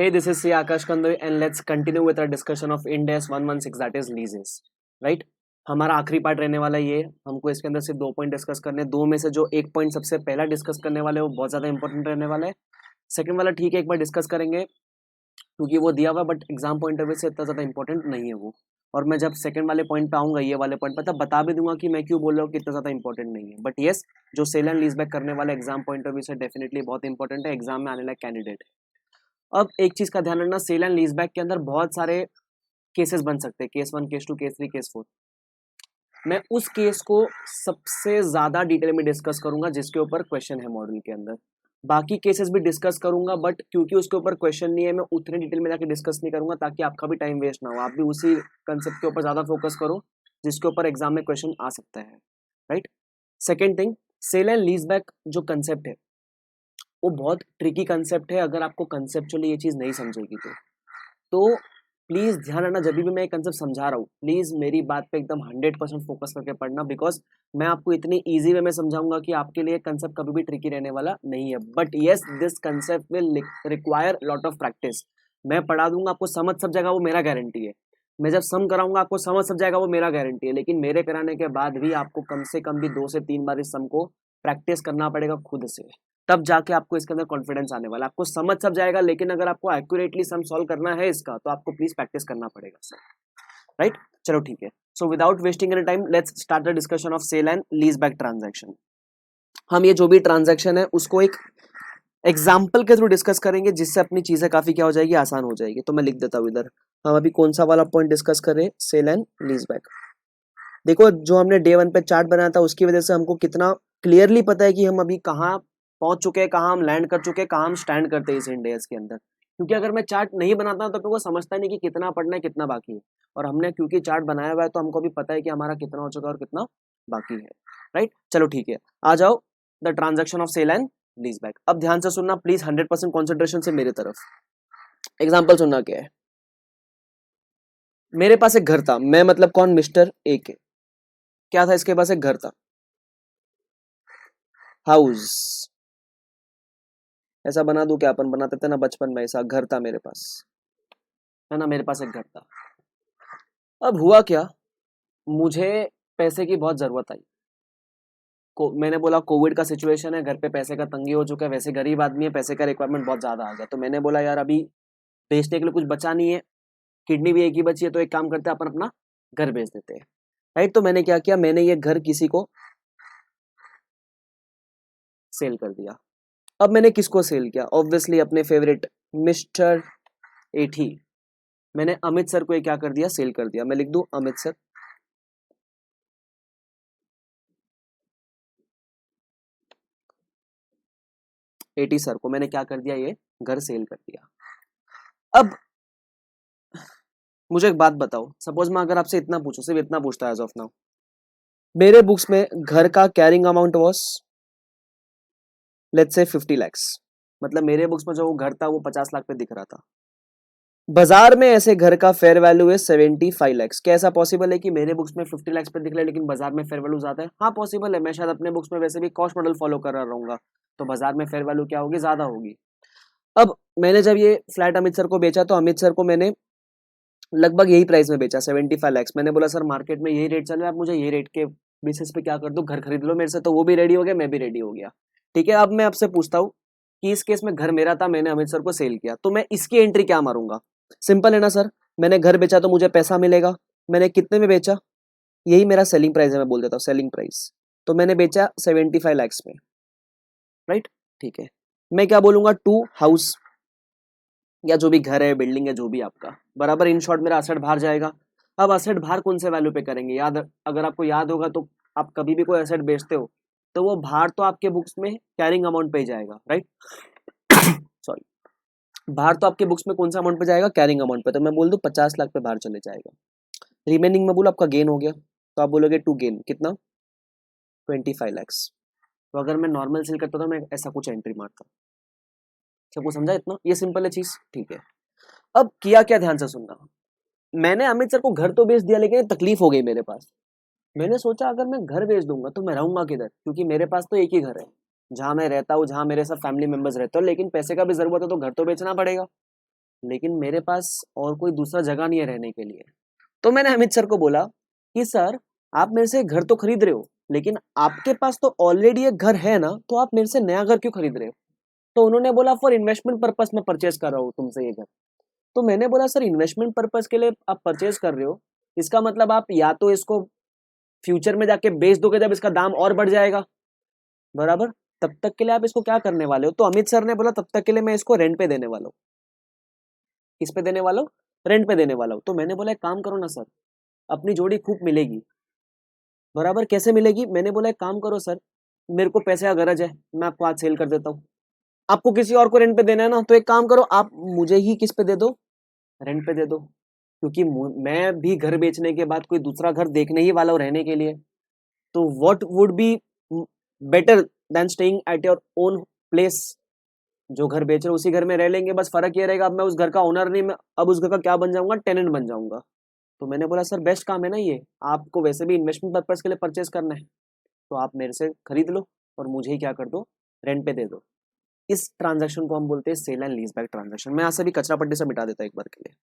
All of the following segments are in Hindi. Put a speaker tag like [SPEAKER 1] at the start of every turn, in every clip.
[SPEAKER 1] Hey, this is C. Akash Kandoy and let's continue with our discussion of Ind AS 116 that is leases. Right? हमारा आखिरी पार्ट रहने वाला ये हमको इसके अंदर सिर्फ 2 पॉइंट डिस्कस करने, दो में से जो एक पॉइंट सबसे पहला डिस्कस करने वाले वो बहुत ज़्यादा इंपॉर्टेंट रहने वाला है। सेकंड वाला ठीक है, एक बार डिस्कस करेंगे क्योंकि वो दिया हुआ, but exam point of view से इतना ज़्यादा इंपॉर्टेंट नहीं है वो। और मैं जब सेकंड वाले पॉइंट पे आऊँगा, ये वाले पॉइंट पर, तब बता भी दूंगा कि मैं क्यों बोल रहा हूँ कि इतना ज़्यादा इंपॉर्टेंट नहीं है। बट येस, जो सेल एंड लीज बैक करने वाला एग्जाम पॉइंट ऑफ व्यू से डेफिनेटली बहुत इंपॉर्टेंट है, एग्जाम में आने वाला कैंडिडेट। अब एक चीज का ध्यान रखना, सेल एंड लीज बैक के अंदर बहुत सारे केसेस बन सकते हैं, केस 1, केस 2, केस 3, केस 4। मैं उस केस को सबसे ज्यादा डिटेल में डिस्कस करूंगा जिसके ऊपर क्वेश्चन है मॉडल के अंदर। बाकी केसेस भी डिस्कस करूंगा, बट क्योंकि उसके ऊपर क्वेश्चन नहीं है, मैं उतने डिटेल में जाके डिस्कस नहीं करूंगा ताकि आपका भी टाइम वेस्ट ना हो। आप भी उसी कंसेप्ट के ऊपर ज्यादा फोकस करो जिसके ऊपर एग्जाम में क्वेश्चन आ सकता है। Right. Second thing, sale and lease back जो कंसेप्ट है वो बहुत ट्रिकी कंसेप्ट है। अगर आपको कंसेप्चुअली ये चीज़ नहीं समझेगी तो प्लीज़ ध्यान रखना, जब भी मैं ये कंसेप्ट समझा रहा हूँ प्लीज़ मेरी बात पे एकदम 100% फोकस करके पढ़ना, बिकॉज मैं आपको इतनी ईजी वे में समझाऊंगा कि आपके लिए कंसेप्ट कभी भी ट्रिकी रहने वाला नहीं है। But yes, this concept will require lot of practice. मैं पढ़ा दूंगा, आपको समझ सब जाएगा, वो मेरा गारंटी है। मैं जब सम कराऊंगा आपको समझ सब जाएगा, वो मेरा गारंटी है। लेकिन मेरे कराने के बाद भी आपको कम से कम भी 2 से 3 बार इस सम को प्रैक्टिस करना पड़ेगा खुद से, तब जाके आपको इसके अंदर कॉन्फिडेंस आने वाला। आपको समझ सब जाएगा, लेकिन अगर आपको एक्यूरेटली सम सॉल्व करना है इसका तो आपको प्लीज प्रैक्टिस करना पड़ेगा सर। राइट, चलो ठीक है। So without wasting any time let's start the discussion of sale and lease back transaction. हम ये जो भी ट्रांजैक्शन है उसको एक एग्जाम्पल के थ्रू डिस्कस करेंगे जिससे अपनी चीजें काफी क्या हो जाएगी, आसान हो जाएगी। तो मैं लिख देता हूँ इधर, हम अभी कौन सा वाला पॉइंट डिस्कस करें, सेल एंड लीज बैक। देखो, जो हमने डे 1 पे चार्ट बनाया था उसकी वजह से हमको कितना क्लियरली पता है कि हम अभी कहाँ पहुंच चुके हैं, कहाँ हम लैंड कर चुके हैं, कहाँ हम स्टैंड करते हैं इस इंडेक्स के अंदर। क्योंकि अगर मैं चार्ट नहीं बनाता हूं तो आपको समझता नहीं कि कितना पढ़ना है, कितना बाकी है। और हमने क्योंकि चार्ट बनाया हुआ है तो हमको भी पता है कि हमारा कितना हो चुका है और कितना बाकी है। राइट, चलो ठीक है, आ जाओ the transaction of sale and lease back. अब ध्यान से सुनना प्लीज, 100% कॉन्सेंट्रेशन से मेरी तरफ। एग्जाम्पल सुनना क्या है। मेरे पास एक घर था, मैं मतलब कौन, मिस्टर ए के। क्या था इसके पास, एक घर था, हाउस। ऐसा बना दूं क्या, अपन बनाते थे ना बचपन में, ऐसा घर था मेरे पास, है ना, मेरे पास एक घर था। अब हुआ क्या, मुझे पैसे की बहुत जरूरत आई। मैंने बोला कोविड का सिचुएशन है, घर पे पैसे का तंगी हो चुका है, वैसे गरीब आदमी है, पैसे का रिक्वायरमेंट बहुत ज्यादा आ गया। तो मैंने बोला यार अभी बेचने के लिए कुछ बचा नहीं है, किडनी भी एक ही बची है, तो एक काम करते हैं अपन अपना घर बेच देते हैं। राइट, तो मैंने क्या किया, मैंने ये घर किसी को सेल कर दिया। अब मैंने किसको सेल किया, ऑब्वियसली अपने फेवरेट मिस्टर एठी। मैंने अमित सर को ये क्या कर दिया, सेल कर दिया। मैं लिख दूं अमित सर, एटी सर को मैंने क्या कर दिया, ये घर सेल कर दिया। अब मुझे एक बात बताओ, सपोज मैं अगर आपसे इतना पूछूं, सिर्फ इतना पूछता है एज ऑफ नाउ, मेरे बुक्स में घर का carrying amount was let's say 50 lakhs, मतलब मेरे बुक्स में जो वो घर था वो 50 लाख पे दिख रहा था। बाजार में ऐसे घर का फेयर वैल्यू है 75 lakhs। क्या ऐसा पॉसिबल है कि मेरे बुक्स में 50 lakhs पे दिख रहा है लेकिन बाजार में फेयर वैल्यू ज्यादा है? हाँ पॉसिबल है। मैं शायद अपने बुक्स में वैसे भी कॉस्ट मॉडल फॉलो कर रहा रहूंगा, तो बाजार में फेयर वैल्यू क्या होगी, ज्यादा होगी। अब मैंने जब ये फ्लैट अमित सर को बेचा तो अमित सर को मैंने लगभग यही प्राइस में बेचा, 75 lakhs। मैंने बोला सर मार्केट में यही रेट चल रहा है, आप मुझे ये रेट के बेसिस पे क्या कर दो, घर खरीद लो मेरे से। तो वो भी रेडी हो गया, मैं भी रेडी हो गया। ठीक है, अब मैं आपसे पूछता हूँ कि इस केस में घर मेरा था, मैंने अमित सर को सेल किया, तो मैं इसकी एंट्री क्या मारूंगा? सिंपल है ना सर, मैंने घर बेचा तो मुझे पैसा मिलेगा। मैंने कितने में बेचा, यही मेरा सेलिंग प्राइस है, मैं बोल देता हूँ सेलिंग प्राइस। तो मैंने बेचा 75 lakhs में। राइट, ठीक है, मैं क्या बोलूंगा, टू हाउस, या जो भी घर है, बिल्डिंग है, जो भी आपका, बराबर इन शॉर्ट मेरा असेट बाहर जाएगा। अब असेट बाहर कौन से वैल्यू पे करेंगे, याद अगर आपको याद होगा तो आप कभी भी कोई असेट बेचते हो तो वो बाहर तो आपके बुक्स में कैरिंग अमाउंट पे ही जाएगा। राइट, सॉरी, बाहर तो आपके बुक्स में कौन सा अमाउंट पे जाएगा, कैरिंग अमाउंट पे। तो मैं बोल दूं 50 लाख पे बाहर चले जाएगा। रिमेनिंग में बोलो आपका गेन हो गया, तो आप बोलोगे टू गेन कितना, 25 lakhs। तो अगर मैं नॉर्मल सेल करता था मैं ऐसा कुछ एंट्री मारता। सबको समझा इतना, ये सिंपल है चीज। ठीक है, अब किया क्या, ध्यान से सुनना। मैंने अमित सर को घर तो बेच दिया, लेकिन तकलीफ हो गई मेरे पास। मैंने सोचा अगर मैं घर बेच दूंगा तो मैं रहूंगा किधर, क्योंकि मेरे पास तो एक ही घर है जहां मैं रहता हूँ, जहां मेरे सब फैमिली मेंबर्स रहते हो, लेकिन पैसे का भी जरूरत है तो घर तो बेचना पड़ेगा। लेकिन मेरे पास और कोई दूसरा जगह नहीं है रहने के लिए। तो मैंने अमित सर को बोला कि सर आप मेरे से घर तो खरीद रहे हो, लेकिन आपके पास तो ऑलरेडी एक घर है ना, तो आप मेरे से नया घर क्यों खरीद रहे हो? तो उन्होंने बोला फॉर इन्वेस्टमेंट पर्पस में परचेज कर रहा हूँ तुमसे ये घर। तो मैंने बोला सर इन्वेस्टमेंट पर्पस के लिए आप परचेज कर रहे हो, इसका मतलब आप या तो इसको फ्यूचर में जाके बेच दोगे जब इसका दाम और बढ़ जाएगा, बराबर, तब तक के लिए आप इसको क्या करने वाले हो? तो अमित सर ने बोला तब तक के लिए मैं इसको रेंट पे देने वाला हूँ। किस पे देने वाला हूँ? रेंट पे देने वाला हूँ। तो मैंने बोला एक काम करो ना सर, अपनी जोड़ी खूब मिलेगी, बराबर, कैसे मिलेगी? मैंने बोला एक काम करो सर, मेरे को पैसे का गरज है, मैं आपको आज सेल कर देता हूँ। आपको किसी और को रेंट पे देना है ना, तो एक काम करो, आप मुझे ही किस पे दे दो? रेंट पे दे दो, क्योंकि मैं भी घर बेचने के बाद कोई दूसरा घर देखने ही वाला हूँ रहने के लिए। तो what would be better than staying at your own place? जो घर बेच रहे हो उसी घर में रह लेंगे, बस फर्क ये रहेगा अब मैं उस घर का ओनर नहीं, मैं अब उस घर का क्या बन जाऊंगा? टेनेंट बन जाऊंगा। तो मैंने बोला सर बेस्ट काम है ना ये, आपको वैसे भी इन्वेस्टमेंट पर्पज के लिए परचेज करना है, तो आप मेरे से खरीद लो और मुझे ही क्या कर दो? रेंट पे दे दो। इस ट्रांजैक्शन को हम बोलते हैं sale and lease back transaction. मैं यहाँ से भी कचरा पट्टी से मिटा देता एक बार के लिए।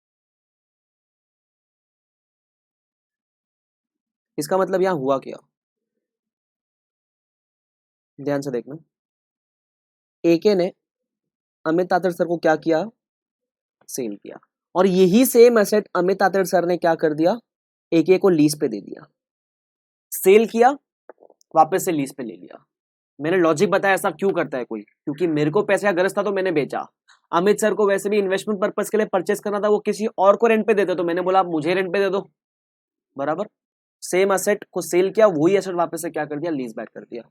[SPEAKER 1] इसका मतलब यहाँ हुआ क्या, ध्यान से देखना। एके ने अमित तातर सर को क्या किया? सेल किया। और यही same asset Amit Tatar sir ने क्या कर दिया? एके को लीज पे दे दिया। सेल किया, वापस से लीज पे ले लिया। मैंने लॉजिक बताया ऐसा क्यों करता है कोई, क्योंकि मेरे को पैसे का गरज था तो मैंने बेचा। अमित सर को वैसे भी इन्वेस्टमेंट पर्पज के लिए परचेस करना था, वो किसी और को रेंट पे देते, तो मैंने बोला आप मुझे रेंट पे दे दो, बराबर। सेम एसेट को सेल किया, वही एसेट वापस से क्या कर दिया? लीज बैक कर दिया।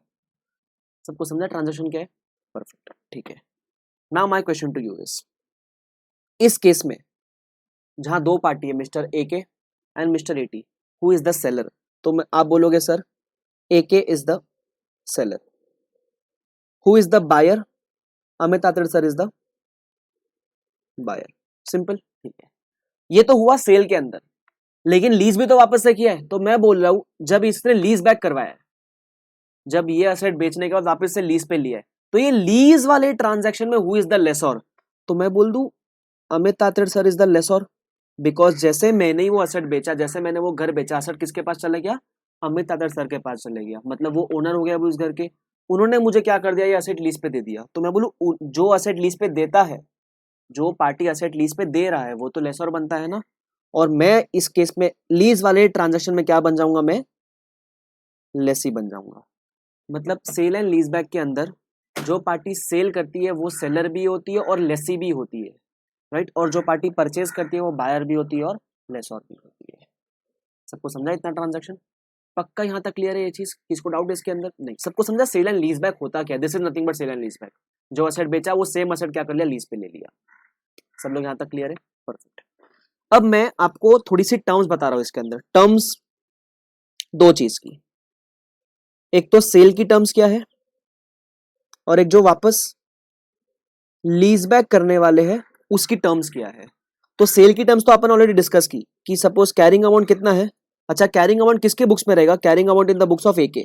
[SPEAKER 1] सबको समझा ट्रांजेक्शन क्या है? परफेक्ट, ठीक है। Now my question to you is, इस केस में जहां दो पार्टी है, mister AK and mister AT, who is the seller? तो मैं आप बोलोगे sir AK is the seller, who is the buyer? Amit Tatar sir is the buyer. Simple, ठीक है। ये तो हुआ सेल के अंदर, लेकिन लीज भी तो वापस से किया है। तो मैं बोल रहा हूं जब इसने लीज बैक करवाया है, जब ये असेट बेचने के बाद वापस से लीज पे लिया है, तो ये लीज वाले ट्रांजैक्शन में हु इज द लेसर? तो मैं बोल दूं Amit Tatar sir is the lessor, because जैसे मैंने ही वो असेट बेचा, जैसे मैंने वो घर बेचा, असेट किसके पास चला गया? अमित तातर सर के पास चले गया, मतलब वो ओनर हो गया अभी उस घर के। उन्होंने मुझे क्या कर दिया? ये असेट लीज पे दे दिया। तो मैं बोलूं जो असेट लीज पे देता है, जो पार्टी असेट लीज पे दे रहा है, वो तो लेसर बनता है ना। और मैं इस केस में लीज वाले ट्रांजैक्शन में क्या बन जाऊंगा? मैं लेसी बन जाऊंगा। मतलब सेल एंड लीज बैक के अंदर जो पार्टी सेल करती है वो सेलर भी होती है और लेसी भी होती है, राइट। और जो पार्टी परचेज करती है वो बायर भी होती है और लेसर भी होती है। सबको समझा इतना ट्रांजैक्शन? पक्का यहाँ तक क्लियर है ये चीज? किसको डाउट है इसके अंदर? नहीं, सबको समझा सेल एंड लीज बैक होता क्या? This is nothing but sale and lease back. जो असेट बेचा वो सेम असेट क्या कर लिया? लीज पे ले लिया। सब लोग यहाँ तक क्लियर है? परफेक्ट। अब मैं आपको थोड़ी सी टर्म्स बता रहा हूं इसके अंदर। टर्म्स दो चीज की, एक तो सेल की टर्म्स क्या है, और एक जो वापस लीज बैक करने वाले हैं उसकी टर्म्स क्या है। तो सेल की टर्म्स तो अपन ऑलरेडी डिस्कस की कि सपोज कैरिंग अमाउंट कितना है। अच्छा, कैरिंग अमाउंट किसके बुक्स में रहेगा? Carrying amount in the books of AK.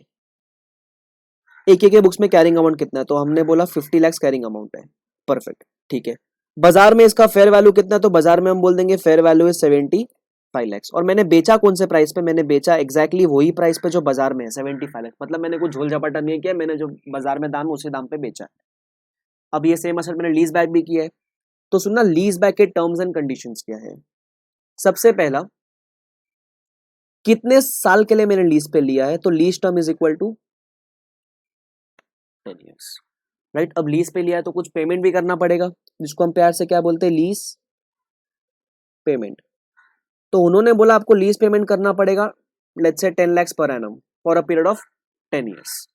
[SPEAKER 1] AK के बुक्स में कैरिंग अमाउंट कितना है? तो हमने बोला 50 लाख कैरिंग अमाउंट है। परफेक्ट, ठीक है। बाजार में इसका फेयर वैल्यू कितना है? तो बाजार में हम बोल देंगे फेयर वैल्यू इज 75 लैक्स। और मैंने बेचा कौन से प्राइस पे? मैंने बेचा एग्जैक्टली वही प्राइस पे जो बाजार में है, 75 लाख। मतलब मैंने कुछ झोल झपाटा नहीं किया, मैंने जो बाजार में दाम उसी दाम पे बेचा है। अब ये सेम असेट मैंने लीज बैक भी किया है। तो सुनना, लीज बैक के टर्म्स एंड कंडीशंस क्या है। सबसे पहला, कितने साल के लिए मैंने लीज पे लिया है? तो lease term is equal to 10 years, right. अब लीज पे लिया है तो कुछ पेमेंट भी करना पड़ेगा, जिसको हम प्यार से क्या बोलते हैं? Lease payment. तो उन्होंने बोला आपको लीज पेमेंट करना पड़ेगा, let's say 10 lakh per annum for a period of 10 years.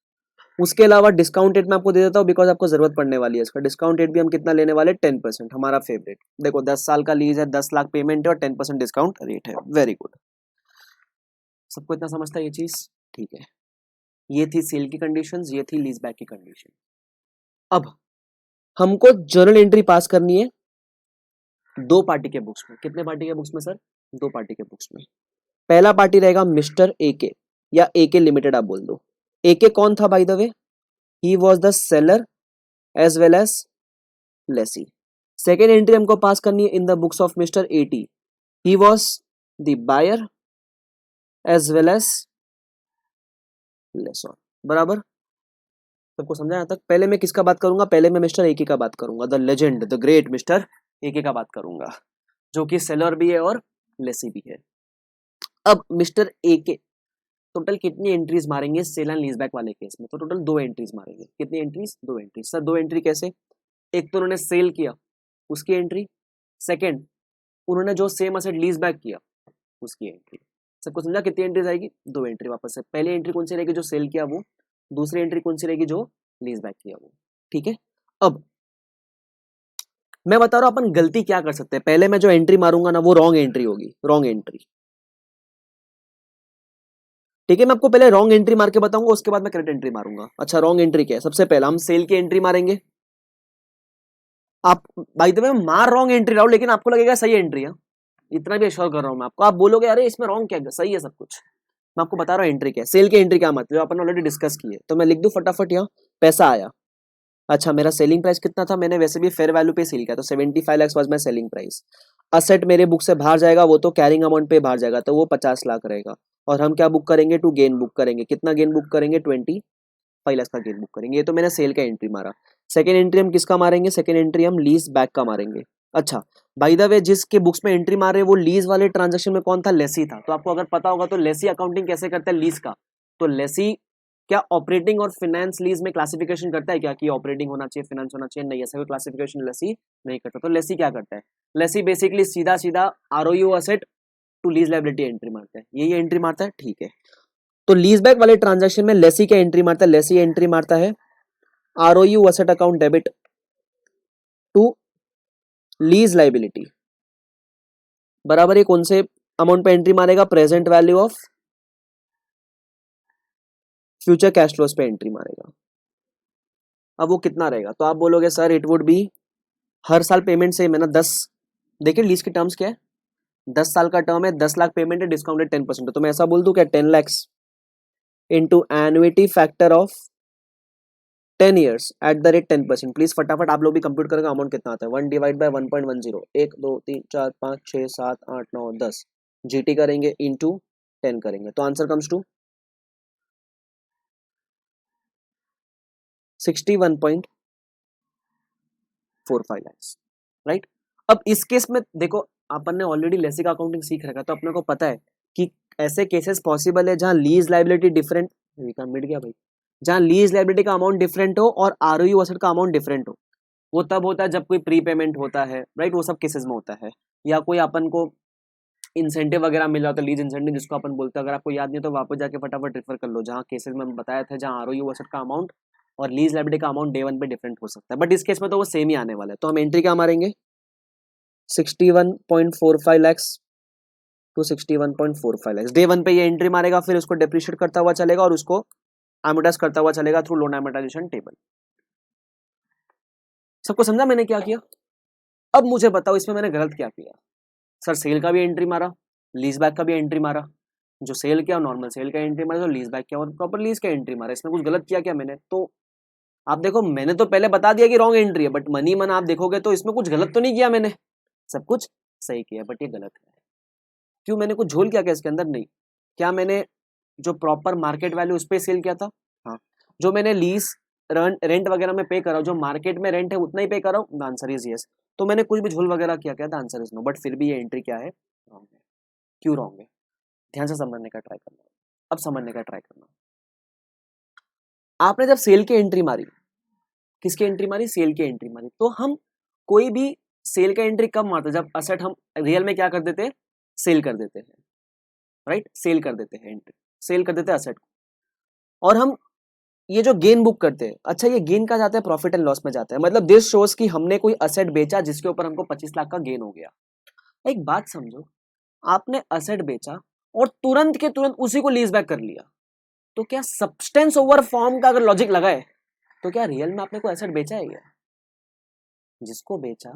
[SPEAKER 1] उसके अलावा डिस्काउंट रेट मैं आपको दे देता हूँ, बिकॉज आपको जरूरत पड़ने वाली है इसका। डिस्काउंट रेट भी हम कितना लेने वाले? 10%, हमारा फेवरेट। देखो 10 साल का लीज है, 10 लाख पेमेंट है और 10% डिस्काउंट रेट है। वेरी गुड, सबको इतना समझता है ये चीज? ठीक है। ये थी सेल की कंडीशंस, ये थी लीज बैक की कंडीशन। अब हमको जर्नल एंट्री पास करनी है दो पार्टी के बुक्स में। कितने पार्टी के बुक्स में सर? दो पार्टी के बुक्स में। पहला पार्टी रहेगा मिस्टर एके, या एके लिमिटेड आप बोल दो। एके कौन था by the way? He was the seller as well as lessee. Second entry हमको पास करनी है in the books of mister AT, he was the buyer as well as lessor. बराबर, सबको समझा यहाँ तक? पहले मैं किसका बात करूंगा? पहले मैं मिस्टर एके का बात करूंगा, the legend, the great mister AK का बात करूंगा, जो कि सेलर भी है और लेसी भी है। अब मिस्टर एके टोटल कितनी एंट्रीज मारेंगे सेल एंड लीजबैक वाले केस में? तो टोटल 2 एंट्रीज मारेंगे। कितनी एंट्रीज? 2 एंट्रीज। सर 2 एंट्री कैसे? एक तो उन्होंने सेल किया उसकी एंट्री, सेकेंड उन्होंने जो सेम असेट लीज बैक किया उसकी एंट्री। सबको समझा कितनी एंट्रीज आएगी? 2 एंट्री वापस से। पहली एंट्री कौन सी रहेगी? जो सेल किया वो। दूसरी एंट्री कौन सी रहेगी? जो लीज बैक किया वो। ठीक है, अब मैं बता रहा हूं अपन गलती क्या कर सकते हैं। पहले मैं जो एंट्री मारूंगा ना वो रॉन्ग एंट्री होगी, रॉन्ग एंट्री। ठीक है, मैं आपको पहले रॉन्ग एंट्री मार के बताऊंगा, उसके बाद मैं करेक्ट एंट्री मारूंगा। अच्छा, रॉन्ग एंट्री क्या है? सबसे पहले हम सेल की एंट्री मारेंगे। आप बाय द वे मार रॉन्ग एंट्री रहा हूं, लेकिन आपको लगेगा सही एंट्री है, इतना भी एश्योर कर रहा हूं मैं आपको। आप बोलोगे अरे इसमें रॉन्ग क्या है? सही है सब कुछ। मैं आपको बता रहा हूँ एंट्री क्या है। सेल की एंट्री क्या मतलब, जो अपन ऑलरेडी डिस्कस की है। तो मैं लिख दूं फटाफट यहाँ, पैसा आया। अच्छा, मेरा सेलिंग प्राइस कितना था? मैंने वैसे भी फेयर वैल्यू पे सेल किया, तो 75 lakh was my selling price. Asset मेरे बुक से बाहर जाएगा, वो तो कैरिंग अमाउंट पे बाहर जाएगा, तो वो 50 लाख रहेगा। और हम क्या बुक करेंगे? टू गेन बुक करेंगे। कितना गेन बुक करेंगे? 25 लाख का गेन बुक करेंगे। ये तो मैंने सेल का एंट्री मारा। सेकेंड एंट्री हम किसका मारेंगे? सेकेंड एंट्री हम लीज बैक का मारेंगे। अच्छा, बाय द वे जिसके बुक्स में एंट्री मार रहे हैं वो लीज वाले ट्रांजेक्शन में कौन था? लेसी था। तो आपको अगर पता होगा तो लेसी अकाउंटिंग कैसे करता है लीज का? तो लेसी क्या ऑपरेटिंग और फाइनेंस लीज में क्लासिफिकेशन करता है क्या कि ऑपरेटिंग होना चाहिए, फाइनेंस होना चाहिए? नहीं, ऐसा कोई क्लासिफिकेशन लेसी नहीं करता। तो लेसी क्या करता है? लेसी बेसिकली सीधा सीधा ROU asset to lease liability entry मारता है। यही एंट्री मारता है, ठीक है। तो लीज बैक वाले ट्रांजेक्शन में लेसी क्या एंट्री मारता है? लेसी एंट्री मारता है ROU asset account debit to lease liability. बराबर, ये कौन से अमाउंट पे एंट्री मारेगा? Present value of future cash flows पे एंट्री मारेगा। अब वो कितना रहेगा? तो आप बोलोगे सर इट वुड बी हर साल पेमेंट सेम है ना 10। देखिए लीज की टर्म्स क्या है, 10 साल का टर्म है, 10 लाख पेमेंट है, डिस्काउंटेड 10%। तो मैं ऐसा बोल दूं क्या 10 lakhs into annuity factor of 10 years at the rate 10%। Please फटाफट आप लोग भी कंप्यूट करेगा अमाउंट कितना आता है। 1 डिवाइड बाय 1.10, 1 2 3 4 5 6 7 8 9 10 जीटी करेंगे इंटू 10 करेंगे, तो answer comes to 61.45 lakhs, right. अब इस केस में देखो अपन ने ऑलरेडी लेसिक अकाउंटिंग सीख रखा, तो अपने को पता है कि ऐसे केसेस पॉसिबल है जहां लीज लायबिलिटी डिफरेंट, मिट गया भाई, जहां लीज लायबिलिटी का अमाउंट डिफरेंट हो और आरओयू असेट का अमाउंट डिफरेंट हो। वो तब होता है जब कोई प्री पेमेंट होता है, राइट, वो सब केसेस में होता है। या कोई अपन को इंसेंटिव वगैरह मिल जाता है, लीज इंसेंटिव जिसको अपन बोलते हैं। अगर आपको याद नहीं तो वापस जाके फटाफट रेफर कर लो, जहाँ केसेस में बताया था जहाँ आरओयू असेट का अमाउंट और लीज लायबिलिटी का अमाउंट डे 1 पे डिफरेंट हो सकता है, बट इस केस में तो वो सेम ही आने वाला है। तो हम एंट्री क्या मारेंगे? 61.45 लैक्स टू 61.45 लैक्स। डे 1 पे ये एंट्री मारेगा, फिर उसको डेप्रिशिएट करता हुआ चलेगा और उसको एमोटाइज करता हुआ चलेगा थ्रू लोन एमोटाइजेशन टेबल। सबको समझा मैंने क्या किया? अब मुझे बताओ इसमें मैंने गलत क्या किया? सर सेल का भी एंट्री मारा, लीज बैक का भी एंट्री मारा, जो सेल किया नॉर्मल सेल का एंट्री मारा, जो लीज बैक किया और प्रॉपर लीज का एंट्री मारा। इसमें कुछ गलत किया क्या मैंने? तो आप देखो मैंने तो पहले बता दिया कि रॉन्ग एंट्री है, बट मनी मन आप देखोगे तो इसमें कुछ गलत तो नहीं किया मैंने, सब कुछ सही किया, बट ये गलत है। क्यों? मैंने कुछ झोल किया क्या इसके अंदर? नहीं। क्या मैंने जो प्रॉपर मार्केट वैल्यू उस पर सेल किया था? हाँ। जो मैंने लीज रेंट वगैरह में पे करा, जो मार्केट में रेंट है उतना ही पे करा हूँ, द आंसर इज यस। तो मैंने कुछ भी झोल वगैरह किया क्या? The answer is no. But फिर भी ये एंट्री क्या है? रॉन्ग है। क्यों रॉन्ग है? ध्यान से समझने का ट्राई करना। अब समझने का ट्राई करना, आपने जब सेल की एंट्री मारी, किसकी एंट्री मारी? सेल की एंट्री मारी। तो हम कोई भी सेल का एंट्री कब मारते? जब असेट हम रियल में क्या कर देते हैं? सेल कर देते हैं, राइट, सेल कर देते हैं, एंट्री सेल कर देते हैं असेट को। और हम ये जो गेन बुक करते हैं, अच्छा ये गेन का जाता है प्रॉफिट एंड लॉस में जाता है। मतलब दिस शोज कि हमने कोई असेट बेचा जिसके ऊपर हमको 25 लाख का गेन हो गया। एक बात समझो, आपने असेट बेचा और तुरंत के तुरंत उसी को लीज बैक कर लिया, तो क्या सब्सटेंस ओवर फॉर्म का अगर लॉजिक लगाए तो क्या रियल में आपने कोई एसेट बेचा है क्या? जिसको बेचा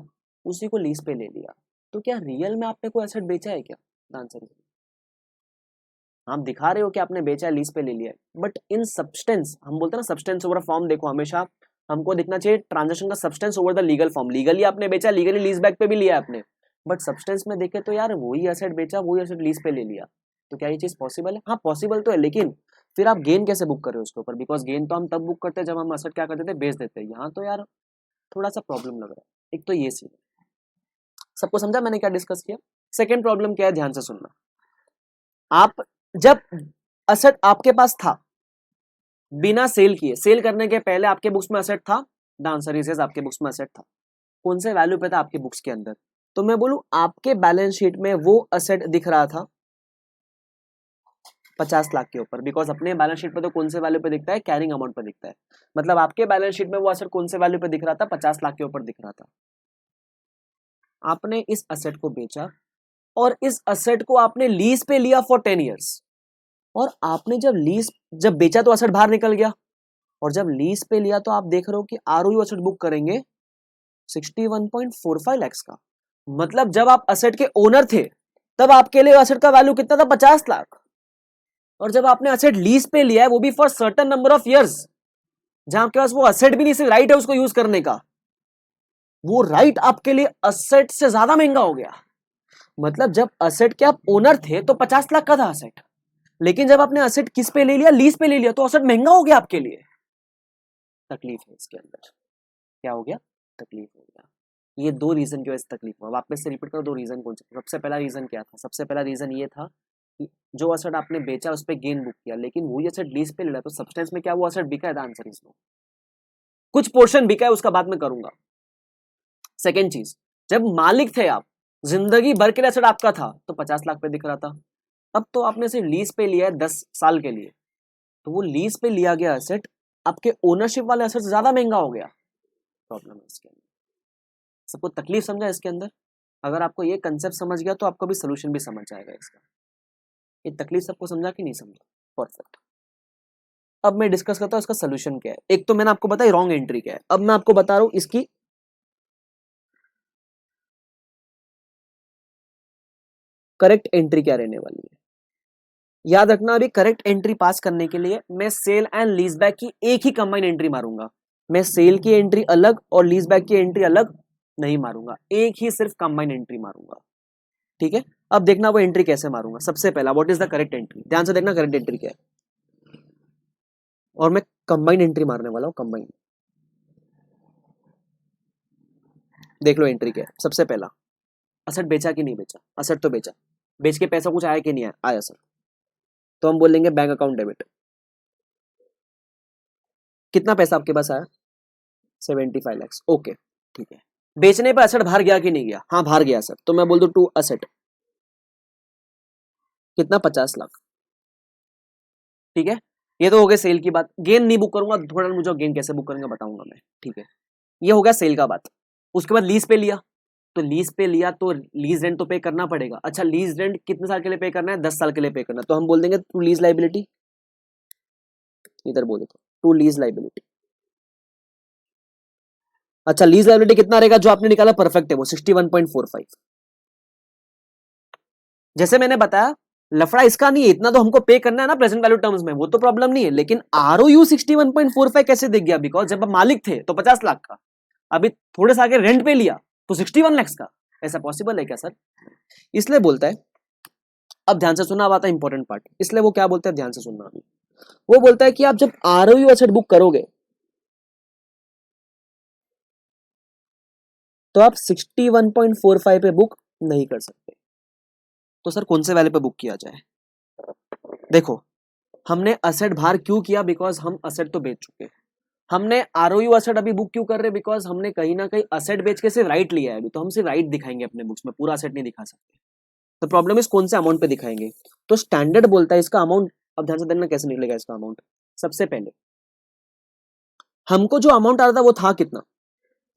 [SPEAKER 1] उसी को लीज पे ले लिया, तो क्या रियल में आपने कोई एसेट बेचा है क्या? आंसर है आप दिखा रहे हो कि आपने बेचा लीज पे ले लिया है, बट इन सब्सटेंस, हम बोलते हैं ना सब्सटेंस ओवर फॉर्म, देखो हमेशा हमको दिखना चाहिए ट्रांजेक्शन का substance over the legal form. Legally आपने बेचा, लीगली लीज बैक पे भी लिया आपने, बट सब्सटेंस में देखे तो यार वही एसेट बेचा, वही एसेट लीज पे ले लिया। तो क्या ये चीज पॉसिबल है? हाँ पॉसिबल तो है, लेकिन फिर आप गेन कैसे बुक कर रहे हो उसके ऊपर? बिकॉज गेन तो हम तब बुक करते हैं जब हम एसेट क्या करते थे, बेच देते हैं। यहाँ तो यार थोड़ा सा प्रॉब्लम लग रहा है। एक तो ये सीन, सबको समझा मैंने क्या डिस्कस किया? सेकेंड प्रॉब्लम क्या है, ध्यान से सुनना। आप जब एसेट आपके पास था बिना सेल किए, सेल करने के पहले आपके बुक्स में एसेट था, द आंसर इज यस, आपके बुक्स में एसेट था। कौन से वैल्यू पे था? आपके बुक्स के अंदर। तो मैं बोलूं आपके बैलेंस शीट में वो एसेट दिख रहा था 50 लाख के ऊपर, बिकॉज अपने बैलेंस शीट पे तो कौन से वैल्यू पे दिखता है, कैरिंग अमाउंट पे दिखता है। मतलब आपके बैलेंस शीट में वो एसेट कौन से वैल्यू पे दिख रहा था, 50 लाख के ऊपर दिख रहा था। आपने इस एसेट को बेचा और इस एसेट को आपने लीज पे लिया फॉर 10 ईयर्स। और आपने जब बेचा तो एसेट बाहर निकल गया, और जब लीज पे लिया तो आप देख रहे हो कि आरओयू एसेट बुक करेंगे 61.45 लाख का। मतलब जब आप एसेट के ओनर थे तब आपके लिए एसेट का वैल्यू कितना था, 50 लाख। और जब आपने एसेट लीज पे लिया है वो भी for certain number of years, जहां आपके पास वो एसेट भी नहीं, सिर्फ राइट है उसको यूज करने का, वो राइट आपके लिए एसेट से ज्यादा महंगा हो गया। मतलब जब एसेट के आप ओनर थे तो 50 लाख का था एसेट, लेकिन जब आपने एसेट किस पे ले लिया, लीज पे ले लिया, तो एसेट महंगा हो गया आपके लिए। तकलीफ है इसके अंदर। क्या हो गया? तकलीफ हो गया। ये दो रीजन की वजह से तकलीफ हुआ। वापस से रिपीट करो, दो रीजन कौन से? सबसे पहला रीजन क्या था? सबसे पहला रीजन ये था कि जो एसेट आपने बेचा उस पर गेन बुक किया, लेकिन वही एसेट लीज पे ले रहा, तो सब्सटेंस में क्या वो एसेट बिका है? The answer is no. कुछ पोर्शन बिका है, उसका बाद में करूंगा। सेकेंड चीज, जब मालिक थे आप, जिंदगी भर के लिए एसेट आपका था, तो 50 लाख पे दिख रहा था। अब तो आपने सिर्फ लीज पे लिया है 10 साल के लिए, तो वो लीज पे लिया गया एसेट आपके ओनरशिप वाले एसेट से ज्यादा महंगा हो गया। प्रॉब्लम है इसके अंदर। सबको तकलीफ समझा इसके अंदर? अगर आपको ये कंसेप्ट समझ गया तो आपको भी सोल्यूशन भी समझ जाएगा इसका। ये तकलीफ सबको समझा कि नहीं समझा? परफेक्ट। अब मैं डिस्कस करता हूँ इसका सोल्यूशन क्या है। एक तो मैंने आपको बताया रॉन्ग एंट्री क्या है, अब मैं आपको बता रहा हूँ इसकी करेक्ट एंट्री क्या रहने वाली है। याद रखना, अभी करेक्ट एंट्री पास करने के लिए मैं सेल एंड लीज बैक की एक ही कंबाइन एंट्री मारूंगा। मैं सेल की एंट्री अलग और लीज बैक की एंट्री अलग नहीं मारूंगा, एक ही सिर्फ कंबाइन एंट्री मारूंगा। ठीक है? अब देखना वो एंट्री कैसे मारूंगा। सबसे पहला, what is the correct entry? ध्यान से देखना करेक्ट एंट्री क्या है, और मैं कंबाइन एंट्री मारने वाला हूं। कंबाइन, देख लो एंट्री क्या है। सबसे पहला, असेट बेचा कि नहीं बेचा? असेट तो बेचा, बेच के पैसा कुछ आया कि नहीं आया? आया सर। तो हम बोलेंगे बैंक अकाउंट डेबिट। कितना पैसा आपके पास आया? 75 lakhs। ओके, ठीक है। बेचने पर असेट बाहर गया कि नहीं गया? हाँ बाहर गया सर। तो मैं बोल दूं टू असेट कितना, 50 लाख। ठीक है, ये तो हो गया सेल की बात। गेन नहीं बुक करूंगा, थोड़ा मुझे गेन कैसे बुक करूंगा बताऊंगा मैं। ठीक है, ये हो गया सेल का बात। उसके बाद लीज पे लिया, तो लीज पे लिया तो लीज रेंट तो पे करना पड़ेगा। अच्छा, लीज रेंट कितने साल के लिए पे करना है? 10 साल के लिए पे करना है। तो हम बोल देंगे टू लीज लाइबिलिटी, इधर बोले तो टू लीज लाइबिलिटी। अच्छा, लीज लाइबिलिटी कितना रहेगा जो आपने निकाला? परफेक्ट है, वो 61.45। जैसे मैंने बताया, लफड़ा इसका नहीं है, इतना तो हमको पे करना है ना प्रेजेंट वैल्यू टर्म्स में, वो तो प्रॉब्लम नहीं है। लेकिन आरओयू 61.45 कैसे दिख गया? बिकॉज जब आप मालिक थे तो 50 लाख का, अभी थोड़े से आगे रेंट पे लिया तो 61 lakhs का। ऐसा पॉसिबल है क्या सर? इसलिए बोलता है, अब ध्यान से सुनना, अब आता है इंपॉर्टेंट पार्ट। इसलिए वो क्या बोलता है, ध्यान से सुनना अभी। वो बोलता है कि आप जब आरओयू एसेट बुक करोगे तो आप 61.45 पे बुक नहीं कर सकते। तो सर कौन से वैल्यू पे बुक किया जाए? देखो, हमने असेट बाहर क्यों किया? बिकॉज हम असेट तो बेच चुके हैं। हमने आरओयू असेट अभी बुक क्यों कर रहे? बिकॉज हमने कहीं ना कहीं असेट बेच के सिर्फ राइट लिया है अभी, तो हम सिर्फ राइट दिखाएंगे अपने बुक्स में, पूरा असेट नहीं दिखा सकते। तो प्रॉब्लम इस कौन से अमाउंट पे दिखाएंगे? तो स्टैंडर्ड बोलता है इसका अमाउंट, अब ध्यान से देखना कैसे निकलेगा इसका अमाउंट। सबसे पहले हमको जो अमाउंट आ रहा था वो था कितना?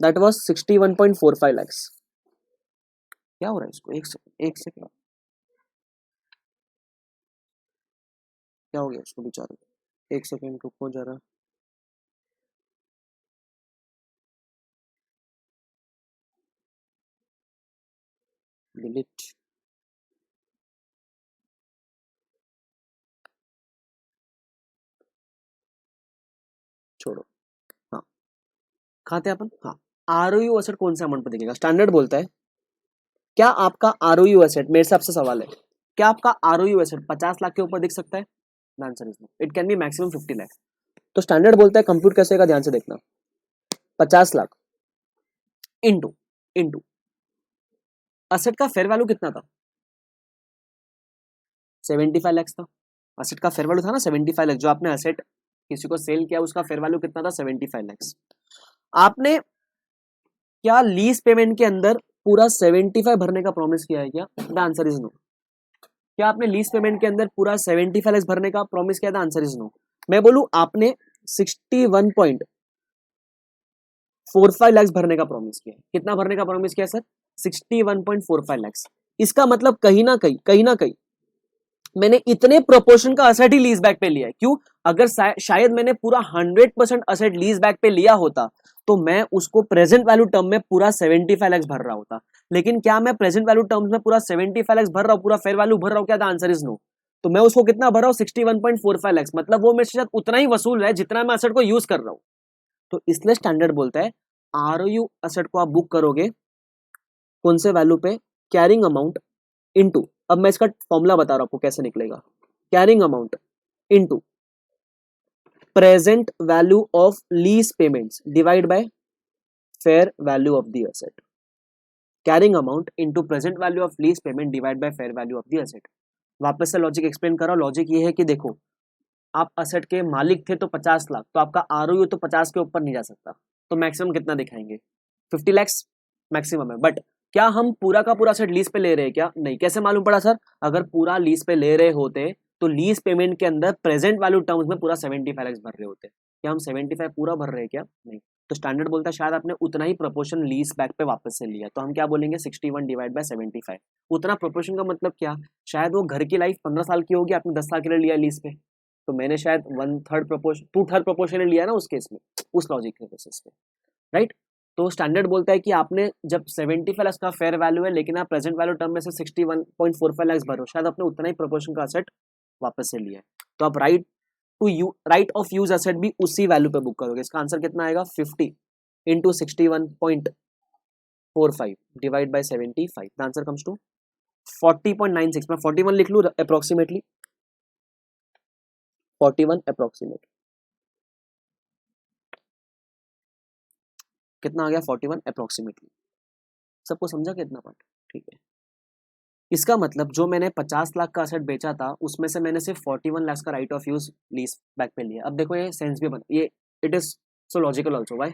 [SPEAKER 1] That was 61.45 lakhs। क्या हो रहा है इसको? एक सेकंड, एक सेकंड, क्या हो गया इसको बेचारे को? एक सेकंड रुको जरा। डिलीट, छोड़ो। हाँ, कहाँ थे अपन, हाँ, आरओयू एसेट कौन से अमाउंट पे दिखेगा, स्टैंडर्ड बोलता है क्या आपका आरओयू एसेट, मेरे से आपसे सवाल है, क्या आपका आरओयू एसेट 50 लाख के ऊपर दिख सकता है, answer is no, it can be maximum 50 lakh. तो स्टैंडर्ड बोलता है कंप्यूट कैसे का, ध्यान से देखना, 50 लाख इंटू इंटू असेट का फेयर वैल्यू कितना था, 75 लाख था, असेट का फेयर वैल्यू था ना 75 लाख, जो आपने असेट किसी को सेल किया उसका फेयर वैल्यू कितना था 75 लाख। आपने क्या लीज पेमेंट के अंदर पूरा 75 भरने का प्रॉमिस किया है क्या, द आंसर इज नो। क्या आपने लीज पेमेंट के अंदर पूरा 75 लाख भरने का प्रॉमिस किया, द आंसर इज नो। मैं बोलूं आपने 61.45 लाख भरने का प्रॉमिस किया, कितना भरने का प्रॉमिस किया सर, 61.45 लाख। इसका मतलब कहीं ना कहीं मैंने इतने प्रोपोर्शन का असेट ही लीज बैक पे लिया है। क्यों, अगर शायद मैंने पूरा 100% असेट लीज बैक पे लिया होता तो मैं उसको प्रेजेंट वैल्यू टर्म में पूरा 75 लाख भर रहा होता, लेकिन क्या मैं प्रेजेंट वैल्यू टर्म्स में पूरा 75 लाख भर रहा हूँ, पूरा फेयर वैल्यू भर रहा हूँ क्या, द आंसर इज नो। तो मैं उसको कितना भर रहा हूँ 61.45 लाख, मतलब वो मेरे साथ उतना ही वसूल रहा है जितना मैं असेट को यूज कर रहा हूँ। तो इसलिए स्टैंडर्ड बोलता है आरओयू असेट को आप बुक करोगे कौन से वैल्यू पे, कैरिंग अमाउंट इनटू, अब मैं इसका फॉर्मूला बता रहा हूं आपको कैसे निकलेगा, carrying amount into present value of lease payments divide by fair value of the asset, carrying amount into present value of lease payment divide by fair value of the asset. वापस से लॉजिक एक्सप्लेन कर रहा हूं, लॉजिक ये है कि देखो आप असेट के मालिक थे तो 50 लाख, तो आपका आरओयू तो 50 के ऊपर नहीं जा सकता, तो मैक्सिमम कितना दिखाएंगे 50 लाख मैक्सिमम है। बट क्या हम पूरा का पूरा असेट लीज पे ले रहे हैं क्या, नहीं। कैसे मालूम पड़ा सर, अगर पूरा लीज पे ले रहे होते तो लीज पेमेंट के अंदर प्रेजेंट वैल्यू टर्म्स में पूरा 75 लाख भर रहे होते, क्या हम 75 पूरा भर रहे हैं क्या, नहीं। तो स्टैंडर्ड बोलता है शायद आपने उतना ही प्रोपोर्शन लीज बैक पे वापस से लिया, तो हम क्या बोलेंगे 61 डिवाइड बाय 75। उतना प्रोपोर्शन का मतलब क्या, शायद वो घर की लाइफ 15 साल की होगी, आपने 10 साल के लिए लिया लीज पे, तो मैंने शायद 1/3 प्रोपोर्शन 2/3 प्रोपोर्शन लिया ना उस केस में, उस लॉजिक के बेसिस पे, राइट। तो स्टैंडर्ड बोलता है कि आपने जब 75 लाख का फेयर वैल्यू है लेकिन आप प्रेजेंट वैल्यू टर्म में से 61.45 लाख भरो, शायद आपने उतना ही प्रोपोर्शन का असेट वापस से लिया है, तो आप राइट ऑफ यूज असेट भी उसी वैल्यू पे बुक करोगे। इसका आंसर कितना आएगा 50 into 61.45 divide by 75, the answer comes to 40.96। मैं 41 लिख लू अप्रोक्सीमेटली, 41 अप्रोक्सीमेट, कितना आ गया 41 अप्रोक्सीमेटली। सबको समझा कितना पार्ट, ठीक है। इसका मतलब जो मैंने 50 लाख का असेट बेचा था उसमें से मैंने सिर्फ 41 लाख का right of use lease back पे लिया। अब देखो ये सेंस भी बन, ये it is so logical also. Why,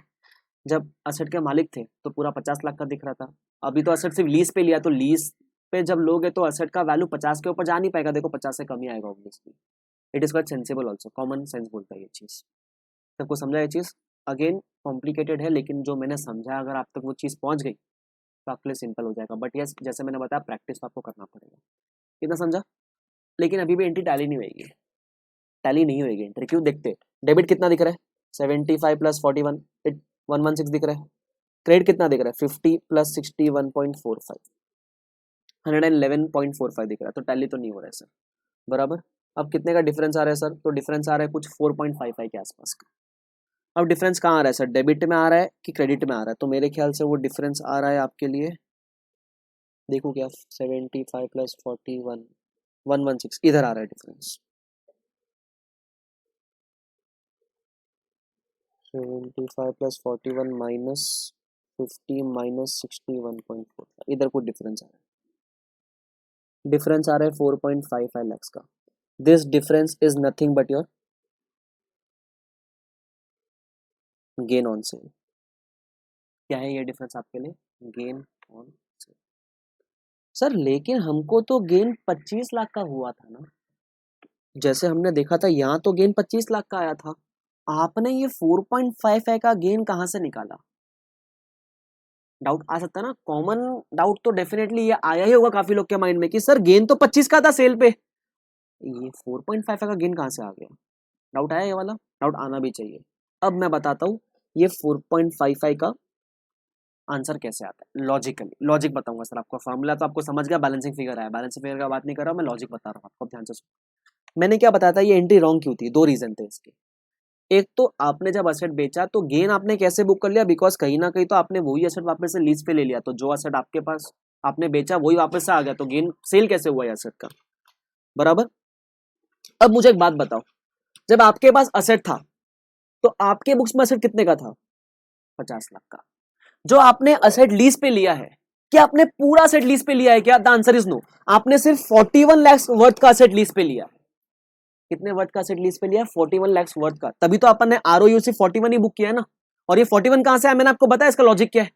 [SPEAKER 1] जब असेट के मालिक थे तो पूरा 50 लाख का दिख रहा था, अभी तो असेट सिर्फ लीज पे लिया, तो लीज पे जब लोगे तो असेट का वैल्यू 50 के ऊपर जा नहीं पाएगा, देखो 50 से कम ही आएगा obviously. It is quite sensible also, common sense बोलता है ये चीज। सबको समझा ये चीज, अगेन कॉम्प्लिकेटेड है लेकिन जो मैंने समझा अगर आप तक वो चीज़ पहुंच गई तो आपके लिए सिंपल हो जाएगा। बट यस, जैसे मैंने बताया प्रैक्टिस तो आपको करना पड़ेगा। कितना समझा, लेकिन अभी भी एंट्री टैली नहीं होगी, टैली नहीं होगी एंट्री। क्यों, देखते डेबिट कितना दिख रहा है 75 प्लस 41 116 दिख रहा है, क्रेडिट कितना दिख रहा है 50 प्लस 61.45 111.45 दिख रहा है, तो टैली तो नहीं हो रहा है सर, बराबर। अब कितने का डिफरेंस आ रहा है सर, तो डिफरेंस आ रहा है कुछ 4.55 के आसपास का। अब डिफरेंस कहाँ आ रहा है सर, डेबिट में आ रहा है कि क्रेडिट में आ रहा है, तो मेरे ख्याल से वो डिफरेंस आ रहा है आपके लिए, देखो क्या 75 प्लस 41 116 इधर आ रहा है डिफरेंस, 75 प्लस 41 माइनस 50 माइनस 61.45 इधर कुछ डिफरेंस आ रहा है, डिफरेंस आ रहा है 4.55 lakhs का। This difference is nothing but your gain on sale. क्या है ये डिफरेंस आपके लिए, गेन ऑन सेल। सर लेकिन हमको तो गेन 25 लाख का हुआ था ना, जैसे हमने देखा था यहाँ तो गेन 25 लाख का आया था, आपने ये 4.55 का गेन कहाँ से निकाला। डाउट आ सकता है ना, कॉमन डाउट तो डेफिनेटली ये आया ही होगा काफी लोग के माइंड में कि सर गेन तो 25 का था सेल पे, ये 4.55 का गेन कहाँ से आ गया। डाउट आया ये वाला, डाउट आना भी चाहिए। अब मैं बताता हूँ ये 4.55 का आंसर कैसे आता है लॉजिकली, लॉजिक बताऊंगा सर आपको। फॉर्मूला तो आपको समझ गया, बैलेंसिंग फिगर है, बैलेंसिंग फिगर का बात नहीं कर रहा हूँ मैं, लॉजिक बता रहा हूँ आपको, ध्यान से सुनो। मैंने क्या बताया था, ये एंट्री रॉन्ग क्यों थी, दो रीजन थे इसके। एक तो आपने जब एसेट बेचा तो गेन आपने कैसे बुक कर लिया, बिकॉज कहीं ना कहीं तो आपने वही एसेट वापस से लीज पे ले लिया, तो जो एसेट आपके पास आपने बेचा वही वापस से आ गया, तो गेन सेल कैसे हुआ एसेट का, बराबर। अब मुझे एक बात बताओ, जब आपके पास एसेट था तो आपके बुक्स में एसेट कितने का था, 50 लाख का। जो आपने एसेट लीज पे लिया है, क्या आपने पूरा एसेट लीज पे लिया है क्या, द आंसर इज नो। आपने सिर्फ 41 लाख वर्थ का एसेट लीज पे लिया। कितने वर्थ का एसेट लीज पे लिया, 41 लाख वर्थ का, तभी तो अपन ने आरओयू से 41 ही बुक किया है ना। और ये 41 कहां से है, मैंने आपको बताया इसका लॉजिक क्या है,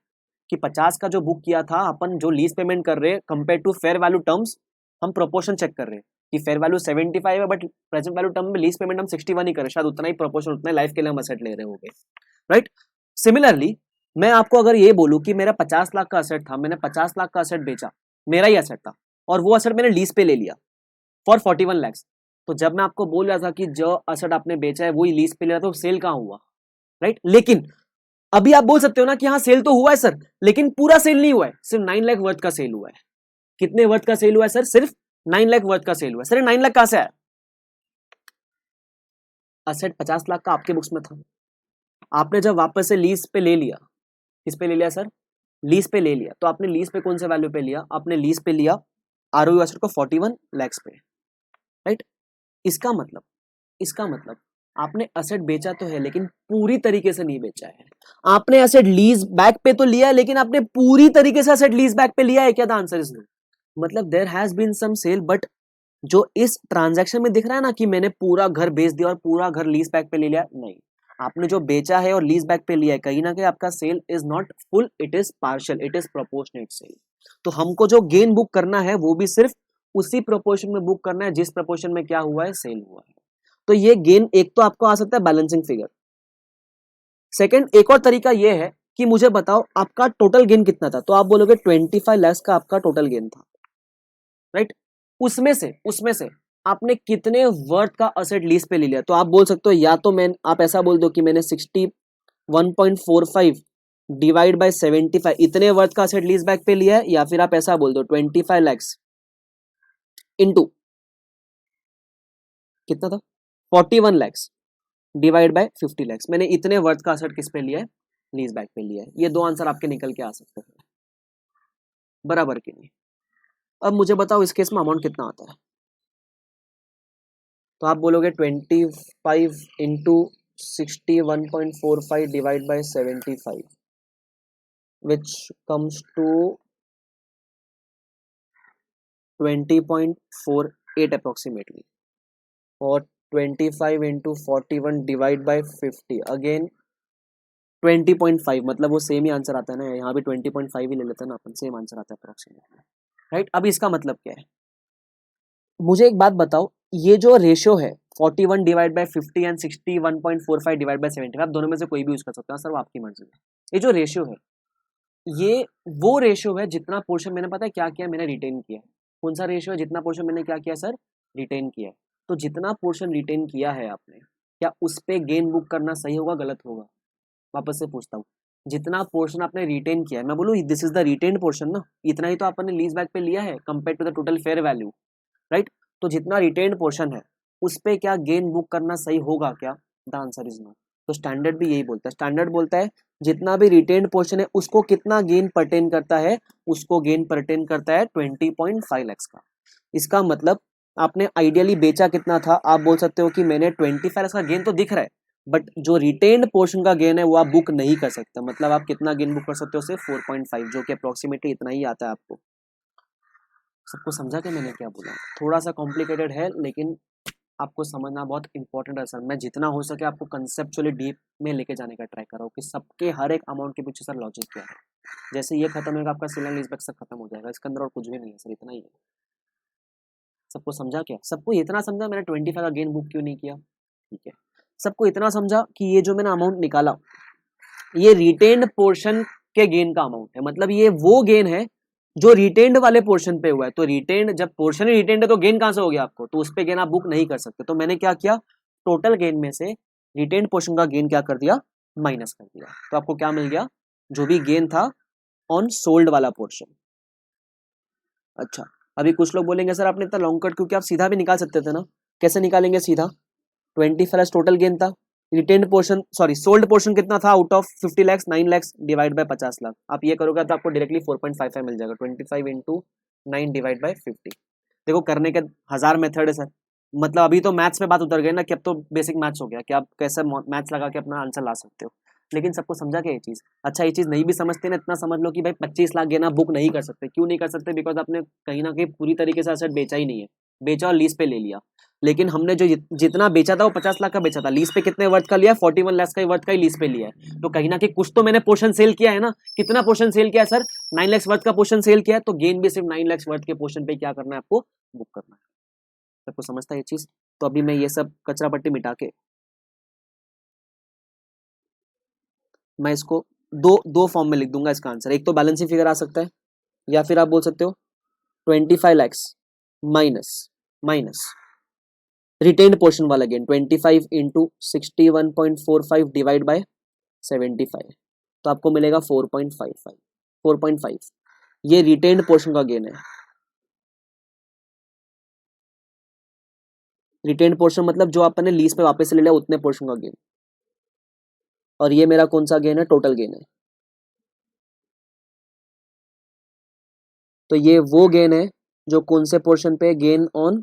[SPEAKER 1] कि 50 का जो बुक किया था अपन, जो लीज पेमेंट कर रहे हैं compare to fair value terms, हम प्रोपोर्शन चेक कर रहे हैं कि फेयर वैल्यू 75 है बट प्रेजेंट वैल्यू टर्म में लीज पेमेंट हम 61 ही कर रहे हैं, शायद उतना ही प्रोपोर्शन, उतना लाइफ के लिए हम एसेट ले रहे होंगे, राइट। सिमिलरली मैं आपको अगर ये बोलूं कि मेरा 50 लाख का एसेट था, मैंने 50 लाख का एसेट बेचा, मेरा ही एसेट था, और वो एसेट मैंने लीज पे ले लिया फॉर 41 लाख, तो जब मैं आपको बोल रहा था कि जो एसेट आपने बेचा है वही लीज पे लिया, तो सेल कहां हुआ, राइट। लेकिन अभी आप बोल सकते हो ना कि हाँ सेल तो हुआ है सर, लेकिन पूरा सेल नहीं हुआ है, सिर्फ 9 लाख वर्थ का सेल हुआ है। कितने वर्थ का सेल हुआ है सर, सिर्फ 9 लाख वर्थ का सेल हुआ है। सर 9 लाख कहां से आया, एसेट 50 लाख का आपके बुक्स में था, आपने जब वापस से लीज पे ले लिया, किस पे ले लिया सर, लीज पे ले लिया, तो आपने लीज पे कौन से वैल्यू पे लिया, आपने लीज पे लिया आरओयू एसेट को 41 लाख पे, राइट। इसका मतलब आपने एसेट बेचा तो है, लेकिन पूरी तरीके से नहीं बेचा है। आपने एसेट लीज बैक पे तो लिया है, लेकिन आपने पूरी तरीके से एसेट लीज बैक पे लिया है क्या, द आंसर इज नो। मतलब there has been some sale, but जो इस ट्रांजैक्शन में दिख रहा है ना कि मैंने पूरा घर बेच दिया और पूरा घर लीज बैक पे ले लिया, नहीं। आपने जो बेचा है और लीज बैक पे लिया है, कहीं ना कहीं आपका sale is not full, it is partial, it is proportionate sale. तो हमको जो गेन बुक करना है वो भी सिर्फ उसी प्रोपोर्शन में बुक करना है जिस प्रोपोर्शन में क्या हुआ है, सेल हुआ है। तो ये गेन एक तो आपको आ सकता है बैलेंसिंग फिगर। सेकंड, एक और तरीका ये है कि मुझे बताओ आपका टोटल गेन कितना था, तो आप बोलोगे 25 लाख का आपका टोटल गेन था, राइट। उसमें से आपने कितने वर्थ का एसेट लीज पे ले लिया, तो आप बोल सकते हो या तो मैं, आप ऐसा बोल दो कि मैंने 61.45 डिवाइड बाय 75 इतने वर्थ का एसेट लीज बैक पे लिया है, या फिर आप ऐसा बोल दो 25 लैक्स इनटू कितना था 41 लैक्स डिवाइड बाय 50 लैक्स, मैंने इतने वर्थ का एसेट किस पे लिया है, लीज बैक पे लिया है। ये दो आंसर आपके निकल के आ सकते हैं, बराबर कि नहीं। अब मुझे बताओ इस केस में अमाउंट कितना आता है, तो आप बोलोगे 25 into 61.45 divide by 75 which comes to 20.48 approximately, और 25 into 41 डिवाइड बाय 50 अगेन 20.5, मतलब वो सेम ही आंसर आता है ना, यहाँ भी 20.5 ही ले लेते हैं ना अपन, सेम आंसर आता है अप्रोक्सीमेटली, राइट। अब इसका मतलब क्या है, मुझे एक बात बताओ, ये जो रेशियो है 41 divide by 50 and 61.45 divide by 75, आप दोनों में से कोई भी यूज कर सकते हो सर, वो आपकी मर्जी है। ये जो रेशियो है, ये वो रेशियो है जितना पोर्शन मैंने, पता है क्या किया, मैंने रिटेन किया। कौन सा रेशियो है, जितना पोर्शन मैंने क्या किया सर, रिटेन किया। तो जितना पोर्शन रिटेन किया है आपने, क्या उस पे गेन बुक करना सही होगा, गलत होगा, वापस से पूछता हूँ। जितना पोर्शन आपने रिटेन किया है, मैं बोलूँ this is the retain portion ना, इतना ही तो आपने लीज बैक पे लिया है compare to the total fair value, right. तो जितना रिटेन पोर्शन है उस पे क्या गेन बुक करना सही होगा क्या, द आंसर इज नो। तो स्टैंडर्ड भी यही बोलता है, स्टैंडर्ड बोलता है जितना भी रिटेन पोर्शन है उसको कितना गेन परटेन करता है, उसको गेन परटेन करता है 20.5 लाख का। इसका मतलब आपने आइडियली बेचा कितना था, आप बोल सकते हो कि मैंने 25 लाख का गेन तो दिख रहा है, बट जो रिटेन्ड पोर्शन का गेन है वो आप बुक नहीं कर सकते। मतलब आप कितना गेन बुक कर सकते हो, सिर्फ 4.5, जो कि अप्रोक्सीमेटली इतना ही आता है आपको। सबको समझा कि मैंने क्या बोला, थोड़ा सा कॉम्प्लिकेटेड है लेकिन आपको समझना बहुत इंपॉर्टेंट है सर। मैं जितना हो सके आपको कंसेप्चुअली डीप में लेके जाने का ट्राई कर रहा हूँ कि सबके हर एक अमाउंट के पीछे सर लॉजिक क्या है। जैसे ये खत्म होगा आपका सेल एंड लीजबैक सब खत्म हो जाएगा, इसके अंदर और कुछ भी नहीं है सर, इतना ही है। सबको समझा क्या, सबको इतना समझा मैंने 25 का गेन बुक क्यों नहीं किया, ठीक है। सबको इतना समझा कि ये जो मैंने अमाउंट निकाला ये रिटेन्ड पोर्शन के गेन का अमाउंट है, मतलब ये वो गेन है जो रिटेन्ड वाले पोर्शन पे हुआ है। तो रिटेन्ड, जब पोर्शन ही रिटेन्ड है तो गेन कहां से हो गया आपको, तो उस पे गेन आप बुक नहीं कर सकते। तो मैंने क्या किया, टोटल गेन में से रिटेन्ड पोर्शन का गेन क्या कर दिया, माइनस कर दिया। तो आपको क्या मिल गया, जो भी गेन था ऑन सोल्ड वाला पोर्शन। अच्छा, अभी कुछ लोग बोलेंगे सर आपने इतना लॉन्ग कट क्योंकि आप सीधा भी निकाल सकते थे ना। कैसे निकालेंगे सीधा, 20 प्लस टोटल गेन था, retained portion sorry sold portion कितना था out of 50 lakh 9 lakh divide by 50 lakh, आप ये करोगे तो आपको डायरेक्टली 4.55 मिल जाएगा, 25 इंटू 9 डिवाइड बाय 50। देखो करने के 1000 मेथड है सर, मतलब अभी तो मैथ्स पे बात उतर गई ना कि अब तो बेसिक मैथ्स हो गया कि आप कैसे मैथ्स लगा के अपना आंसर ला सकते हो, लेकिन सबको समझा क्या ये चीज? अच्छा ये चीज नहीं भी समझते ना, इतना समझ लो कि भाई 25 लाख देना बुक नहीं कर सकते। क्यों नहीं कर सकते? बिकॉज आपने कहीं ना कहीं पूरी तरीके से असेट बेचा ही नहीं है, बेचा और लीज पे ले लिया। लेकिन हमने जो जितना बेचा था वो 50 लाख का बेचा था, लीज पे कितने वर्थ का लिया? 41 लाख का वर्थ का ही लीज पे लिया है। तो कहीं ना कहीं कुछ तो मैंने पोर्शन सेल किया है ना। कितना पोर्शन सेल किया है सर? 9 लाख वर्थ का पोर्शन सेल किया है, तो गेन भी सिर्फ 9 लाख वर्थ के पोर्शन पे क्या करना है आपको? बुक करना है। सबको समझता है ये चीज? तो अभी मैं ये सब कचरा पट्टी मिटा के मैं इसको दो दो फॉर्म में लिख दूंगा इसका आंसर। एक तो बैलेंसिंग फिगर आ सकता है, या फिर आप बोल सकते हो 25 lakhs minus minus retained portion वाला गेन 25 इंटू 61.45 डिवाइड बाय 75, तो आपको मिलेगा 4.55 4.5। ये रिटेन्ड पोर्शन का गेन है। रिटेन्ड पोर्शन मतलब जो आपने लीज पे वापस ले लिया उतने पोर्शन का गेन, और ये मेरा कौन सा गेन है? टोटल गेन है। तो ये वो गेन है जो कौन से पोर्शन पे? Gain on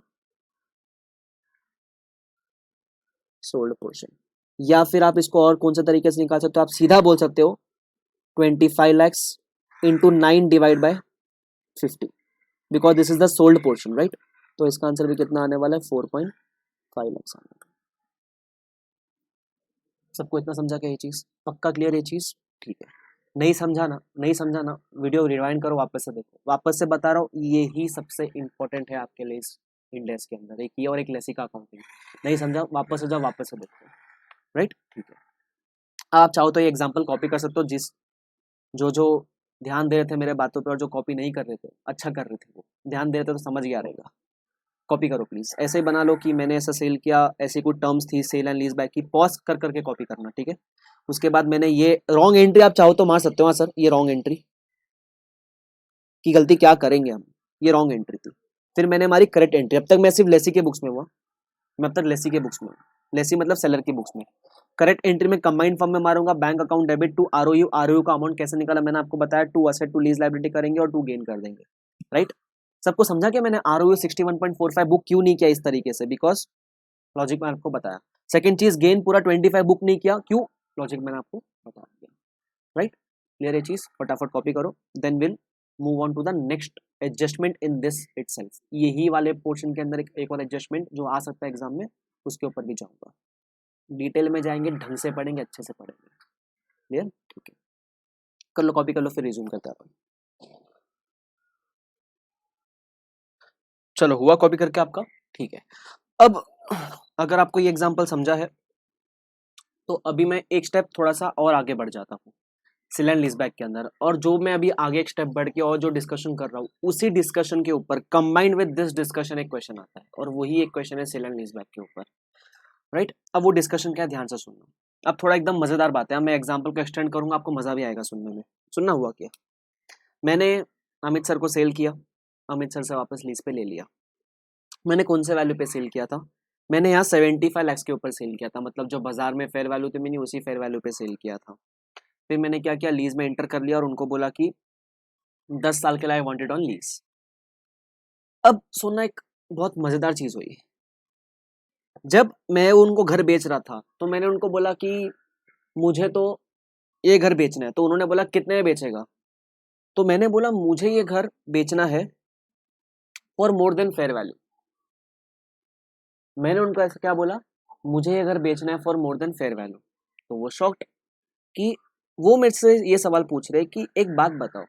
[SPEAKER 1] sold portion. या फिर आप इसको और कौन से तरीके से निकाल सकते हो? आप सीधा बोल सकते हो 25 lakhs into 9 divide by 50, because this is the sold portion, right? तो इसका आंसर भी कितना आने वाला है? 4.5 लैक्स आने वाला है। सबको इतना समझा क्या ये चीज? पक्का क्लियर ये चीज? ठीक है। नहीं समझा ना, नहीं समझा ना, वीडियो रिवाइंड करो, वापस से देखो। वापस से बता रहा हूँ, यही सबसे इंपॉर्टेंट है आपके लिए इस इंडेक्स के अंदर, एक ये और एक लेसिका अकाउंटिंग। नहीं समझा? वापस से जाओ, वापस से देखो, राइट? ठीक है। आप चाहो तो ये एग्जांपल कॉपी कर सकते हो, जिस जो जो ध्यान दे रहे थे मेरे बातों पे और जो कॉपी नहीं कर रहे थे, अच्छा कर रहे थे, वो ध्यान दे रहे थे तो समझ गया रहेगा। कॉपी करो प्लीज। ऐसे ही बना लो कि मैंने ऐसा सेल किया, ऐसी कुछ टर्म्स थी सेल एंड लीज बैक की, पॉज कर करके कॉपी करना, ठीक है? उसके बाद मैंने ये रॉन्ग एंट्री आप चाहो तो मार सकते हो। हाँ सर, ये रॉन्ग एंट्री की गलती क्या करेंगे हम? ये रॉन्ग एंट्री थी। फिर मैंने हमारी करेक्ट एंट्री। अब तक मैं सिर्फ लेसी के बुक्स में हुआ, मैं अब तक लेसी के बुक्स में हूँ। लेसी मतलब सेलर की बुक्स में। करेक्ट एंट्री में कंबाइंड फॉर्म में मारूंगा, bank account debit to ROU. ROU का अमाउंट कैसे निकाला मैंने आपको बताया, to asset to lease liability करेंगे और टू गेन कर देंगे, राइट? सबको समझा कि मैंने आरओयू 61.45 बुक क्यों नहीं किया इस तरीके से? बिकॉज लॉजिक मैंने आपको बताया। सेकंड चीज, गेन पूरा 25 बुक नहीं किया, क्यों? लॉजिक मैंने आपको बता दिया, राइट? क्लियर ये चीज? फटाफट कॉपी करो, then will move on to the next adjustment in this itself. यही वाले पोर्शन के अंदर एक और एडजस्टमेंट जो आ सकता है एग्जाम में, उसके ऊपर भी जाऊंगा। डिटेल में जाएंगे, ढंग से पढ़ेंगे, अच्छे से पढ़ेंगे। क्लियर? ठीक है, कर लो, कॉपी कर लो, फिर रिज्यूम करते हैं अपन। चलो, हुआ कॉपी करके आपका? ठीक है। अब अगर आपको ये एग्जांपल समझा है तो अभी मैं एक स्टेप थोड़ा सा और आगे बढ़ जाता हूँ सेल एंड लीजबैक के अंदर, और जो मैं अभी आगे एक स्टेप बढ़ के और जो डिस्कशन कर रहा हूँ उसी डिस्कशन के ऊपर कंबाइंड विद दिस डिस्कशन एक क्वेश्चन आता है, और वही एक क्वेश्चन है सेल एंड लीजबैक के ऊपर, राइट? अब वो डिस्कशन क्या है, ध्यान से सुनना। अब थोड़ा एकदम मजेदार बात है, मैं एग्जाम्पल को एक्सटेंड करूंगा, आपको मजा भी आएगा सुनने में। सुनना हुआ क्या? मैंने अमित सर को सेल किया, अमित सर से वापस लीज पे ले लिया। मैंने कौन से वैल्यू पे सेल किया था? मैंने यहाँ 75 लैक्स के ऊपर सेल किया था, मतलब जो बाजार में फेयर वैल्यू थी मैंने उसी फेयर वैल्यू पे सेल किया था। फिर मैंने क्या किया, लीज में एंटर कर लिया और उनको बोला कि 10 साल के लिए आई वांटेड ऑन लीज। अब सुनना, एक बहुत मजेदार चीज हुई। जब मैं उनको घर बेच रहा था तो मैंने उनको बोला कि मुझे तो ये घर बेचना है, तो उन्होंने बोला कितने में बेचेगा? तो मैंने बोला मुझे ये घर बेचना है for more than fair value. मैंने उनको ऐसा क्या बोला, मुझे ये घर बेचना है for more than fair value. तो वो शॉक्ड कि वो मेरे से ये सवाल पूछ रहे कि एक बात बताओ,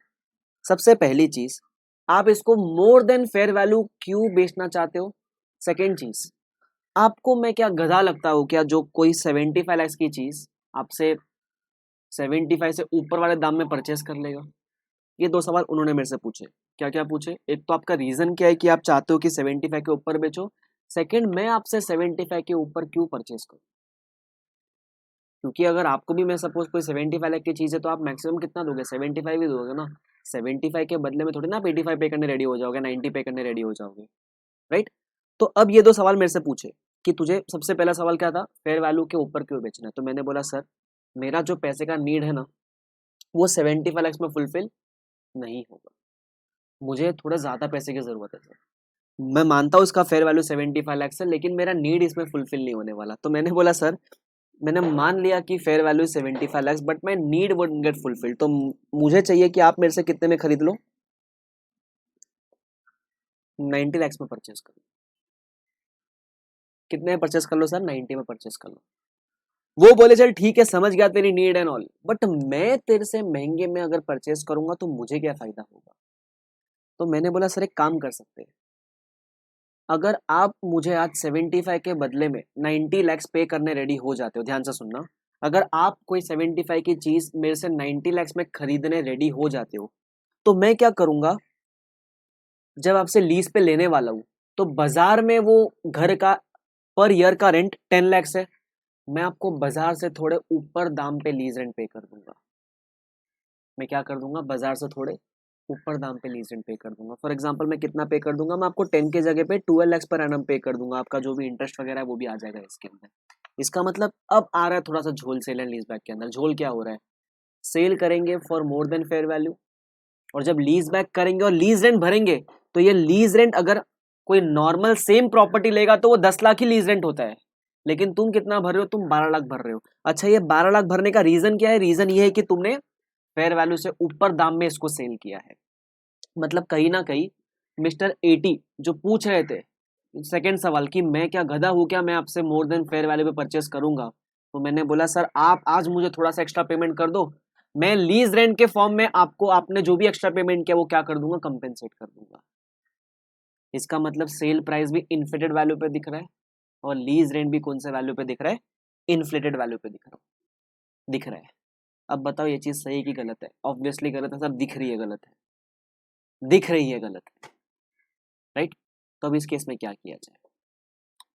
[SPEAKER 1] सबसे पहली चीज, आप इसको मोर देन फेयर वैल्यू क्यों बेचना चाहते हो? सेकेंड चीज, आपको मैं क्या गधा लगता हूँ क्या जो कोई 75 लैक्स की चीज आपसे 75 से ऊपर वाले दाम में परचेस कर लेगा? ये दो सवाल उन्होंने मेरे से पूछे। क्या क्या पूछे? एक तो आपका रीजन क्या है कि आप चाहते हो कि 75 के ऊपर बेचो। सेकंड, मैं आपसे 75 के ऊपर क्यों परचेस करूं? क्योंकि अगर आपको भी, मैं सपोज कोई 75 लाख की चीज है तो आप मैक्सिमम कितना दोगे? 75 ही दोगे ना। 75 के बदले में थोड़ी ना आप 85 पे करने रेडी हो जाओगे, 90 पे करने रेडी हो जाओगे, राइट? तो अब ये दो सवाल मेरे से पूछे कि तुझे सबसे पहला सवाल क्या था, फेयर वैल्यू के ऊपर क्यों बेचना है। तो मैंने बोला सर मेरा जो पैसे का नीड है ना वो 75 लैक्स में फुलफिल नहीं होगा, मुझे थोड़ा ज़्यादा पैसे की ज़रूरत है सर। मैं मानता हूँ इसका फेयर वैल्यू 75 लैक्स है, लेकिन मेरा नीड इसमें फुलफिल नहीं होने वाला। तो मैंने बोला सर मैंने मान लिया कि fair value 75 lakhs but my need wouldn't get fulfil, तो मुझे चाहिए कि आप मेरे से कितने में खरीद लो, 90 लैक्स में परचेस कर लो। कितने में परचेस कर लो सर, 90 में परचेस कर लो। वो बोले चल ठीक है समझ गया तेरी नीड एंड ऑल, बट मैं तेरे से महंगे में अगर परचेस करूंगा तो मुझे क्या फायदा होगा। तो मैंने बोला सर एक काम कर सकते हैं, अगर आप मुझे आज 75 के बदले में 90 लैक्स पे करने रेडी हो जाते हो, ध्यान से सुनना, अगर आप कोई 75 की चीज मेरे से 90 लैक्स में खरीदने रेडी हो जाते हो, तो मैं क्या करूंगा, जब आपसे लीज पे लेने वाला हूं तो बाजार में वो घर का पर ईयर का रेंट 10 लैक्स है, मैं आपको बाजार से थोड़े ऊपर दाम पे लीज रेंट पे कर दूंगा। मैं क्या कर दूंगा, बाजार से थोड़े ऊपर दाम पे लीज रेंट पे कर दूंगा। फॉर एग्जांपल मैं कितना पे कर दूंगा, मैं आपको 10 के जगह पे 12 लैक्स पर एनम पे कर दूंगा, आपका जो भी इंटरेस्ट वगैरह है वो भी आ जाएगा इसके अंदर। इसका मतलब अब आ रहा है थोड़ा सा झोल सेल एंड लीज बैक के अंदर। झोल क्या हो रहा है, सेल करेंगे for more than fair value, और जब लीज बैक करेंगे और लीज रेंट भरेंगे तो ये लीज रेंट अगर कोई नॉर्मल सेम प्रॉपर्टी लेगा तो वो 10 लाख ही लीज रेंट होता है, लेकिन तुम कितना भर रहे हो, तुम 12 लाख भर रहे हो। अच्छा ये 12 लाख भरने का रीजन क्या है, रीजन ये है कि तुमने फेयर वैल्यू से ऊपर दाम में इसको सेल किया है। मतलब कहीं ना कहीं मिस्टर 80 जो पूछ रहे थे सेकंड सवाल कि मैं क्या गधा हूं क्या, मैं आपसे मोर देन फेयर वैल्यू पे परचेस करूंगा, तो मैंने बोला सर आप आज मुझे थोड़ा सा एक्स्ट्रा पेमेंट कर दो, मैं लीज रेंट के फॉर्म में आपको आपने जो भी एक्स्ट्रा पेमेंट किया वो क्या कर दूंगा, कंपेंसेट कर दूंगा। इसका मतलब सेल प्राइस भी इन्फ्लेटेड वैल्यू पे दिख रहा है और लीज रेंट भी कौन से वैल्यू पे दिख रहा है, इन्फ्लेटेड वैल्यू पे दिख रहा है। अब बताओ ये चीज सही की गलत है, ऑब्वियसली गलत है, सब दिख रही है गलत है, दिख रही है गलत है, राइट। तो अब इस केस में क्या किया जाए,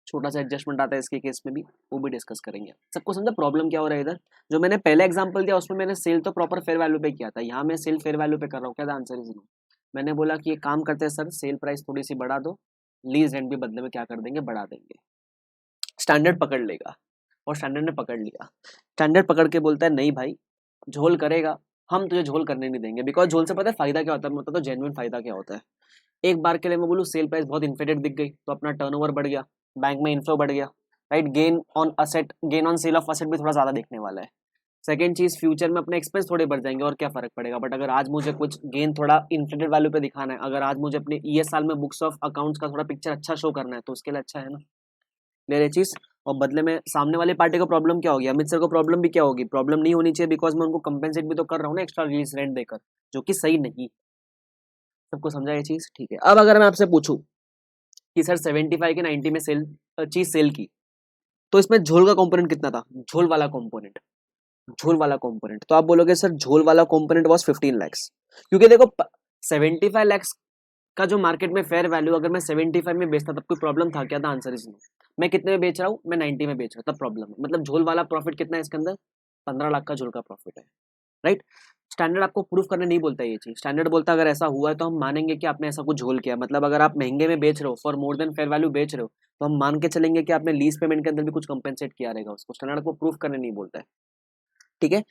[SPEAKER 1] छोटा सा एडजस्टमेंट आता है इसके केस में भी, वो भी डिस्कस करेंगे। सबको समझा प्रॉब्लम क्या हो रहा है इधर। जो मैंने पहले एग्जांपल दिया उसमें मैंने सेल तो प्रॉपर फेयर वैल्यू पे किया था, यहाँ मैं सेल फेयर वैल्यू पे कर रहा हूँ, क्या था आंसर इज नो। मैंने बोला कि ये काम करते हैं सर, सेल प्राइस थोड़ी सी बढ़ा दो, लीज रेंट भी बदले में क्या कर देंगे, बढ़ा देंगे। स्टैंडर्ड पकड़ लेगा, और स्टैंडर्ड ने पकड़ लिया। स्टैंडर्ड पकड़ के बोलता है नहीं भाई झोल करेगा, हम तुझे झोल करने नहीं देंगे, बिकॉज झोल से पता है फायदा क्या होता है, मैं बताता हूँ जेन्युइन फायदा क्या होता है। एक बार के लिए मैं बोलूँ सेल प्राइस बहुत इन्फ्लेटेड दिख गई तो अपना टर्नओवर बढ़ गया, बैंक में इन्फ्लो बढ़ गया, right. Gain on asset, gain on sale of asset भी थोड़ा ज्यादा देखने वाला है। सेकंड चीज फ्यूचर में अपने एक्सपेंस थोड़े बढ़ जाएंगे और क्या फर्क पड़ेगा, बट अगर आज मुझे कुछ गेन थोड़ा इन्फ्लेटेड वैल्यू पे दिखाना है, अगर आज मुझे अपने ये साल में बुक्स ऑफ अकाउंट्स का थोड़ा पिक्चर अच्छा शो करना है तो उसके लिए अच्छा है ना, ले रहे चीज। और बदले में सामने वाले पार्टी को प्रॉब्लम क्या होगी, अमित सर को प्रॉब्लम भी क्या होगी, प्रॉब्लम नहीं होनी चाहिए, बिकॉज मैं उनको कंपेंसेट भी तो कर रहा हूँ ना एक्स्ट्रा रिलीज रेंट देकर, जो कि सही नहीं। सबको समझा ये चीज, ठीक है। अब अगर मैं आपसे पूछूं कि सर 75 के 90 में सेल चीज सेल की, तो इसमें झोल का कंपोनेंट कितना था, झोल वाला कंपोनेंट, झोल वाला कंपोनेंट, तो आप बोलोगे सर झोल वाला कंपोनेंट वाज 15 लैक्स, क्योंकि देखो 75 लैक्स का जो मार्केट में फेयर वैल्यू अगर मैं 75 में बेचता तब कोई प्रॉब्लम था क्या, था आंसर इज नो। मैं कितने में बेच रहा हूँ, मैं 90 में बेच रहा हूँ, तब प्रॉब्लम है। मतलब झोल वाला प्रॉफिट कितना है इसके अंदर, 15 लाख का झोल का प्रॉफिट है, राइट। स्टैंडर्ड आपको प्रूफ करने नहीं बोलता ये चीज, स्टैंडर्ड बोलता अगर ऐसा हुआ है तो हम मानेंगे कि आपने ऐसा कुछ झोल किया। मतलब अगर आप महंगे में बेच रहे हो for more than fair value बेच रहे हो तो हम मान के चलेंगे कि आपने लीज पेमेंट के अंदर भी कुछ कंपेंसेट किया रहेगा उसको, स्टैंडर्ड को प्रूफ करने नहीं बोलता है, ठीक है।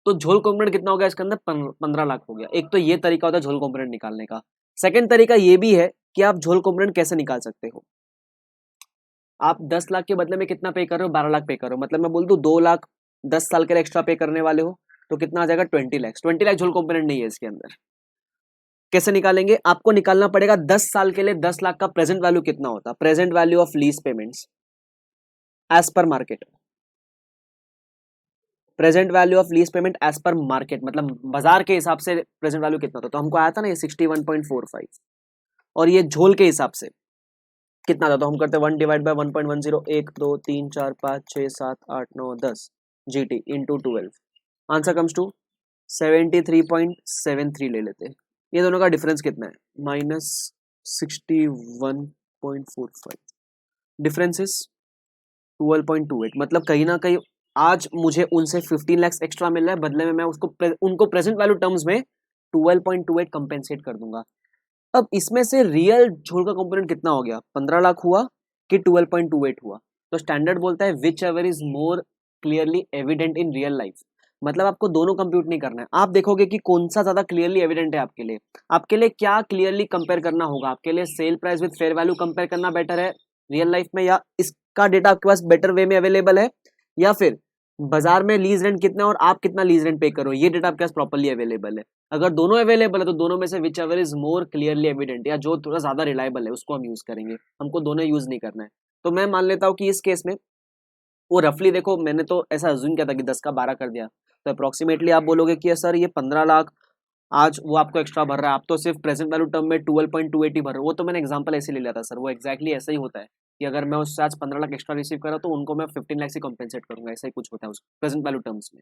[SPEAKER 1] तो झोल कॉम्पोनेंट कितना हो गया इसके अंदर, 15 लाख हो गया। एक तो ये तरीका होता है झोल कॉम्पोनेंट निकालने का। सेकंड तरीका ये भी है कि आप झोल कॉम्पोनेंट कैसे निकाल सकते हो, आप 10 लाख के बदले में कितना पे कर रहे हो, 12 लाख पे कर रहे हो। मतलब मैं बोल दूं 2 लाख 10 साल के लिए एक्स्ट्रा पे करने वाले हो तो कितना आ जाएगा, 20 लाख। 20 लाख झोल कॉम्पोनेंट नहीं है इसके अंदर। कैसे निकालेंगे, आपको निकालना पड़ेगा 10 साल के लिए 10 लाख का प्रेजेंट वैल्यू कितना होता, present value of lease payments as per market, present value of lease payment as per market, मतलब बाजार के हिसाब से प्रेजेंट वैल्यू कितना था। तो हमको आया था ना ये 61.45, और ये झोल के हिसाब से कितना था, तो हम करते 1 divide by 1.10, 1 2 3 4 5 6 7 8 9 10 GT into 12, answer comes to 73.73 ले लेते हैं। ये दोनों का डिफरेंस कितना है, -61.45, डिफरेंस इज 12.28। मतलब कहीं ना कहीं आज मुझे उनसे 15 लाख एक्स्ट्रा मिल रहा है, बदले में मैं उसको उनको प्रेजेंट वैल्यू टर्म्स में 12.28 कंपेंसेट कर दूंगा। अब इसमें से रियल झोल का कंपोनेंट कितना हो गया, 15 लाख हुआ कि 12.28 हुआ, तो स्टैंडर्ड बोलता है which ever is more clearly evident in real life. मतलब आपको दोनों कंप्यूट नहीं करना है, आप देखोगे कि कौन सा ज्यादा क्लियरली एविडेंट है आपके लिए। आपके लिए क्या क्लियरली कंपेयर करना होगा, आपके लिए sale price with fair value compare करना बेटर है रियल लाइफ में, या इसका डेटा आपके पास बेटर वे में अवेलेबल है, या फिर बाजार में लीज रेंट कितना और आप कितना लीज रेंट पे करो ये डेटा आपके पास प्रॉपर्ली अवेलेबल है। अगर दोनों अवेलेबल है तो दोनों में से which ever is more clearly evident या जो थोड़ा ज्यादा रिलायबल है उसको हम यूज करेंगे, हमको दोनों यूज नहीं करना है। तो मैं मान लेता हूँ कि इस केस में वो रफली देखो मैंने तो ऐसा अज्यूम किया था कि 10 का 12 कर दिया, तो अप्रोक्सीमेटली आप बोलोगे कि सर ये 15 लाख आज वो आपको एक्स्ट्रा भर रहा है, आप तो सिर्फ प्रेजेंट वैल्यू टर्म में 12.280 भर रहे हो। वो तो मैंने एग्जांपल ऐसे ले लिया था सर, वो एक्जैक्टली ऐसा ही होता है कि अगर मैं उससे आज 15 लाख एक्स्ट्रा रिसीव करा तो उनको मैं 15 लाख से कॉम्पेंसेट करूंगा, ऐसा ही कुछ होता है उस प्रेजेंट वैल्यू टर्म्स में,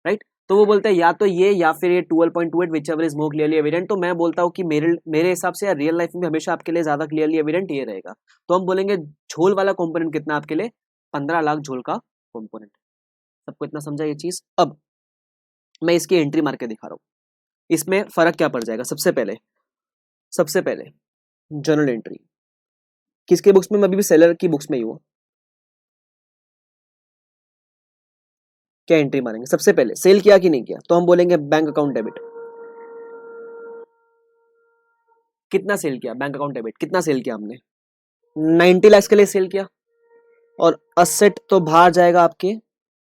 [SPEAKER 1] राइट। तो वो बोलते हैं या तो ये या फिर ये 12.28 which ever is more clearly evident. तो मैं बोलता हूँ कि मेरे हिसाब से रियल लाइफ में हमेशा आपके लिए ज्यादा क्लियरली एविडेंट ये रहेगा। तो हम बोलेंगे झोल वाला कॉम्पोनेंट कितना आपके लिए, 15 लाख झोल का कॉम्पोनेंट। सबको इतना समझा ये चीज। अब मैं इसकी एंट्री मार के दिखा रहा हूँ, इसमें फर्क क्या पड़ जाएगा। सबसे पहले जर्नल एंट्री किसके बुक्स में, मैं अभी भी सेलर की बुक्स में ही हूँ। क्या एंट्री मारेंगे, सबसे पहले सेल किया कि नहीं किया, तो हम बोलेंगे बैंक अकाउंट डेबिट। कितना सेल किया, बैंक अकाउंट डेबिट कितना सेल किया हमने, 90 लाख के लिए सेल किया, और असेट तो बाहर जाएगा आपके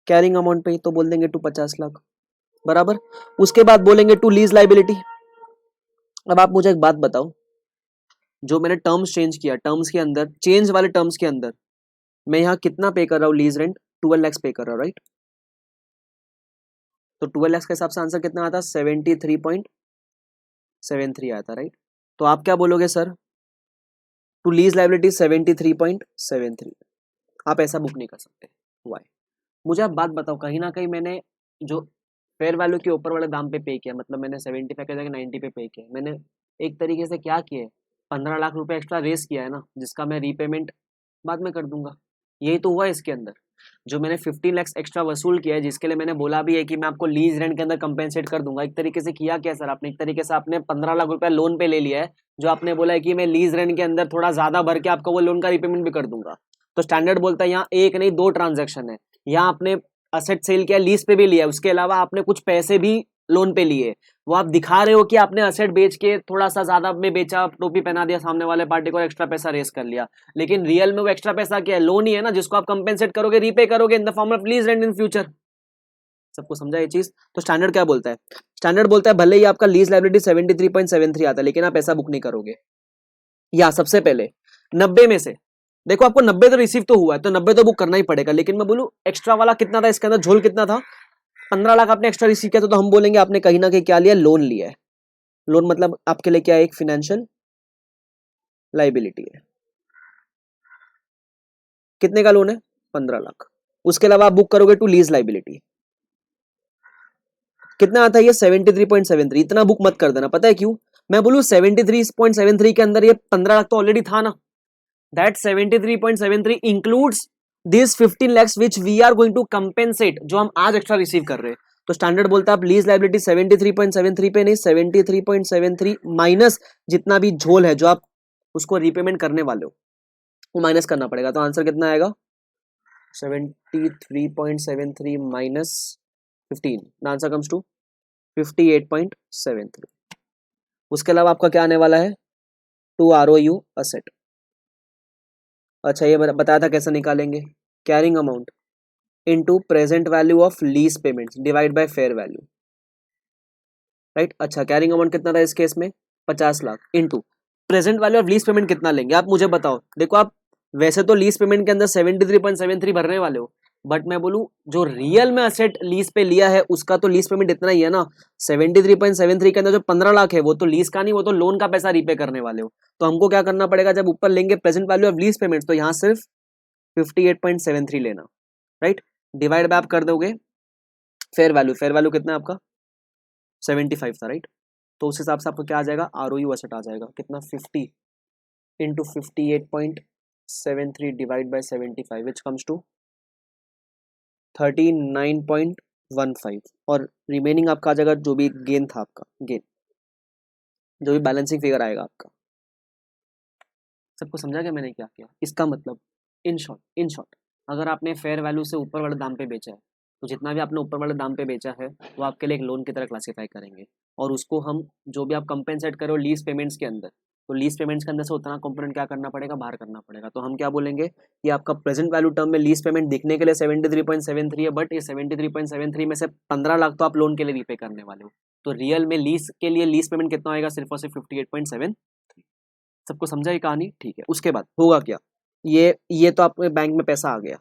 [SPEAKER 1] कैरिंग अमाउंट पे ही, तो बोल देंगे टू 50 लाख बराबर। उसके बाद बोलेंगे टू लीज लाइबिलिटी। अब आप मुझे एक बात बताओ, जो मैंने टर्म्स चेंज किया, टर्म्स के अंदर चेंज वाले टर्म्स के अंदर मैं यहाँ कितना पे कर रहा हूँ लीज रेंट, 12 लाख पे कर रहा हूँ, राइट। तो 12 लाख के हिसाब से आंसर कितना आता, 73.73 आता, राइट। तो आप क्या बोलोगे सर, टू लीज लाइबिलिटी 73.73, आप ऐसा बुक नहीं कर सकते। वाई, मुझे आप बात बताओ, कहीं ना कहीं मैंने जो फेयर वैल्यू के ऊपर वाले दाम पे पे किया, मतलब मैंने 75 के जगह 90 पे पे किया, मैंने एक तरीके से क्या किया है, 15 लाख रुपए एक्स्ट्रा रेस किया है ना, जिसका मैं रीपेमेंट बाद में कर दूंगा। यही तो हुआ इसके अंदर, जो मैंने 15 लाख एक्स्ट्रा वसूल किया है, जिसके लिए मैंने बोला भी है कि मैं आपको लीज रेंट के अंदर कंपेंसेट कर दूंगा। एक तरीके से किया क्या सर आपने, एक तरीके से आपने 15 लाख रुपया लोन पे ले लिया है, जो आपने बोला है कि मैं लीज रेंट के अंदर थोड़ा ज्यादा भर के आपको वो लोन का रिपेमेंट भी कर दूंगा। तो स्टैंडर्ड बोलता है यहाँ एक नहीं दो ट्रांजेक्शन है, यहाँ आपने असेट सेल किया, लीज पे भी लिया, उसके अलावा आपने कुछ पैसे भी लोन पे लिए। वो आप दिखा रहे हो कि आपने असेट बेच के थोड़ा सा ज्यादा में बेचा, टोपी पहना दिया सामने वाले पार्टी को, एक्स्ट्रा पैसा रेस कर लिया, लेकिन रियल में वो एक्स्ट्रा पैसा क्या है, लोन ही है ना, जिसको आप कंपेंसेट करोगे, रीपे करोगे in the form of lease rent in future. सबको समझा ये चीज। तो स्टैंडर्ड क्या बोलता है, स्टैंडर्ड बोलता है भले ही आपका लीज लाइबिलिटी 73.73 आता है, लेकिन आप ऐसा बुक नहीं करोगे। या सबसे पहले 90 में से देखो, आपको 90 तो रिसीव तो हुआ है, तो 90 तो बुक करना ही पड़ेगा, लेकिन मैं बोलूं एक्स्ट्रा वाला कितना था इसके अंदर, झोल कितना था, 15 लाख आपने एक्स्ट्रा रिसीव किया, तो हम बोलेंगे आपने कहीं ना कहीं क्या लिया, लोन लिया है। लोन मतलब आपके लिए क्या है, एक फिनेंशियल लाइबिलिटी है। कितने का लोन है, 15 लाख। उसके अलावा आप बुक करोगे टू लीज लाइबिलिटी, कितना आता है ये 73.73। इतना बुक मत कर देना, पता है क्यों, मैं बोलूं 73.73 के अंदर ये 15 लाख तो ऑलरेडी था ना, that 73.73 includes this 15 lakhs which we are going to compensate, जो हम आज एक्स्ट्रा रिसीव कर रहे हैं। तो स्टैंडर्ड बोलता है आप लीज लाइबिलिटी 73.73 पे नहीं, 73.73 माइनस जितना भी झोल है जो आप उसको रीपेमेंट करने वाले हो वो माइनस करना पड़ेगा। तो आंसर कितना आएगा, 73.73 माइनस 15, आंसर कम्स टू 58.73। उसके अलावा आपका क्या आने वाला है, टू ROU असेट। अच्छा ये बताया था कैसे निकालेंगे, carrying amount into present value of lease payments divide by fair value, right. अच्छा कैरिंग अमाउंट कितना था इस केस में, 50 lakh into present value of lease payment कितना लेंगे, आप मुझे बताओ। देखो आप वैसे तो लीज पेमेंट के अंदर 73.73 भरने वाले हो, बट मैं बोलूं जो रियल में असेट लीज पे लिया है उसका तो लीज पेमेंट इतना ही है ना। 73.73 के अंदर जो 15 लाख है वो तो लीज का नहीं, वो तो लोन का पैसा रीपे करने वाले हो। तो हमको क्या करना पड़ेगा, जब ऊपर लेंगे present value of lease payment, तो यहाँ सिर्फ 58.73 लेना, राइट। डिवाइड बाय आप कर दोगे फेयर वैल्यू, फेयर वैल्यू कितना है आपका 75 था, राइट। तो उस हिसाब से आपको क्या आ जाएगा, ROU असेट आ जाएगा कितना, 50 into 58.73 divide by 75 which comes to 39.15, और रिमेनिंग आपका आ जाएगा जो भी गेन था आपका, गेन जो भी बैलेंसिंग फिगर आएगा आपका। सबको समझा क्या मैंने क्या किया, इसका मतलब इन शॉर्ट अगर आपने फेयर वैल्यू से ऊपर वाले दाम पे बेचा है तो जितना भी आपने ऊपर वाले दाम पे बेचा है वो आपके लिए एक लोन की तरह क्लासीफाई करेंगे, और उसको हम जो भी आप कंपेंसेट करो लीज पेमेंट्स के अंदर, तो लीज पेमेंट्स के अंदर से उतना कंपोनेंट क्या करना पड़ेगा, बाहर करना पड़ेगा। तो हम क्या बोलेंगे कि आपका प्रेजेंट वैल्यू टर्म में लीज पेमेंट दिखने के लिए 73.73 है, बट ये 73.73 में से 15 लाख तो आप लोन के लिए रीपे करने वाले हो, तो रियल में लीज के लिए लीज पेमेंट कितना आएगा, सिर्फ और सिर्फ 58.7। सबको समझा ये कहानी, ठीक है। उसके बाद होगा क्या, ये तो आपके बैंक में पैसा आ गया,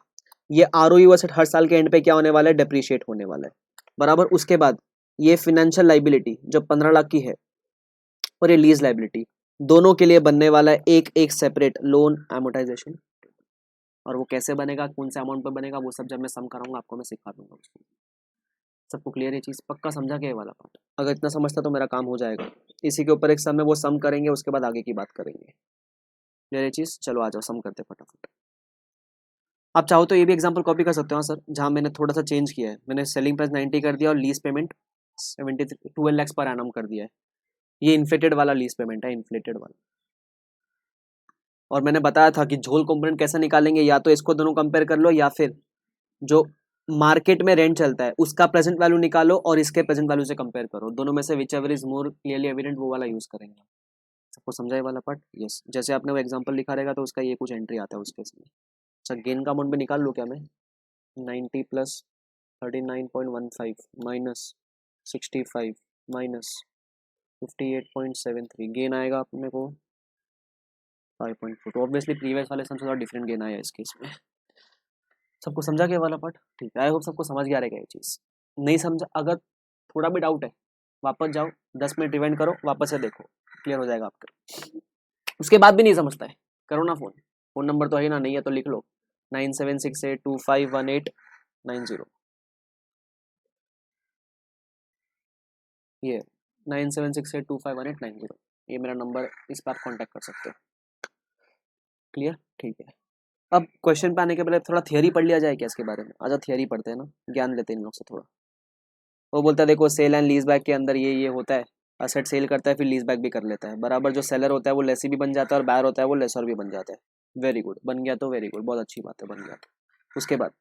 [SPEAKER 1] ये आरओयू एसेट हर साल के एंड पे क्या होने वाला है, डेप्रिशिएट होने वाला है, बराबर। उसके बाद ये फाइनेंशियल लाइबिलिटी जो 15 लाख की है और ये लीज लाइबिलिटी दोनों के लिए बनने वाला है एक एक सेपरेट लोन एमोटाइजेशन, और वो कैसे बनेगा, कौन से अमाउंट पे बनेगा, वो सब जब मैं सम कराऊंगा आपको मैं सिखा दूंगा उसको। सबको क्लियर ये चीज, पक्का समझा के ये वाला पार्ट, अगर इतना समझता तो मेरा काम हो जाएगा। इसी के ऊपर एक सम है, वो सम करेंगे, उसके बाद आगे की बात करेंगे। क्लियर ये चीज, चलो आ जाओ सम करते फटाफट। आप चाहो तो ये भी एग्जांपल कॉपी कर सकते हो सर, जहां मैंने थोड़ा सा चेंज किया है, मैंने सेलिंग प्राइस 90 कर दिया और lease payment 12 lakh per annum कर दिया है। ये इन्फ्लेटेड वाला लीज पेमेंट है, इन्फ्लेटेड वाला। और मैंने बताया था कि झोल कंपोनेंट कैसे निकालेंगे, या तो इसको दोनों कंपेयर कर लो, या फिर जो मार्केट में रेंट चलता है उसका प्रेजेंट वैल्यू निकालो और इसके प्रेजेंट वैल्यू से कंपेयर करो, दोनों में से which ever is more clearly evident वो वाला यूज करेंगे। सबको समझाए वाला पार्ट, यस। जैसे आपने वो एग्जांपल लिखा रहेगा तो उसका ये कुछ एंट्री आता है उसके इसमें। अच्छा, गेन का अमाउंट भी निकाल लूँ क्या मैं, 90 प्लस 39.15 माइनस 65 माइनस 58.73, गेन आएगा अपने को 5.4। तो ऑब्वियसली प्रीवियस वाले सम से थोड़ा डिफरेंट गेन आया इस केस में। सबको समझा गया वाला पार्ट, ठीक है। आई होप सबको समझ गया रहेगा ये चीज़। नहीं समझा, अगर थोड़ा भी डाउट है वापस जाओ, 10 मिनट रिवाइंड करो, वापस से देखो, क्लियर हो जाएगा आपका। उसके बाद भी नहीं समझता है, करो ना फोन, फोन नंबर तो है ना, नहीं है तो लिख लो 9768251890, ये 9768251890, ये मेरा नंबर, इस पर आप कॉन्टैक्ट कर सकते हो। क्लियर, ठीक है। अब क्वेश्चन पे आने के पहले थोड़ा थियरी पढ़ लिया जाए क्या इसके बारे में, आजा थियरी पढ़ते हैं ना, ज्ञान लेते हैं इन लोग से थोड़ा। वो बोलता है देखो सेल एंड लीज बैक के अंदर ये होता है, असेट सेल करता है फिर लीज बैक भी कर लेता है, बराबर। जो सेलर होता है वो लेसी भी बन जाता है और बायर होता है वो लेसर भी बन जाता है। वेरी गुड, बन गया तो वेरी गुड, बहुत अच्छी बात है, बन गया तो। उसके बाद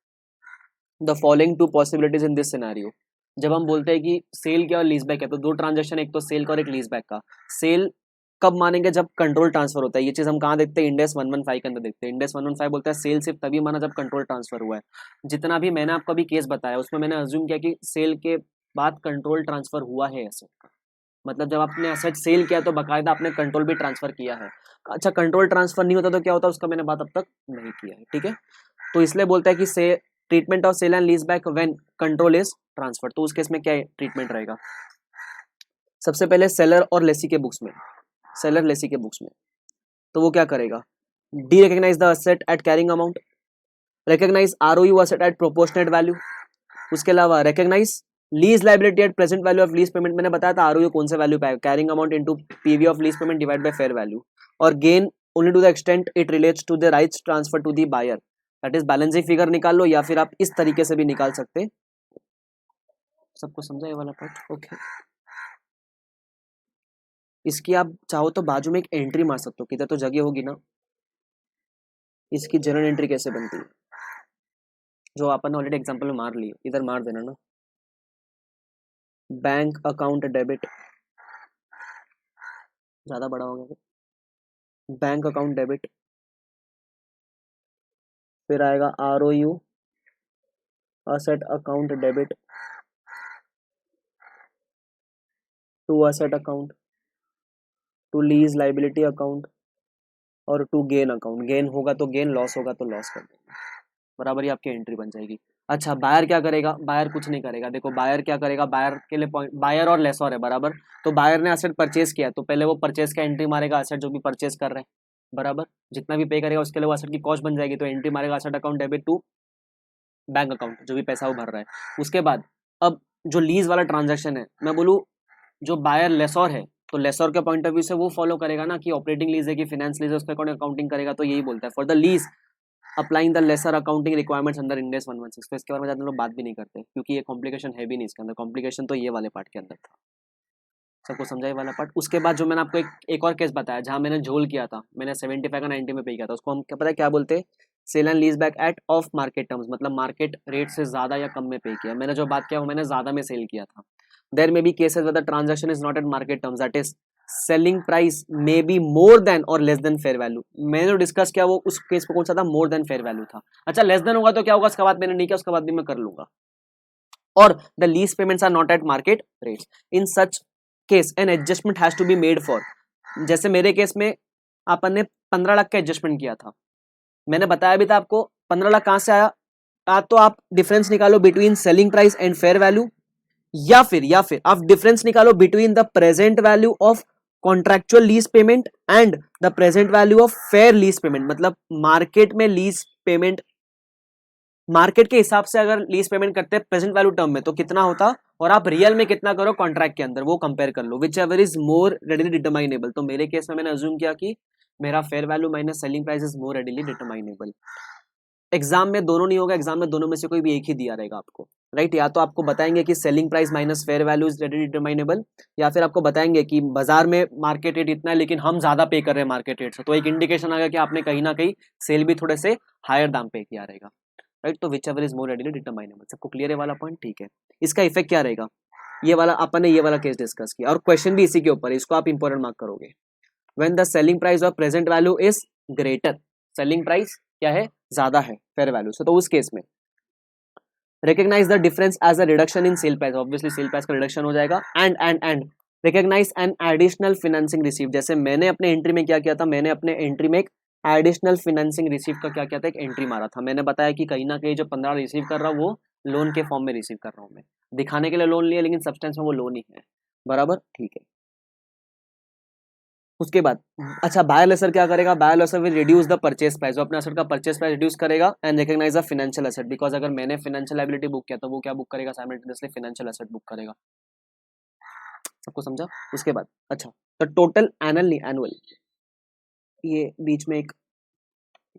[SPEAKER 1] the following to possibilities in this scenario, जब हम बोलते हैं कि सेल क्या और लीज बैक है, तो दो ट्रांजेक्शन, एक तो सेल का और एक लीज बैक का। सेल कब मानेंगे, जब कंट्रोल ट्रांसफर होता है। ये चीज हम कहाँ देखते हैं, इंडेक्स 115 के अंदर देखते हैं। इंडेक्स 115 बोलता है सेल सिर्फ तभी माना जब कंट्रोल ट्रांसफर हुआ है। जितना भी मैंने आपको अभी केस बताया उसमें मैंने अज्यूम किया कि सेल के बाद कंट्रोल ट्रांसफर हुआ है एसेट का, मतलब जब आपने एसेट सेल किया तो बकायदा आपने कंट्रोल भी ट्रांसफर किया है। अच्छा, कंट्रोल ट्रांसफर नहीं होता तो क्या होता है, उसका मैंने बात अब तक नहीं किया है, ठीक है। तो इसलिए बोलता है कि से treatment of sale and lease back when control is transfer. तो उस केस में क्या ट्रीटमेंट रहेगा, सबसे पहले सेलर और लेसी के बुक्स में, सेलर लेसी के बुक्स में, तो वो क्या करेगा, derecognise the asset at carrying amount, recognise ROU asset at proportionate value, उसके अलावा recognise lease liability at present value of lease payment, मैंने बताया था आरओयू कौन से वैल्यू पे आएगा, carrying amount into PV of lease payment divide by fair value, और gain only to the extent it relates to the rights transfer to the buyer, that is balance sheet figure निकाल लो, या फिर आप इस तरीके से भी निकाल सकते। सबको समझा ये वाला पार्ट, ओके। इसकी आप चाहो तो बाजू में एक एंट्री मार सकते हो, किधर तो जगह होगी ना, इसकी जर्नल एंट्री कैसे बनती है, जो अपन ऑलरेडी एग्जांपल में मार ली, इधर मार देना ना, बैंक अकाउंट डेबिट, ज्यादा बड़ा हो गया, बैंक अकाउंट डेबिट, फिर आएगा ROU asset account debit to asset account to lease liability account और टू गेन अकाउंट, गेन होगा तो गेन, लॉस होगा तो लॉस कर देंगे, बराबर ही आपकी एंट्री बन जाएगी। अच्छा, बायर क्या करेगा, बायर कुछ नहीं करेगा, देखो बायर क्या करेगा, बायर के लिए पॉइंट, बायर और लेसर है, बराबर। तो बायर ने असेट परचेज किया तो पहले वो परचेज का एंट्री मारेगा, असेट जो भी परचेज कर रहे हैं, बराबर। जितना भी पे करेगा उसके लिए वो असेट की कॉस्ट बन जाएगी, तो एंट्री मारेगा asset account debit to bank account, जो भी पैसा वो भर रहा है। उसके बाद अब जो लीज वाला ट्रांजेक्शन है, मैं बोलूँ जो बायर लेसर है, तो लेसर के पॉइंट ऑफ व्यू से वो फॉलो करेगा ना कि ऑपरेटिंग लीज है कि फाइनेंस लीज है, उसके अकॉर्डिंग अकाउंटिंग करेगा। तो यही बोलता है for the lease applying the lessor accounting requirements under Ind AS 116। तो इसके बारे में ज्यादा लोग बात भी नहीं करते क्योंकि ये कॉम्प्लिकेशन है भी नहीं इसके अंदर, कॉम्प्लिकेशन तो ये वाले पार्ट के अंदर था। सबको समझाई वाला पार्ट। उसके बाद जो मैंने आपको एक और केस बताया जहां मैंने झोल किया था, मैंने 75 का 90 में पे किया था, उसको हम क्या पता है क्या बोलते हैं, sale and lease back at of market terms, मतलब मार्केट रेट से ज्यादा या कम में पे किया। मैंने जो बात किया वो मैंने ज्यादा में सेल किया था। There may be cases where the transaction is not at market terms, that is selling price may be more than और लेस देन फेयर वैल्यू। मैंने जो डिस्कस किया वो उस केस पे कौन सा था, मोर देन फेयर वैल्यू था। अच्छा लेस देन होगा तो क्या होगा, उसका बाद मैंने नहीं किया, उसका बाद भी मैं कर लूंगा। और the lease payments are not at market rates, in such case an adjustment has to be made for. जैसे मेरे केस में अपन ने 15 लाख का एडजस्टमेंट किया था, मैंने बताया भी था आपको 15 लाख कहां से आया। तो आप डिफरेंस निकालो between selling price and fair value, या फिर आप डिफरेंस निकालो between the present value of contractual lease payment and the present value of fair lease payment. मतलब मार्केट में लीज पेमेंट, मार्केट के हिसाब से अगर लीज पेमेंट करते हैं प्रेजेंट वैल्यू टर्म में तो कितना होता, और आप रियल में कितना करो कॉन्ट्रैक्ट के अंदर, वो कंपेयर कर लो, whichever is more readily determinable. तो मेरे केस में मैंने अज्यूम किया कि मेरा fair value minus selling price is more readily determinable. Exam में दोनों नहीं होगा, एग्जाम में दोनों में से कोई भी एक ही दिया रहेगा आपको, राइट। या तो आपको बताएंगे कि selling price minus fair value is readily determinable, या फिर आपको बताएंगे कि बाजार में मार्केट रेट इतना है लेकिन हम ज्यादा पे कर रहे हैं मार्केट रेट से, तो एक इंडिकेशन आ गया कि आपने कहीं ना कहीं सेल भी थोड़े से हायर दाम पे किया रहेगा, राइट। तो whichever is more readily determinable. सबको क्लियर है वाला पॉइंट, ठीक है। इसका इफेक्ट क्या रहेगा, ये वाला अपन ने ये वाला केस डिस्कस किया और क्वेश्चन भी इसी के ऊपर है, इसको आप इंपॉर्टेंट मार्क करोगे। When the selling price of present value is greater, selling price क्या है, ज्यादा है फेयर वैल्यू से, तो उस केस में recognize the difference as a reduction in sale price, obviously sale price का रिडक्शन हो जाएगा। And recognize an additional financing receipt, जैसे मैंने अपने एंट्री में क्या किया था, मैंने अपने एंट्री में एक एडिशनल फिनेंसिंग रिसीव का क्या किया था, एक एंट्री मारा था। मैंने बताया कि कहीं ना कहीं जो 15 रिसीव कर रहा हूँ वो लोन के फॉर्म में रिसीव कर रहा हूँ, मैं दिखाने के लिए लोन लिया लेकिन सब्सटेंस में वो लोन ही है, बराबर, ठीक है। उसके बाद अच्छा बायर लेसर क्या करेगा, buyer lessor will reduce the purchase price, वो अपने एसेट का परचेस प्राइस रिड्यूस करेगा and recognise the financial asset, because अगर मैंने फाइनेंशियल लायबिलिटी बुक किया तो वो क्या बुक करेगा, साइमल्टेनियसली फाइनेंशियल एसेट बुक करेगा। सबको समझा। उसके बाद अच्छा द टोटल एनुअल, ये बीच में एक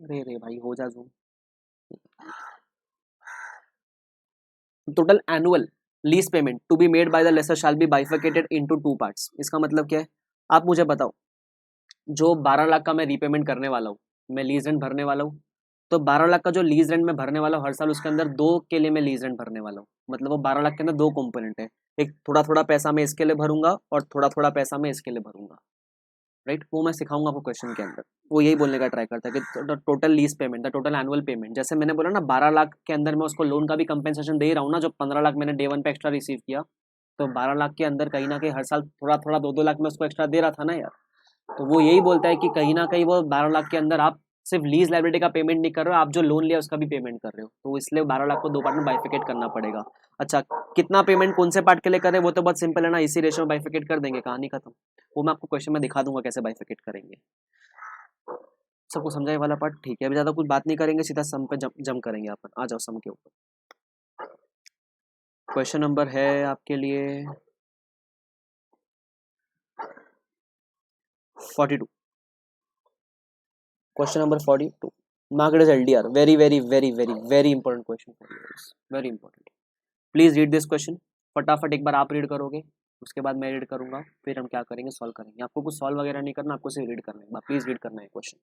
[SPEAKER 1] रे रे भाई हो जा zoom, total annual lease payment to be made by the lessor shall be bifurcated into two parts. इसका मतलब क्या है, आप मुझे बताओ, जो 12 लाख का मैं रीपेमेंट करने वाला हूँ, मैं लीज रेंट भरने वाला हूँ, तो 12 लाख का जो लीज रेंट मैं भरने वाला हूँ हर साल, उसके अंदर दो के लिए मैं लीज रेंट भरने वाला हूँ। मतलब वो 12 लाख के अंदर दो कंपोनेंट है, एक थोड़ा थोड़ा पैसा मैं इसके लिए भरूंगा और थोड़ा थोड़ा पैसा मैं इसके लिए भरूंगा, राइट। वो मैं सिखाऊंगा आपको क्वेश्चन के अंदर, वो यही बोलने का ट्राई करता है कि total lease payment, the total annual payment, जैसे मैंने बोला ना 12 लाख के अंदर मैं उसको लोन का भी कंपेंसेशन दे रहा हूँ ना, जो 15 लाख मैंने डे वन पे एक्स्ट्रा रिसीव किया, तो 12 लाख के अंदर कहीं ना कहीं हर साल थोड़ा थोड़ा 2-2 लाख में उसको एक्स्ट्रा दे रहा था ना यार। तो वो यही बोलता है कि कहीं ना कहीं वो 12 लाख के अंदर आप सिर्फ लीज लाइबिलिटी का पेमेंट नहीं कर रहे हो, आप जो लोन लिया उसका भी पेमेंट कर रहे हो, तो इसलिए 12 लाख को दो पार्ट में बाइफिकेट करना पड़ेगा। अच्छा कितना पेमेंट कौन से पार्ट के लिए करें, वो तो बहुत सिंपल है ना, इसी रेशियो में बाइफिकेट कर देंगे, कहानी खत्म। वो मैं आपको क्वेश्चन में दिखा दूंगा कैसे बाइफिकेट करेंगे। सबको समझा ये वाला पार्ट, ठीक है। अभी ज्यादा कुछ बात नहीं करेंगे, सीधा सम पे जम करेंगे अपन। आ जाओ सम के ऊपर। क्वेश्चन नंबर है आपके लिए 42, question number 42, market as LDR, very important question for you guys, very important, please read this question. फटाफट एक बार आप रीड करोगे, उसके बाद मैं रीड करूंगा, फिर हम क्या करेंगे, सॉल्व करेंगे। आपको कुछ सॉल्व वगैरह नहीं करना, आपको सिर्फ रीड करना है, प्लीज रीड करना है क्वेश्चन।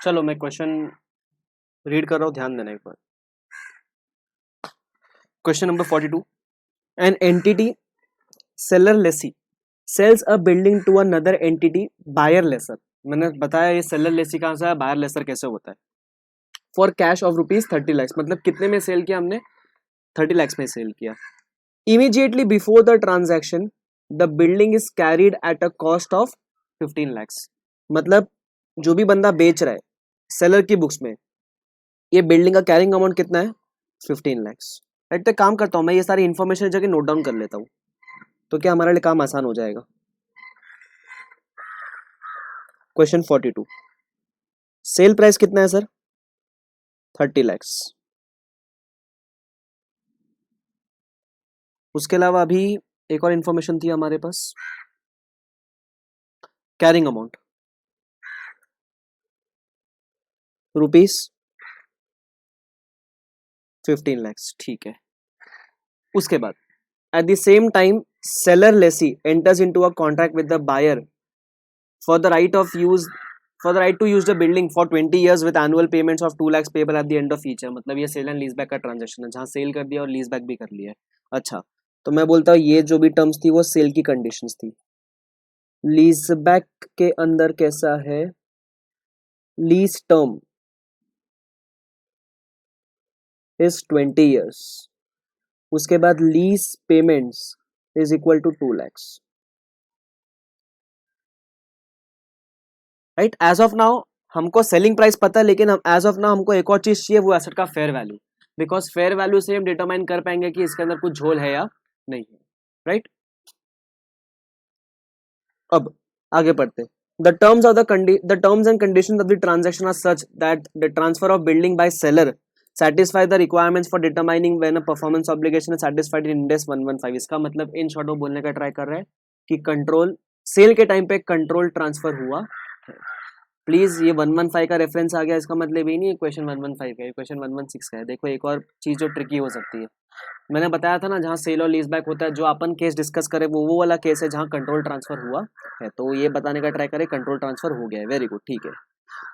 [SPEAKER 1] चलो मैं क्वेश्चन रीड कर रहा हूँ, ध्यान देना एक बार। Question number 42, an entity seller lessee sells a building to another entity buyer lessor. मैंने बताया ये सेलर लेसी कहां से है, बायर लेसर कैसे होता है। फॉर कैश ऑफ ₹30 lakhs, मतलब कितने में सेल किया हमने, 30 lakhs में सेल किया। Immediately before the transaction the building is carried at a cost of 15 lakhs, मतलब जो भी बंदा बेच रहा है सेलर की बुक्स में, ये बिल्डिंग का कैरिंग अमाउंट कितना है, 15 lakhs, राइट। तो काम करता हूँ मैं, ये सारी इन्फॉर्मेशन जगह नोट डाउन कर लेता हूँ, तो क्या हमारे लिए काम आसान हो जाएगा। क्वेश्चन 42, सेल प्राइस कितना है सर, 30 lakhs। उसके अलावा अभी एक और इन्फॉर्मेशन थी हमारे पास, कैरिंग अमाउंट ₹15 lakhs, ठीक है। उसके बाद at the same time seller lessee enters into a contract with the buyer for the right of use for the right to use the building for 20 years with annual payments of 2 lakhs payable at the end of each year. मतलब ये सेल एंड लीज बैक का ट्रांजेक्शन है जहाँ सेल कर दिया और लीज बैक भी कर लिया है. अच्छा, तो मैं बोलता हूँ ये जो भी टर्म्स थी वो सेल की कंडीशंस थी. लीज बैक के अंदर कैसा है, लीज टर्म इज 20 years. उसके बाद lease payments is equal to 2 lakhs. Right, as of now हमको सेलिंग प्राइस पता है, लेकिन हम एज ऑफ नाउ हमको एक और चीज चाहिए, वो एसेट का fair value. Because fair value से हम डिटरमाइन कर पाएंगे कि इसके अंदर कुछ झोल है या नहीं है. राइट, अब आगे पढ़ते. The terms and conditions of the transaction are such that the transfer of building by seller satisfy the requirements for determining when a performance obligation is satisfied in Ind AS 115. इसका मतलब इन शॉर्ट वो बोलने का ट्राई कर रहा है कि कंट्रोल सेल के टाइम पे कंट्रोल ट्रांसफर हुआ. प्लीज ये 115 का रेफरेंस आ गया, इसका मतलब ये नहीं है क्वेश्चन 115 का है, क्वेश्चन 116 का है. देखो एक और चीज जो ट्रिकी हो सकती है, मैंने बताया था ना जहाँ सेल और लीज बैक होता है, जो अपन केस डिस्कस करे वो वाला केस है जहाँ कंट्रोल ट्रांसफर हुआ है. तो ये बताने का ट्राई करे कंट्रोल ट्रांसफर हो गया है. वेरी गुड, ठीक है.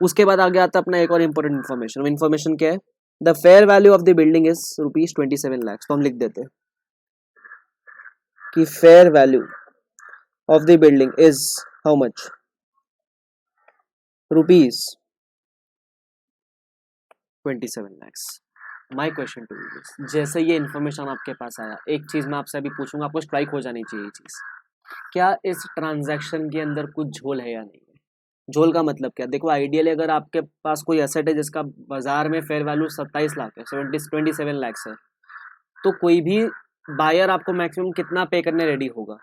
[SPEAKER 1] उसके बाद आगे आता अपना एक और इंपॉर्टेंट इन्फॉर्मेशन. इन्फॉर्मेशन क्या है, the fair value of the building is ₹27 lakhs. तो हम लिख देते हैं कि fair value of the building is how much, ₹27 lakhs. My question to you, जैसे ये इन्फॉर्मेशन आपके पास आया, एक चीज मैं आपसे अभी पूछूंगा, आपको स्ट्राइक हो जानी चाहिए चीज, क्या इस ट्रांजैक्शन के अंदर कुछ झोल है या नहीं है. झोल का मतलब क्या, देखो आइडियली अगर आपके पास कोई एसेट है जिसका बाजार में फेयर वैल्यू 27 लाख है, 27 lakhs है, तो कोई भी बायर आपको मैक्सिमम कितना पे करने रेडी होगा,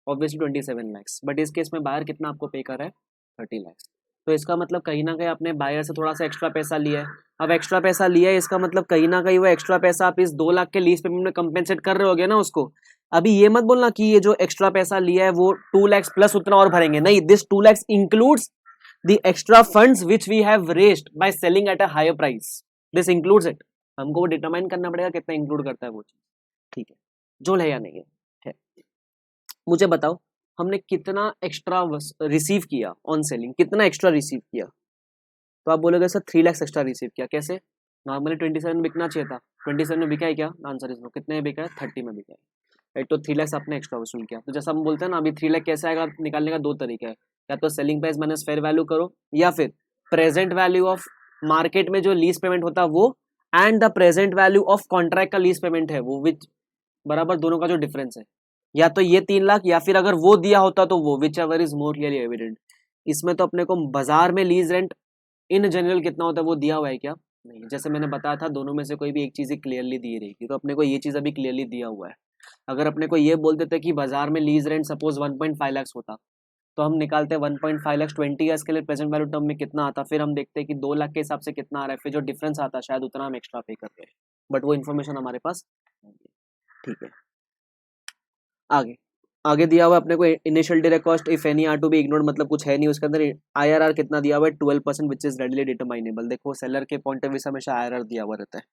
[SPEAKER 1] ऑब्वियसली 27 lakhs. बट इस केस में बायर कितना आपको पे कर रहा है, 30 lakhs. तो इसका मतलब कहीं ना कहीं आपने बायर से थोड़ा सा एक्स्ट्रा पैसा लिया है. अब एक्स्ट्रा पैसा लिया है, इसका मतलब कहीं ना कहीं वो एक्स्ट्रा पैसा आप इस 2 लाख के लीज पेमेंट में कंपेंसेट कर रहे होगे ना उसको. अभी ये मत बोलना कि ये जो एक्स्ट्रा पैसा लिया है वो 2 lakhs प्लस उतना और भरेंगे, नहीं. This 2 lakhs includes the extra funds which we have raised by selling at a higher price. This includes it. हमको वो डिटरमाइन करना पड़ेगा कितना इंक्लूड करता है वो चीज. ठीक है, झोल है या नहीं है. मुझे बताओ हमने कितना एक्स्ट्रा रिसीव किया ऑन सेलिंग, कितना एक्स्ट्रा रिसीव किया. तो आप बोलोगे सर 3 lakhs एक्स्ट्रा रिसीव किया. कैसे, नॉर्मली 27 में बिकना चाहिए था, 27 में बिका है क्या, आंसर इज नो. कितने में बिका है, 30 में बिका है. राइट, तो 3 lakhs आपने एक्स्ट्रा वसूल किया. तो जैसा हम बोलते हैं ना अभी 3 लाख कैसे आएगा निकालने का, दो तरीका है, या तो selling price minus fair value करो, या फिर प्रेजेंट वैल्यू ऑफ मार्केट में जो लीज पेमेंट होता है वो, and the present value of contract का लीज पेमेंट है वो, विच बराबर दोनों का जो डिफरेंस है, या तो ये 3 लाख या फिर अगर वो दिया होता तो वो, which ever is more clearly evident. इसमें तो अपने को बाजार में लीज रेंट इन जनरल कितना होता है वो दिया हुआ है क्या, नहीं. जैसे मैंने बताया था दोनों में से कोई भी एक चीज क्लियरली दी रहेगी, तो अपने को ये चीज अभी क्लियरली दिया हुआ है. अगर अपने को ये बोल देते कि बाजार में लीज रेंट सपोज 1.5 lakhs होता, तो हम निकालते 1.5 lakhs 20 ईयर्स के लिए प्रेजेंट वैल्यू टर्म में कितना आता, फिर हम देखते हैं कि 2 लाख के हिसाब से कितना आ रहा है, फिर जो डिफरेंस आता है शायद उतना हम एक्स्ट्रा पे करते हैं. बट वो इन्फॉर्मेशन हमारे पास नहीं है. ठीक है, आगे आगे दिया हुआ अपने को initial direct cost if any are to be ignored, मतलब कुछ है नहीं उसके अंदर. आईआरआर कितना दिया हुआ है, 12%, विच इज रेडिली डिटरमाइनेबल. देखो सेलर के पॉइंट ऑफ व्यू से हमेशा आईआरआर दिया हुआ रहता है.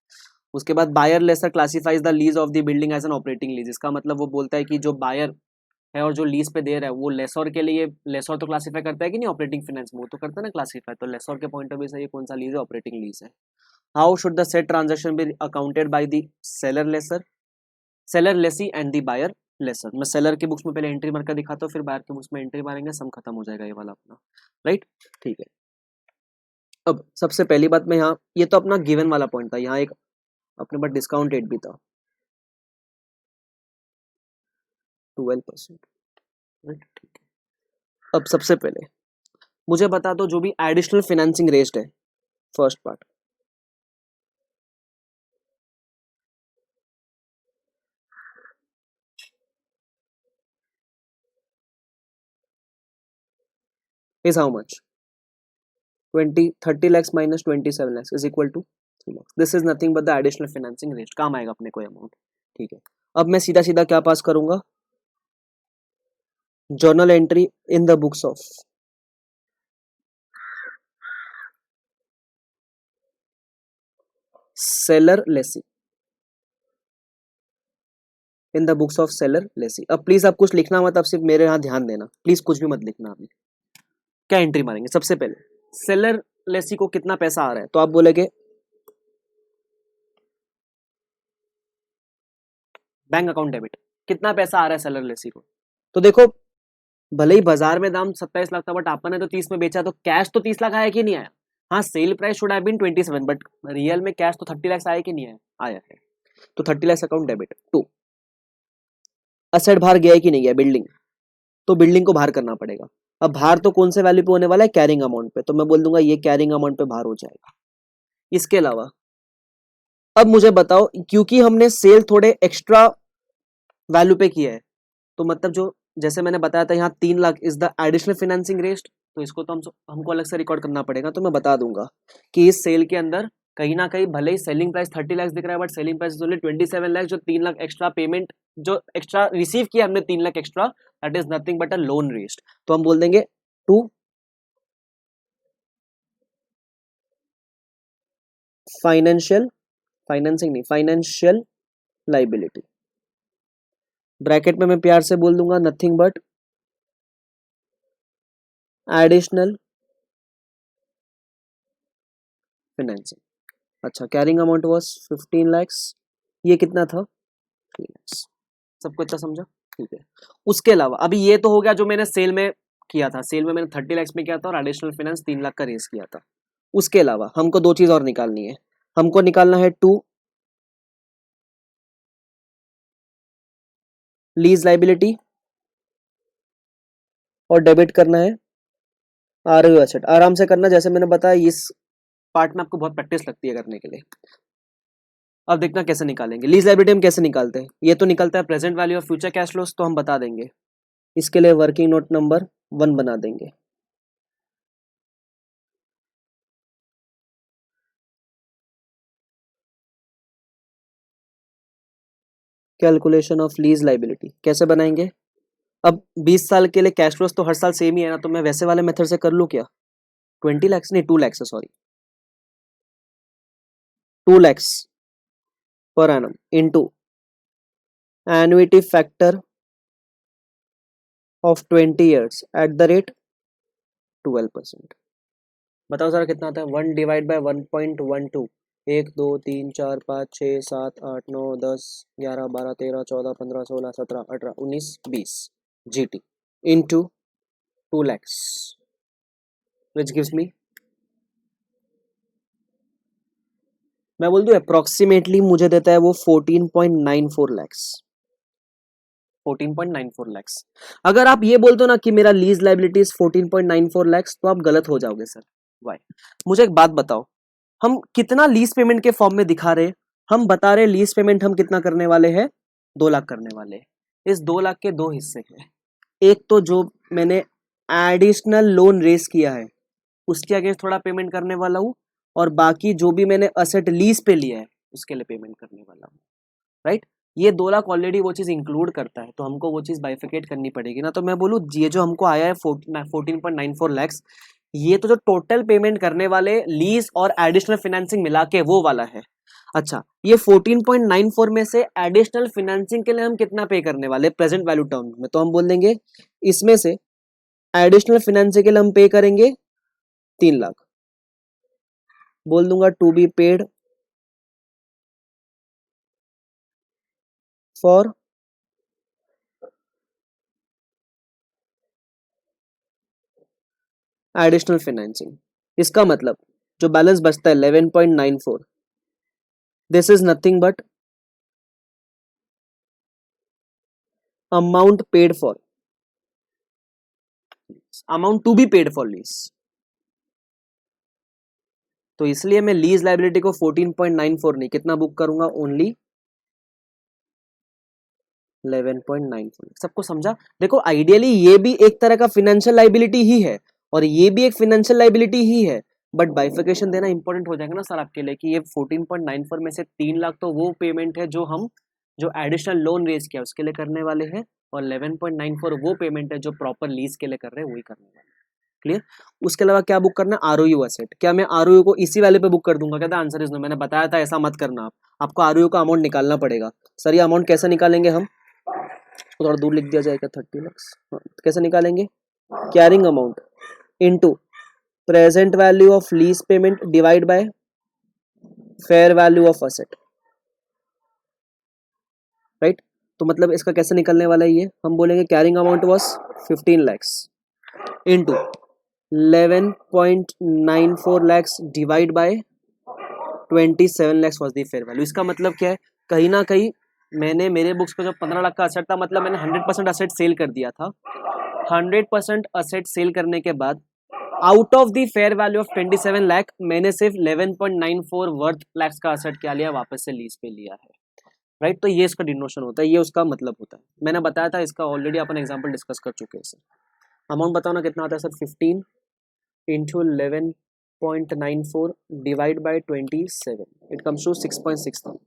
[SPEAKER 1] उसके बाद buyer lessor classifies the lease of the building as an operating lease. इसका मतलब वो बोलता है कि जो बायर है और जो लीज पे दे रहा है वो लेसर के लिए, लेसर तो क्लासिफाई करता है कि नहीं ऑपरेटिंग फाइनेंस में, वो तो करता है ना क्लासिफाई. तो लेसर के पॉइंट ऑफ व्यू से ये कौन सा लीज है, ऑपरेटिंग लीज है. How should the set transaction be accounted by the seller lessor, seller lessee and the buyer lessor. मैं सेलर की बुक्स में पहले एंट्री मार कर दिखाता हूँ, फिर बायर की बुक्स में एंट्री मारेंगे, सम खत्म हो जाएगा ये वाला अपना. राइट, ठीक है. अब सबसे पहली बात मैं यहाँ, ये तो अपना गिवन वाला पॉइंट था, यहाँ एक अपने पास डिस्काउंट रेट भी था 12%. राइट, ठीक है. अब सबसे पहले मुझे बता दो जो भी एडिशनल फाइनेंसिंग रेस्ट है, first part. Is how much, 30 lakhs minus 27 lakhs is equal to 3 lakhs. This is nothing but the additional financing rate. काम आएगा अपने को अमाउंट. ठीक है, अब मैं सीधा सीधा क्या पास करूंगा, journal entry in the books of seller lessee. In the books of seller lessee. अब प्लीज आप कुछ लिखना मत, अब सिर्फ मेरे यहाँ ध्यान देना, प्लीज कुछ भी मत लिखना अभी। क्या एंट्री मारेंगे सबसे पहले, सेलर लेसी को कितना पैसा आ रहा है, तो आप बोलेंगे बैंक अकाउंट डेबिट, कितना पैसा आ रहा है सेलर लेसी को। तो देखो भले ही बाजार में दाम 27 लाख था बट आपने तो 30 में बेचा, तो कैश तो 30 लाख आया कि नहीं आया। हाँ sale price should have been 27 but real में कैश तो 30 लाख आया कि नहीं आया, आया है। तो 30 लाख अकाउंट डेबिट। 2 असेट बाहर गया है कि नहीं गया, बिल्डिंग, तो बिल्डिंग को बाहर करना पड़ेगा। अब बाहर तो कौन से वैल्यू पे होने वाला है, कैरिंग अमाउंट पे, तो मैं बोल दूंगा ये कैरिंग अमाउंट पे बाहर हो जाएगा। इसके अलावा अब मुझे बताओ, क्योंकि हमने सेल थोड़े एक्स्ट्रा वैल्यू पे किया है, तो मतलब जो जैसे मैंने बताया था यहाँ 3 lakh is the additional financing rest, तो इसको तो हमको अलग से रिकॉर्ड करना पड़ेगा। तो मैं बता दूंगा कि इस सेल के अंदर कहीं ना कहीं भले ही सेलिंग प्राइस 30 लाख दिख रहा है but selling price only 27 lakh, जो 3 लाख एक्स्ट्रा पेमेंट जो एक्स्ट्रा रिसीव किया हमने 3 lakh extra, that is nothing but a loan rest. तो हम बोल देंगे 2 फाइनेंशियल लाइबिलिटी, ब्रैकेट में मैं प्यार से बोल दूंगा नथिंग बट एडिशनल फाइनेंसिंग। अच्छा कैरिंग अमाउंट वाज 15 lakhs, ये कितना था 3 lakhs। सबको अच्छा समझा, ठीक है। उसके अलावा अभी ये तो हो गया जो मैंने सेल में किया था, सेल में मैंने 30 lakhs में किया था और एडिशनल फाइनेंस 3 लाख का रेस किया था। उसके अलावा हमको 2 चीज और निकालनी है, हमको निकालना है 2 लीज लाइबिलिटी और डेबिट करना है आरओ एसेट। आराम से करना, जैसे मैंने बताया इस पार्ट में आपको बहुत प्रैक्टिस लगती है करने के लिए। अब देखना कैसे निकालेंगे लीज लाइबिलिटी, हम कैसे निकालते हैं, ये तो निकलता है present value of future cash flows, तो हम बता देंगे। इसके लिए वर्किंग नोट नंबर 1 बना देंगे। कैलकुलेशन ऑफ लीज लाइबिलिटी कैसे बनाएंगे, अब 20 साल के लिए कैश फ्लोस तो हर साल सेम ही है ना, तो मैं वैसे वाले मेथड से कर लूँ क्या, 20 lakhs नहीं 2 lakhs sorry 2 lakhs per annum into annuity factor of 20 years at the rate 12%। बताओ सर कितना आता है, 1 divide by 1.12, 1 2 3 4 5 6 7 8 9 10 11 12 13 14 15 16 17 18 19 20 GT into 2 lakhs which gives me, मैं बोल दूं अप्रोक्सीमेटली मुझे देता है वो 14.94 lakhs, 14.94 lakhs। अगर आप ये बोल दो ना कि मेरा लीज लाइबिलिटी इज 14.94 lakhs तो आप गलत हो जाओगे सर। वाई, मुझे एक बात बताओ, हम कितना लीज पेमेंट के फॉर्म में दिखा रहे, हम बता रहे लीज पेमेंट हम कितना करने वाले हैं, 2 लाख करने वाले हैं। इस 2 लाख के 2 हिस्से हैं, एक तो जो मैंने एडिशनल लोन रेस किया है उसके अगेंस्ट थोड़ा पेमेंट करने वाला हूँ, और बाकी जो भी मैंने असेट लीज पे लिया है उसके लिए पेमेंट करने वाला हूँ, राइट। ये 2 लाख ऑलरेडी वो चीज इंक्लूड करता है, तो हमको वो चीज बाइफिकेट करनी पड़ेगी ना। तो मैं बोलूँ ये जो हमको आया है 14.94 lakhs, ये तो जो टोटल पेमेंट करने वाले लीज और एडिशनल फाइनेंसिंग मिला के वो वाला है। अच्छा ये 14.94 में से एडिशनल फाइनेंसिंग के लिए हम कितना पे करने वाले प्रेजेंट वैल्यू टर्म में, तो हम बोल देंगे इसमें से एडिशनल फाइनेंसिंग के लिए हम पे करेंगे 3 लाख, बोल दूंगा to be paid for additional financing. इसका मतलब जो बैलेंस बचता है 11.94, this is nothing but amount paid for, amount to be paid for lease. तो इसलिए मैं लीज लाइबिलिटी को 14.94 नहीं कितना बुक करूंगा, ओनली 11.94। सबको समझा। देखो आइडियली ये भी एक तरह का फाइनेंशियल लाइबिलिटी ही है और ये भी एक फाइनेंशियल लाइबिलिटी ही है, बट बाइफिकेशन देना इंपॉर्टेंट हो जाएगा ना सर आपके लिए कि ये 14.94 में से 3 लाख तो वो पेमेंट है जो हम जो एडिशनल लोन रेज किया उसके लिए करने वाले हैं, और 11.94 वो पेमेंट है जो प्रॉपर लीज के लिए कर रहे हैं वही करने वाले हैं। क्लियर। उसके अलावा क्या बुक करना है, आरओयू एसेट। क्या मैं आरओयू को इसी वाले पे बुक कर दूंगा, कहता आंसर इज नो। मैंने बताया था ऐसा मत करना, आपको आरओयू का अमाउंट निकालना पड़ेगा। सर ये अमाउंट कैसे निकालेंगे हम, थोड़ा दूर लिख दिया जाएगा 30 लाख। कैसे निकालेंगे? Carrying amount into present value of lease payment divide by fair value of asset, right. तो मतलब इसका कैसे निकलने वाला है ये, हम बोलेंगे carrying amount was 15 lakhs into 11.94 lakhs divide by 27 lakhs was the fair value. इसका मतलब क्या है, कहीं ना कहीं मैंने मेरे बुक्स पे जो 15 लाख का असेट था, मतलब मैंने 100% असेट सेल कर दिया था। 100% असेट सेल करने के बाद out of the fair value of 27 lakh मैंने सिर्फ 11.94 वर्थ लैक्स का असेट क्या लिया, वापस से लीज पे लिया है, राइट। तो ये इसका डिनोशन होता है, ये उसका मतलब होता है। मैंने बताया था इसका, ऑलरेडी अपन एग्जांपल डिस्कस कर चुके हैं सर। अमाउंट बताओ ना कितना आता है sir, 15 into 11.94 divide by 27, it comes to 6.63।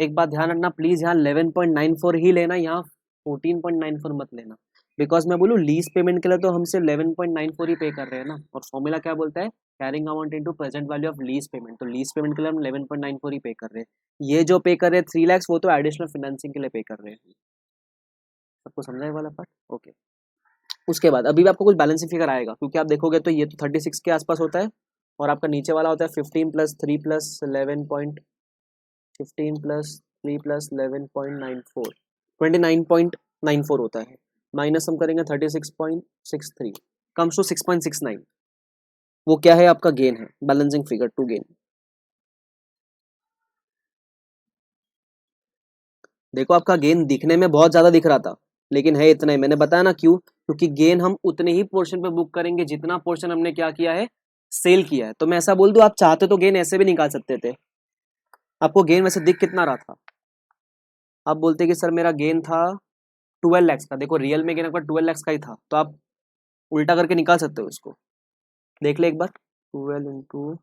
[SPEAKER 1] एक बात ध्यान रखना प्लीज, यहाँ 11.94 ही लेना, यहाँ 14.94 मत लेना। बिकॉज मैं बोलूँ लीज पेमेंट के लिए तो हमसे 11.94 ही पे कर रहे हैं ना, और फॉर्मूला क्या बोलता है, carrying amount into present value of lease payment. तो लीज पेमेंट के लिए हम 11.94 ही पे कर रहे हैं। ये जो पे कर रहे हैं 3 lakhs, वो तो एडिशनल फाइनेंसिंग के लिए पे कर रहे हैं। सबको समझा ये वाला पार्ट? ओके। उसके बाद अभी भी आपको कुछ बैलेंसिंग फिगर आएगा, क्योंकि आप देखोगे तो ये तो 36 के आसपास होता है, और आपका नीचे वाला होता है 15 प्लस 3 प्लस 11.15 प्लस 3 प्लस 11.94, 29.94 होता है। माइनस हम करेंगे 36.63, कम्स टू 6.69। वो क्या है, आपका गेन है, बैलेंसिंग फिगर टू गेन। देखो आपका गेन दिखने में बहुत ज्यादा दिख रहा था, लेकिन है इतना ही। मैंने बताया ना क्यों, क्योंकि गेन हम उतने ही पोर्शन पे बुक करेंगे जितना पोर्शन हमने क्या किया है, सेल किया है। तो मैं ऐसा बोल दूं, आप चाहते तो गेन ऐसे भी निकाल सकते थे। आपको गेन वैसे दिख कितना रहा था, आप बोलते कि सर मेरा गेन था 12 lakhs का। देखो रियल में गेन आपका 12 lakhs का ही था, तो आप उल्टा करके निकाल सकते हो इसको। देख ले एक बार, 12 इंटू,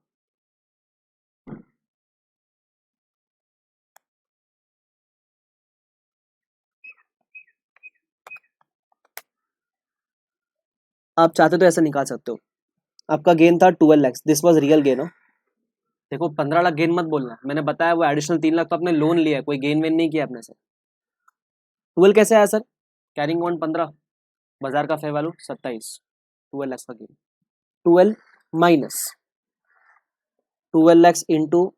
[SPEAKER 1] आप चाहते तो ऐसे निकाल सकते हो। आपका गेन था 12 lakhs, this was real gain. देखो 15 लाख गेन मत बोलना, मैंने बताया वो एडिशनल 3 लाख तो आपने लोन लिया है, कोई गेन वेन नहीं किया आपने सर। 12 कैसे आया सर, कैरिंग अमाउंट 15, बाजार का फेयर वैल्यू 27, 12 lakhs का gain. 12 minus 12 lakhs into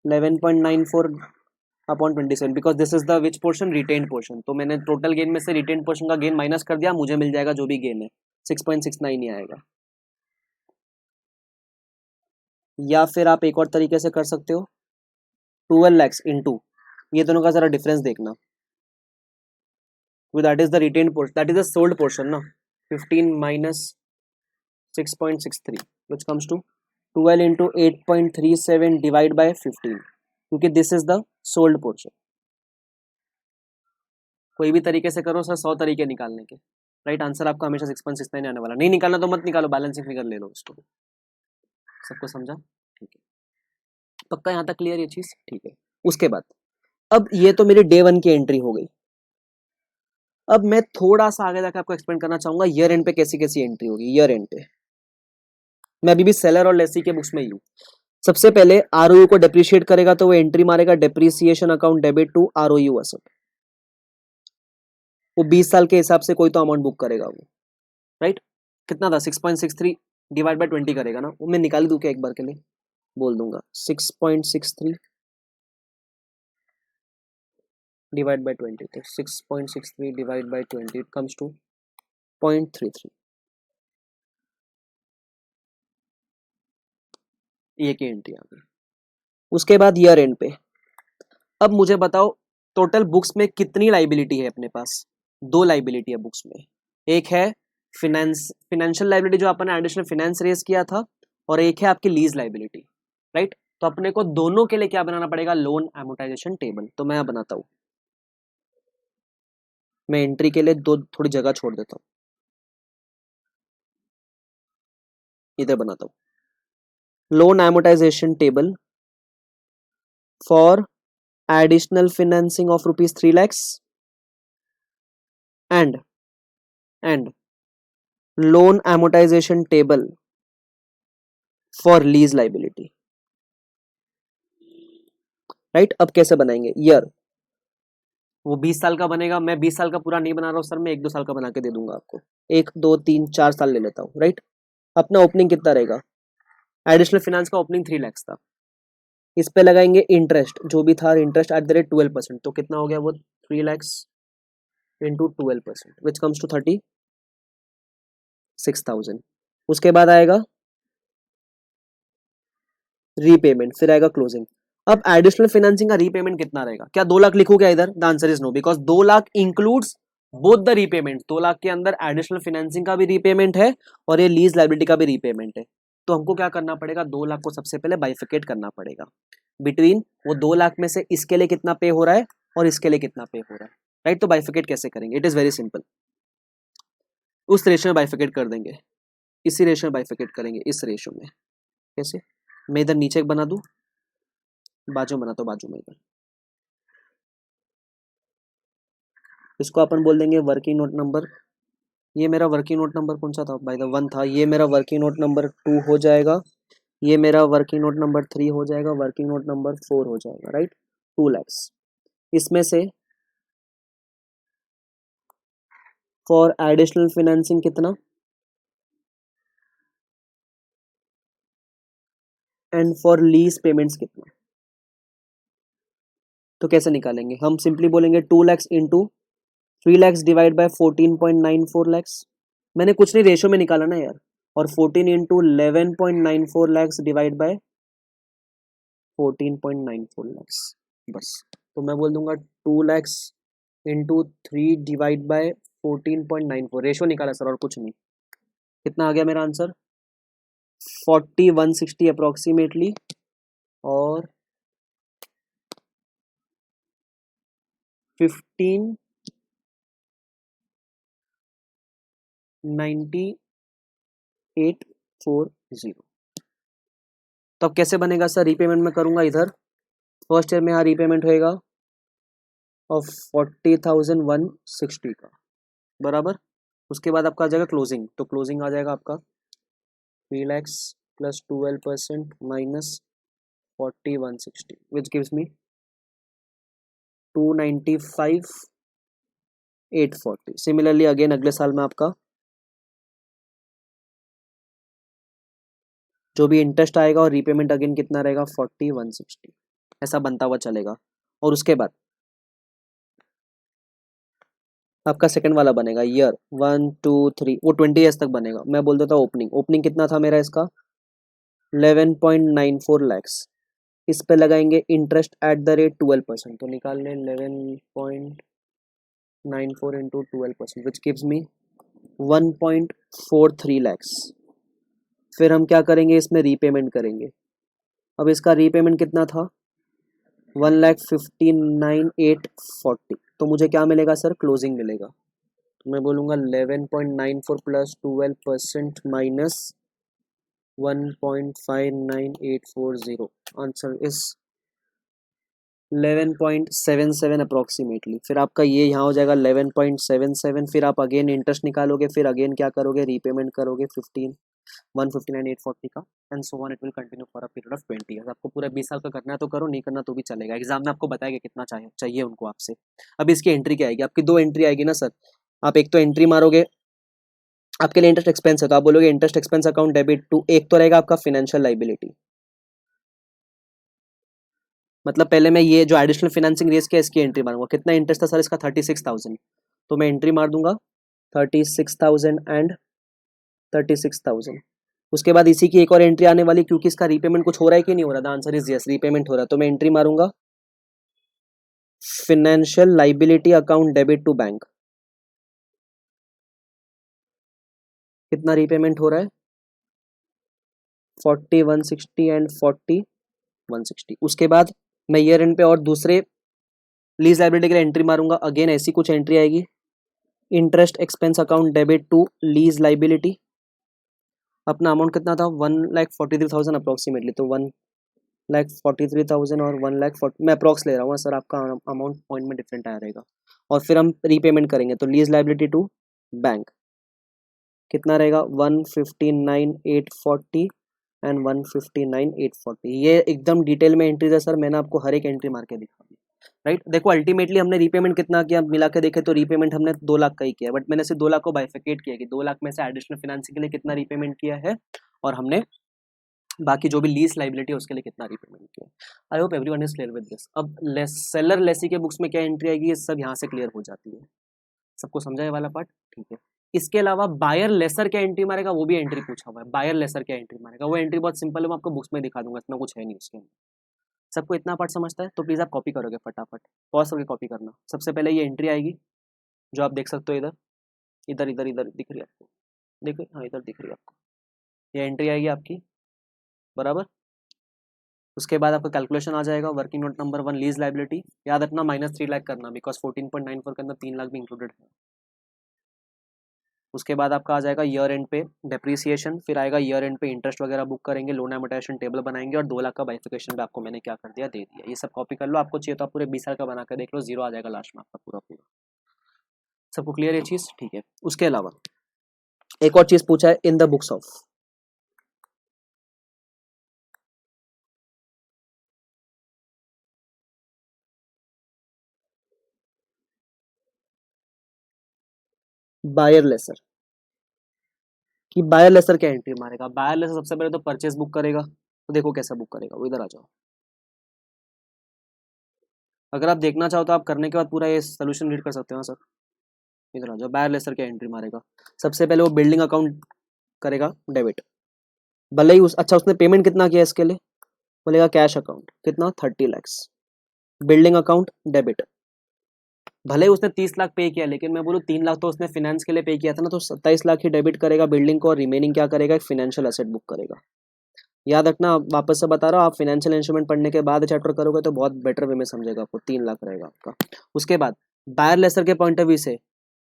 [SPEAKER 1] 11.94 upon 27, because this is the which portion, retained portion. तो मैंने टोटल गेन में से रिटेन्ड पोर्शन का गेन माइनस कर दिया, मुझे मिल जाएगा जो भी गेन है 6.69 ही आएगा। या फिर आप एक और तरीके से कर सकते हो, 12 lakhs इंटू, ये दोनों का जरा डिफरेंस देखना, that is the retained portion, that is the sold portion ना। 15 minus 6.63 which comes to 12 into 8.37 divide by 15, क्योंकि this is the sold portion. कोई भी तरीके से करो सर, 100 तरीके निकालने के, राइट। आंसर आपका हमेशा 6.69 आने वाला। नहीं निकालना तो मत निकालो, बैलेंसिंग फिगर ले लो उसको। सबको समझा? ठीक है, पक्का यहाँ तक क्लियर ये चीज? ठीक है। उसके बाद अब ये तो मेरी डे 1 की एंट्री हो गई। अब मैं थोड़ा सा आगे जाकर आपको एक्सप्लेन करना चाहूंगा ईयर एंड पे कैसी कैसी एंट्री होगी। ईयर एंड पे मैं अभी भी सेलर और लेसी के बुक्स में ही हूँ। सबसे पहले आरओयू को डेप्रिशिएट करेगा तो वो एंट्री मारेगा depreciation account debit to ROU asset. वो 20 साल के हिसाब से कोई तो अमाउंट बुक करेगा वो, राइट। कितना था, 6.63 डिवाइड बाय 20 करेगा ना, वो मैं निकाल दूं क्या एक बार के लिए, बोल दूंगा 6.63 डिवाइड बाय 20, तो 6.63 divide by 20 it comes to 0.33। ये की एंट्री आ गई। उसके बाद ईयर एंड पे अब मुझे बताओ टोटल बुक्स में कितनी लाइबिलिटी है अपने पास। 2 लाइबिलिटी है बुक्स में, एक है फिनेंशियल लाइबिलिटी जो अपन ने एडिशनल फाइनेंस रेज किया था, और एक है आपकी लीज लाइबिलिटी, राइट। तो अपने को दोनों के लिए क्या बनाना पड़ेगा, लोन एमोटाइजेशन टेबल। तो मैं बनाता हूं, मैं एंट्री के लिए दो थोड़ी जगह छोड़ देता हूं, इधर बनाता हूं loan amortisation table for additional financing of rupees 3 lakhs and loan amortization table for lease liability. Right. अब कैसे बनाएंगे ईयर, वो 20 साल का बनेगा, मैं 20 साल का पूरा नहीं बना रहा हूँ सर, मैं 1-2 साल का बना के दे दूंगा आपको, 1-2-3-4 साल ले लेता हूँ, राइट। अपना ओपनिंग कितना रहेगा, एडिशनल फाइनेंस का ओपनिंग 3 लाख था, इस पे लगाएंगे इंटरेस्ट जो भी था, इंटरेस्ट एट द रेट 12%, तो कितना हो गया वो 3 lakhs into 12% which comes to 36,000। उसके बाद आएगा रीपेमेंट, फिर आएगा क्लोजिंग। अब एडिशनल फाइनेंसिंग का रीपेमेंट कितना रहेगा, क्या 2 लाख लिखूं क्या इधर, the answer is no, because 2 lakh includes both the repayment, 2 lakh के अंदर एडिशनल फाइनेंसिंग का भी रीपेमेंट है और ये लीज लायबिलिटी का भी रीपेमेंट है। तो हमको क्या करना पड़ेगा, 2 लाख को सबसे पहले बाइफिकेट करना पड़ेगा बिटवीन वो 2 लाख में से इसके लिए कितना पे हो रहा है और इसके लिए कितना पे हो रहा है, राइट। तो बाइफिकेट कैसे करेंगे, इट इज वेरी सिंपल, उस रेशियो में बाइफिकेट कर देंगे, इसी रेशियो में बाइफिकेट करेंगे, इस रेशियो में। कैसे, मैं इधर नीचे एक बना दूं, बाजू में बना, तो बाजू में इधर, इसको अपन बोल देंगे वर्किंग नोट नंबर, ये मेरा वर्किंग नोट नंबर कौन सा था बाय द 1 था, ये मेरा वर्किंग नोट नंबर 2 हो जाएगा, ये मेरा वर्किंग नोट नंबर 3 हो जाएगा, वर्किंग नोट नंबर 4 हो जाएगा, राइट। 2 lakhs, इसमें से फॉर एडिशनल फाइनेंसिंग कितना एंड फॉर लीज पेमेंट्स कितना, तो कैसे निकालेंगे, हम सिंपली बोलेंगे 2 lakhs into 3 lakhs divide by 14.94 lakhs, मैंने कुछ नहीं रेशियो में निकाला ना यार, और 14 into 11.94 lakhs divide by 14.94 lakhs, बस। तो मैं बोल दूंगा 2 lakhs into 3 divide by 14.94, ratio निकाला सर और कुछ नहीं, कितना आ गया मेरा आंसर 4160 अप्रोक्सीमेटली, और 159840। तो अब कैसे बनेगा सर, रीपेमेंट में करूंगा इधर, फर्स्ट ईयर में यहाँ रीपेमेंट होएगा ऑफ 40,160 का, बराबर। उसके बाद आपका आ जाएगा क्लोजिंग, तो क्लोजिंग आ जाएगा आपका 3 lakhs plus 12% minus 4160 which gives me 295,840। Similarly again अगले साल में आपका जो भी इंटरेस्ट आएगा और रीपेमेंट अगेन कितना रहेगा 4160, ऐसा बनता हुआ चलेगा। और उसके बाद आपका सेकंड वाला बनेगा ईयर 1-2-3, वो 20 ईयर्स तक बनेगा। मैं बोल देता हूँ ओपनिंग, ओपनिंग कितना था मेरा इसका 11.94 lakhs, इस पे लगाएंगे इंटरेस्ट एट द रेट 12%, तो निकाल लें 11.94 into 12% which gives me 1.43 lakhs। फिर हम क्या करेंगे, इसमें रीपेमेंट करेंगे। अब इसका रीपेमेंट कितना था 1,59,840, तो मुझे क्या मिलेगा सर, क्लोजिंग मिलेगा। तो मैं बोलूँगा 11.94 plus 12% minus 1.59840, answer is 11.77 approximately. फिर आपका ये यहाँ हो जाएगा 11.77, फिर आप अगेन इंटरेस्ट निकालोगे, फिर अगेन क्या करोगे, रीपेमेंट करोगे 159,840 का, and so on it will continue for a period of 20 years. आपको पूरा 20 साल का करना है तो करो, नहीं करना तो भी चलेगा, एग्जाम में आपको बताएगा कितना चाहिए उनको आपसे। अब इसकी एंट्री क्या आएगी, आपकी 2 एंट्री आएगी ना सर, आप एक तो एंट्री मारोगे, आपके लिए इंटरेस्ट एक्सपेंस है तो आप बोलोगे interest expense account debit to, एक तो रहेगा आपका फाइनेंशियल लाइबिलिटी, मतलब पहले मैं ये जो एडिशनल फाइनेंसिंग रेस किया इसकी एंट्री मारूंगा, कितना इंटरेस्ट था सर इसका 36,000, तो मैं एंट्री मार दूंगा 36,000 एंड 36,000। उसके बाद इसी की एक और एंट्री आने वाली, क्योंकि इसका रीपेमेंट कुछ हो रहा है कि नहीं हो रहा, the answer is yes, repayment हो रहा है, तो मैं एंट्री मारूंगा financial liability account debit to bank, कितना रीपेमेंट हो रहा है 4160 एंड 4160। उसके बाद मैं ईयर एंड पे और दूसरे लीज लाइबिलिटी के लिए एंट्री मारूंगा, अगेन ऐसी कुछ एंट्री आएगी, interest expense account debit to lease liability, अपना अमाउंट कितना था 1,43,000 अप्रोक्सीमेटली, तो 1,43,000 और 1,40,000, मैं अप्रॉक्स ले रहा हूँ सर, आपका अमाउंट पॉइंट में डिफरेंट आया रहेगा। और फिर हम रीपेमेंट करेंगे, तो लीज लाइबिलिटी टू बैंक कितना रहेगा 159,840 एंड 159,840। ये एकदम डिटेल में एंट्रीज है सर, मैंने आपको हर एक एंट्री मार के दिखा दी, राइट। देखो अल्टीमेटली हमने रीपेमेंट कितना किया मिला के देखे तो रीपेमेंट हमने 2 लाख का ही किया, बट मैंने सिर्फ 2 लाख को बाइफिकेट किया कि 2 लाख में से एडिशनल फाइनेंसिंग के लिए कितना रीपेमेंट किया है और हमने बाकी जो भी लीज लाइबिलिटी है उसके लिए कितना रीपेमेंट किया। I hope everyone is clear with this. अब सेलर लेसी के बुक्स में क्या एंट्री आएगी ये सब यहाँ से क्लियर हो जाती है। सबको समझा ये वाला पार्ट, ठीक है। इसके अलावा बायर लेसर क्या एंट्री मारेगा वो भी एंट्री पूछा हुआ है। बायर लेसर क्या एंट्री मारेगा, वो एंट्री बहुत सिंपल है, मैं आपको बुक्स में दिखा दूंगा, इसमें कुछ है नहीं उसके अंदर। सबको इतना पार्ट समझता है तो प्लीज आप कॉपी करोगे फटाफट, पॉज करके कॉपी करना। सबसे पहले ये एंट्री आएगी जो आप देख सकते हो इधर इधर इधर इधर दिख रही है आपको, देखो हाँ इधर दिख रही है आपको, ये एंट्री आएगी आपकी बराबर। उसके बाद आपका कैलकुलेशन आ जाएगा working note number 1 lease liability, याद रखना -3 लाख करना बिकॉज 14.94 के अंदर 3 लाख भी इंक्लूडेड है। उसके बाद आपका आ जाएगा ईयर एंड पे डेप्रीसिएशन, फिर आएगा ईयर एंड पे इंटरेस्ट वगैरह बुक करेंगे, लोन एमोर्टाइजेशन टेबल बनाएंगे और 2 लाख का बाइफिकेशन भी आपको मैंने क्या कर दिया दे दिया। ये सब कॉपी कर लो, आपको चाहिए तो आप पूरे 20 साल का बना कर देख लो, 0 आ जाएगा लास्ट में आपका पूरा पूरा। सबको क्लियर ये चीज, ठीक है। उसके अलावा एक और चीज पूछा है in the books of buyer lessor कि बायर लेसर क्या एंट्री मारेगा। बायर लेसर सबसे पहले तो परचेस बुक करेगा, तो देखो कैसा बुक करेगा, वो इधर आ जाओ। अगर आप देखना चाहो तो आप करने के बाद पूरा ये सोल्यूशन रीड कर सकते हो सर। इधर आ जाओ, बायर लेसर क्या एंट्री मारेगा। सबसे पहले वो बिल्डिंग अकाउंट करेगा डेबिट, भले ही अच्छा उसने पेमेंट कितना किया इसके लिए, बोलेगा कैश अकाउंट कितना 30 लैक्स, बिल्डिंग अकाउंट डेबिट। भले ही उसने 30 लाख पे किया लेकिन मैं बोलूँ 3 लाख तो उसने फाइनेंस के लिए पे किया था ना, तो 27 लाख ही डेबिट करेगा बिल्डिंग को और रिमेनिंग क्या करेगा एक फाइनेंशियल एसेट बुक करेगा। याद रखना, वापस से बता रहा हूँ, आप फाइनेंशियल इंस्ट्रूमेंट पढ़ने के बाद चैप्टर करोगे तो बहुत बेटर वे में समझेगा, आपको 3 लाख रहेगा आपका। उसके बाद बायर लेसर के पॉइंट ऑफ व्यू से,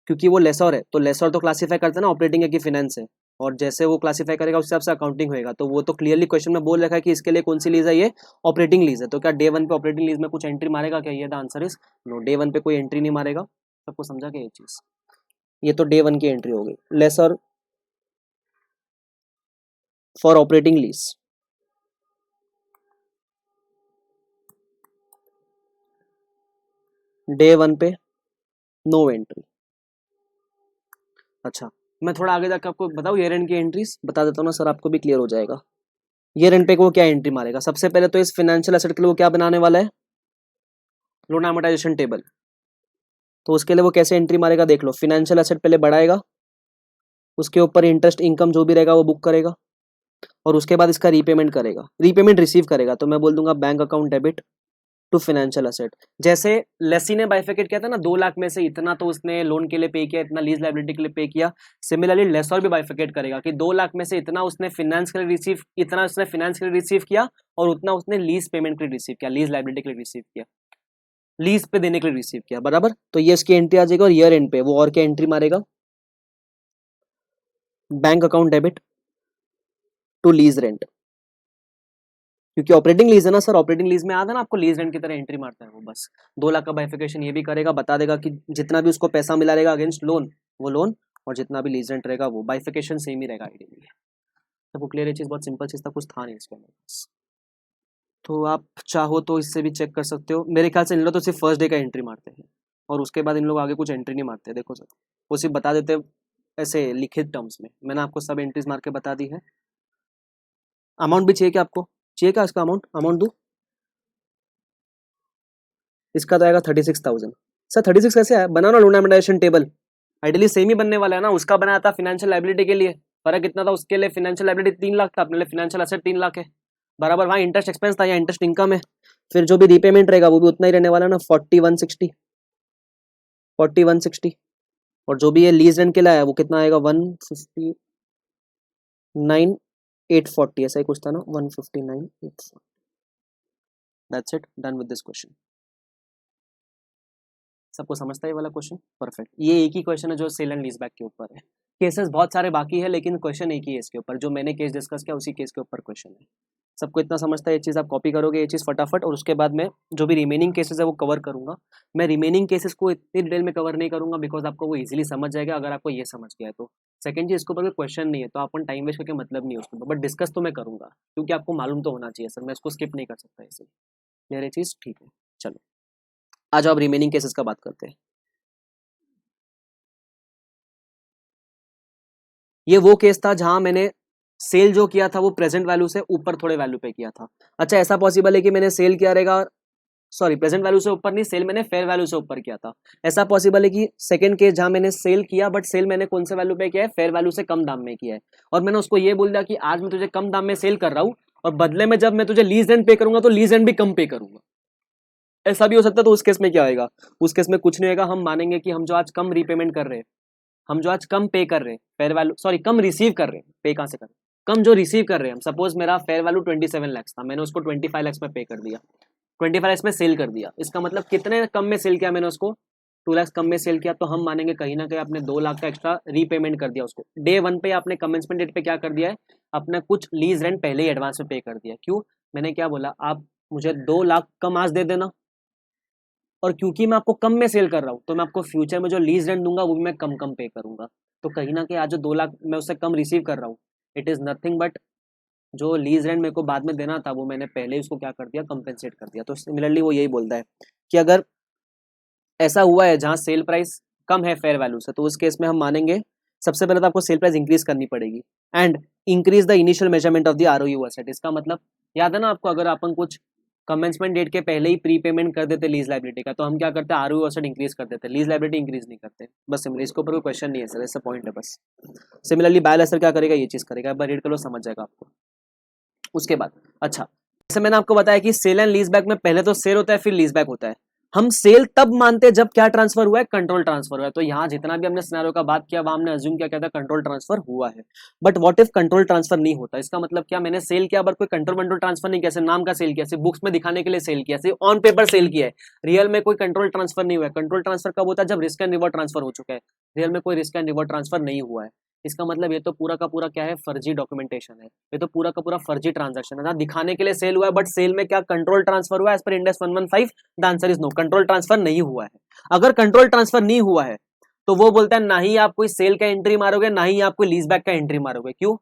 [SPEAKER 1] क्योंकि वो लेसर है तो लेसर तो क्लासीफाई करता है ना ऑपरेटिंग है कि फाइनेंस है, और जैसे वो क्लासीफाई करेगा उस हिसाब से अकाउंटिंग होएगा। तो वो तो क्लियरली क्वेश्चन में बोल रखा है कि इसके लिए कौन सी लीज है, ये ऑपरेटिंग लीज है। तो क्या डे 1 पे ऑपरेटिंग लीज में कुछ एंट्री मारेगा क्या, ये the answer is no, day 1 पे कोई एंट्री नहीं मारेगा। सबको समझा क्या ये चीज, ये तो डे 1 की एंट्री हो गई। Lessor for operating lease, day 1 पे नो एंट्री। अच्छा मैं थोड़ा आगे जाकर आपको बताऊँ ईयर एंड की एंट्रीज बता देता हूँ ना सर, आपको भी क्लियर हो जाएगा। ईयर एंड पे वो क्या एंट्री मारेगा, सबसे पहले तो इस फाइनेंशियल एसेट के लिए वो क्या बनाने वाला है, लोन एमोर्टाइजेशन टेबल। तो उसके लिए वो कैसे एंट्री मारेगा देख लो, फाइनेंशियल एसेट पहले बढ़ाएगा, उसके ऊपर इंटरेस्ट इनकम जो भी रहेगा वो बुक करेगा, और उसके बाद इसका रीपेमेंट करेगा, रीपेमेंट रिसीव करेगा। तो मैं बोल दूंगा bank account debit to financial asset. जैसे लेसी ने बाइफिकेट किया था ना, 2 लाख में से इतना तो उसने लोन के लिए पे किया, इतना लीज लाइबिलिटी के लिए पे किया। सिमिलरली लेसर भी बाइफिकेट करेगा कि 2 लाख में से इतना उसने फाइनेंस के लिए रिसीव, इतना उसने फाइनेंस के लिए रिसीव किया और उतना उसने लीज पेमेंट के लिए रिसीव किया, लीज लाइबिलिटी के लिए रिसीव किया, लीज पे देने के लिए रिसीव किया बराबर। तो ये इसकी एंट्री आ जाएगी। और ईयर एंड पे वो और क्या एंट्री मारेगा, bank account debit to lease rent, क्योंकि ऑपरेटिंग लीज है ना सर, ऑपरेटिंग लीज में आता है ना आपको लीज रेंट की तरह एंट्री मारता है वो। बस 2 लाख का बाइफिकेशन ये भी करेगा, बता देगा कि जितना भी उसको पैसा मिला रहेगा अगेंस्ट लोन वो लोन, और जितना भी लीज रेंट रहेगा वो बाइफिकेशन सेम ही रहेगा आइडियली। सबको क्लियर है चीज, बहुत सिंपल चीज था, कुछ था नहीं इसके अंदर। तो आप चाहो तो इससे भी चेक कर सकते हो, मेरे ख्याल से इन लोग तो सिर्फ फर्स्ट डे का एंट्री मारते हैं और उसके बाद इन लोग आगे कुछ एंट्री नहीं मारते। देखो सर वो सिर्फ बता देते ऐसे लिखित टर्म्स में, मैंने आपको सब एंट्रीज मार के बता दी है। अमाउंट भी चाहिए क्या आपको, चाहिए क्या इसका अमाउंट, अमाउंट दूं, इसका तो आएगा 36,000। सर 36 कैसे आया, बनाना loan amortisation table, ideally same ही बनने वाला है ना, उसका बनाया था फाइनेंशियल लायबिलिटी के लिए, फर्क इतना था उसके लिए फाइनेंशियल लायबिलिटी 3 लाख था, अपने लिए फाइनेंशियल एसेट 3 लाख है बराबर। वहाँ इंटरेस्ट एक्सपेंस था या इंटरेस्ट इनकम है, फिर जो भी रीपेमेंट रहेगा वो भी उतना ही रहने वाला है ना, 4160 और जो भी ये लीज रेंट के लिए आया वो कितना आएगा 159,840, ऐसा ही कुछ था ना 159,840। That's it, done with this question. सबको समझता है ये वाला क्वेश्चन, परफेक्ट। ये एक ही क्वेश्चन है जो सेल एंड लीज बैक के ऊपर है, केसेस बहुत सारे बाकी है लेकिन क्वेश्चन एक ही है इसके ऊपर, जो मैंने केस डिस्कस किया उसी केस के ऊपर क्वेश्चन है। सबको इतना समझता है ये चीज़, आप कॉपी करोगे ये चीज़ फटाफट, और उसके बाद में जो भी रिमेनिंग केसेस है वो कवर करूंगा। मैं रिमेनिंग केसेस को इतनी डिटेल में कवर नहीं करूंगा बिकॉज आपको वो इजीली समझ जाएगा अगर आपको ये समझ गया है तो। सेकंड चीज, इसके ऊपर कोई क्वेश्चन नहीं है तो अपन टाइम वेस्ट करके मतलब नहीं है उसके ऊपर, बट डिस्कस तो मैं करूंगा क्योंकि आपको मालूम तो होना चाहिए सर, मैं इसको स्किप नहीं कर सकता इसे। क्लियर है चीज, ठीक है। चलो आ जाओ अब रिमेनिंग केसेस का बात करते हैं। ये वो केस था जहां मैंने सेल जो किया था वो प्रेजेंट वैल्यू से ऊपर थोड़े वैल्यू पे किया था। अच्छा ऐसा पॉसिबल है कि मैंने सेल किया रहेगा, सॉरी प्रेजेंट वैल्यू से ऊपर नहीं, सेल मैंने फेयर वैल्यू से ऊपर किया था। ऐसा पॉसिबल है कि सेकंड केस जहां मैंने सेल किया बट सेल मैंने कौन से वैल्यू पे किया है, फेयर वैल्यू से कम दाम में किया है, और मैंने उसको ये बोल दिया कि आज मैं तुझे कम दाम में सेल कर रहा हूं और बदले में जब मैं तुझे लीज रेंट पे करूंगा तो लीज रेंट भी कम पे करूंगा। ऐसा भी हो सकता है। तो उस केस में क्या होगा, उस केस में कुछ नहीं होगा, हम मानेंगे कि हम जो आज कम रीपेमेंट कर रहे हैं, हम जो आज कम पे कर रहे हैं फेयर वैल्यू, सॉरी कम रिसीव कर रहे हैं, पे कहां से कर रहे हैं, कम जो रिसीव कर रहे हैं हम, सपोज मेरा फेयर वैल्यू 27 लाख था, मैंने उसको 25 लाख में पे कर दिया, 25 लाख में सेल कर दिया। इसका मतलब कितने कम में सेल किया मैंने उसको, 2 लाख कम में सेल किया, तो हम मानेंगे कहीं ना कहीं आपने 2 लाख का एक्स्ट्रा रीपेमेंट कर दिया उसको। डे वन पे आपने कमेंसमेंट डेट पे क्या कर दिया है, अपना कुछ लीज रेंट पहले ही एडवांस में पे कर दिया। क्यों, मैंने क्या बोला, आप मुझे 2 लाख कम आज दे देना, और क्योंकि मैं आपको कम में सेल कर रहा हूँ तो मैं आपको फ्यूचर में जो लीज रेंट दूंगा वो भी मैं कम कम पे करूंगा। तो कहीं ना कहीं आज जो 2 लाख मैं उससे कम रिसीव कर रहा हूँ, इट इज नथिंग बट जो लीज रेंट मेरे को बाद में देना था वो मैंने पहले ही उसको क्या कर दिया, कंपेंसेट कर दिया। तो सिमिलरली वो यही बोलता है कि अगर ऐसा हुआ है जहां सेल प्राइस कम है फेयर वैल्यू से, तो उस केस में हम मानेंगे सबसे पहले तो आपको सेल प्राइस इंक्रीज करनी पड़ेगी and increase the initial measurement of the ROU asset. इसका मतलब याद है ना आपको, अगर अपन कुछ कमेंसमेंट डेट के पहले ही प्री पेमेंट कर देते लीज लाइबिलिटी का, तो हम क्या करते हैं, आरओयू एसेट इंक्रीज कर देते, लीज लाइबिलिटी इंक्रीज नहीं करते। बस सिमिलर, इसके ऊपर कोई क्वेश्चन नहीं है सर, ऐसा पॉइंट है बस। सिमिलरली बायोलेसर क्या करेगा, ये चीज करेगा, एक बार रीड कर लो समझ जाएगा आपको। उसके बाद अच्छा, जैसे मैंने आपको बताया कि सेल एंड लीज बैक में पहले तो सेल होता है फिर लीज बैक होता है। हम सेल तब मानते हैं जब क्या ट्रांसफर हुआ है, कंट्रोल ट्रांसफर हुआ है। तो यहाँ जितना भी हमने सिनेरियो का बात किया वहां हमने अज्यूम क्या था, कंट्रोल ट्रांसफर हुआ है। But what if control transfer नहीं होता, इसका मतलब क्या, मैंने सेल किया बट कोई कंट्रोल ट्रांसफर नहीं किया, सिर्फ नाम का सेल किया, सिर्फ बुक्स में दिखाने के लिए सेल किया, सिर्फ ऑन पेपर सेल किया है, रियल में कोई कंट्रोल ट्रांसफर नहीं हुआ है। कंट्रोल ट्रांसफर कब होता है, जब रिस्क एंड रिवॉर्ड ट्रांसफर हो चुका है, रियल में कोई रिस्क एंड रिवॉर्ड ट्रांसफर नहीं हुआ है। इसका मतलब ये तो पूरा का पूरा क्या है, फर्जी डॉक्यूमेंटेशन है, ये तो पूरा का पूरा फर्जी ट्रांजैक्शन है। दिखाने के लिए सेल हुआ है बट सेल में क्या कंट्रोल ट्रांसफर हुआ है एज पर Ind AS 115, the answer is no, control transfer नहीं हुआ है। अगर कंट्रोल ट्रांसफर नहीं हुआ है तो वो बोलता है ना ही आप कोई सेल का एंट्री मारोगे ना ही आप कोई लीज बैक का एंट्री मारोगे। क्यों,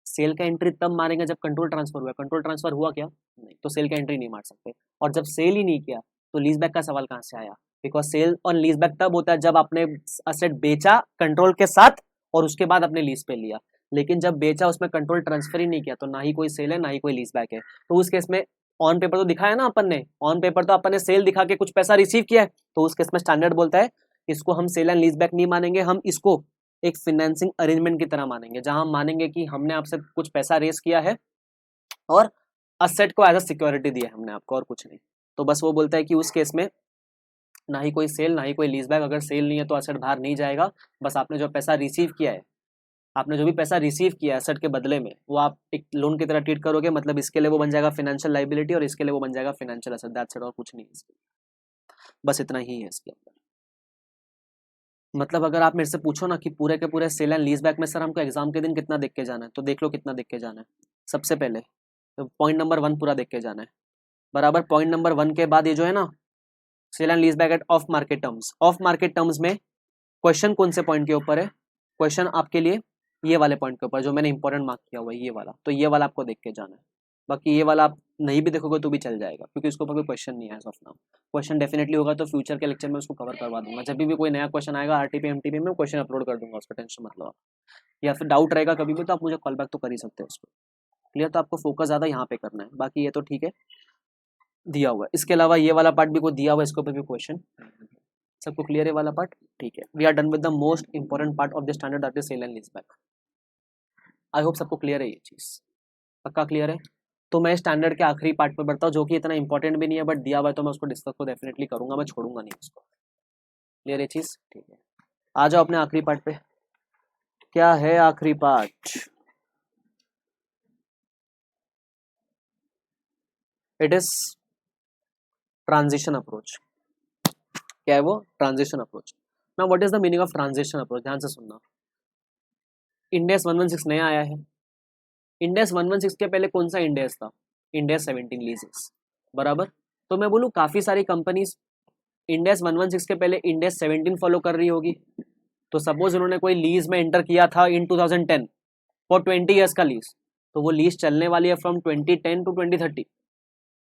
[SPEAKER 1] सेल का एंट्री तब मारेंगे जब कंट्रोल ट्रांसफर हुआ, कंट्रोल ट्रांसफर हुआ क्या नहीं, तो सेल का एंट्री नहीं मार सकते। और जब सेल ही नहीं किया तो लीज बैक का सवाल कहां से आया, बिकॉज सेल और लीज बैक तब होता है जब आपने असेट बेचा कंट्रोल के साथ और उसके बाद अपने लीज पे लिया। लेकिन जब बेचा उसमें कंट्रोल ट्रांसफर ही नहीं किया तो ना ही कोई सेल है ना ही कोई लीज बैक है। तो उस केस में ऑन पेपर तो दिखाया ना अपन ने, ऑन पेपर तो अपन ने सेल दिखा के कुछ पैसा रिसीव किया है, तो उस केस में स्टैंडर्ड बोलता है इसको हम सेल एंड लीज बैक नहीं मानेंगे, हम इसको एक फाइनेंसिंग अरेंजमेंट की तरह मानेंगे, जहां हम मानेंगे कि हमने आपसे कुछ पैसा रेस किया है और असेट को एज अ सिक्योरिटी दिया है हमने आपको, और कुछ नहीं। तो बस वो बोलता है कि उस केस में ना ही कोई सेल ना ही कोई लीज बैक, अगर सेल नहीं है तो असेट बाहर नहीं जाएगा, बस आपने जो पैसा रिसीव किया है, आपने जो भी पैसा रिसीव किया है एसेट के बदले में, वो आप एक लोन की तरह ट्रीट करोगे, मतलब इसके लिए वो बन जाएगा फाइनेंशियल लाइबिलिटी और इसके लिए वो बन जाएगा फाइनेंशियल एसेट, दैट्स इट, और कुछ नहीं है, बस इतना ही है इसके अंदर। मतलब अगर आप मेरे से पूछो ना कि पूरे के पूरे सेल एंड लीज बैक में सर हमको एग्जाम के दिन कितना देख के जाना है, तो देख लो कितना देख के जाना है। सबसे पहले तो पॉइंट नंबर 1 पूरा देख के जाना है बराबर। पॉइंट नंबर 1 के बाद ये जो है ना sale and lease back at of market terms, off market terms में क्वेश्चन कौन से पॉइंट के ऊपर है, क्वेश्चन आपके लिए ये वाले पॉइंट के ऊपर जो मैंने इंपॉर्टेंट मार्क किया हुआ है, ये वाला, तो ये वाला आपको देख के जाना है। बाकी ये वाला आप नहीं भी देखोगे तो भी चल जाएगा क्योंकि इसके ऊपर कोई क्वेश्चन नहीं है as of now. Question definitely होगा तो फ्यूचर के लेक्चर में उसको कवर करवा दूंगा, जब भी कोई नया क्वेश्चन आएगा आरटीपी एमटीपी में क्वेश्चन अपलोड कर दूंगा, उसका टेंशन मत लो आप। या फिर डाउट रहेगा कभी भी तो आप मुझे कॉल बैक तो कर ही सकते हो उसको। क्लियर, तो आपको फोकस ज़्यादा यहाँ पे करना है, बाकी ये तो ठीक है दिया हुआ है। इसके अलावा ये वाला पार्ट भी कोई दिया हुआ है, इसके ऊपर भी क्वेश्चन, सबको क्लियर है वाला पार्ट, ठीक है। We are done with the most important part of the standard that is sale and lease back. I hope सबको क्लियर है ये चीज़, पक्का क्लियर है। तो मैं स्टैंडर्ड के आखिरी पार्ट पे बढ़ता हूँ जो कि इतना इंपॉर्टेंट भी नहीं है बट दिया हुआ है तो मैं उसको डिस्कस तो डेफिनेटली करूंगा, मैं छोड़ूंगा नहीं उसको। क्लियर ये चीज़, ठीक है। आ जाओ अपने आखिरी पार्ट पे, क्या है आखिरी part, it is transition approach. क्या है वो, transition approach. Now what is the meaning of transition approach, ध्यान से सुनना। इंडेस 116 नया आया है, इंडेस 116 के पहले कौन सा इंडेस था, इंडेस 17 लीजेस बराबर। तो मैं बोलूँ काफी सारी कंपनीज इंडेस 116 के पहले इंडेस 17 फॉलो कर रही होगी, तो सपोज उन्होंने कोई लीज में एंटर किया था इन 2010 फॉर 20 ईयर्स का लीज, तो वो लीज चलने वाली है फ्रॉम 2010 टू 2030।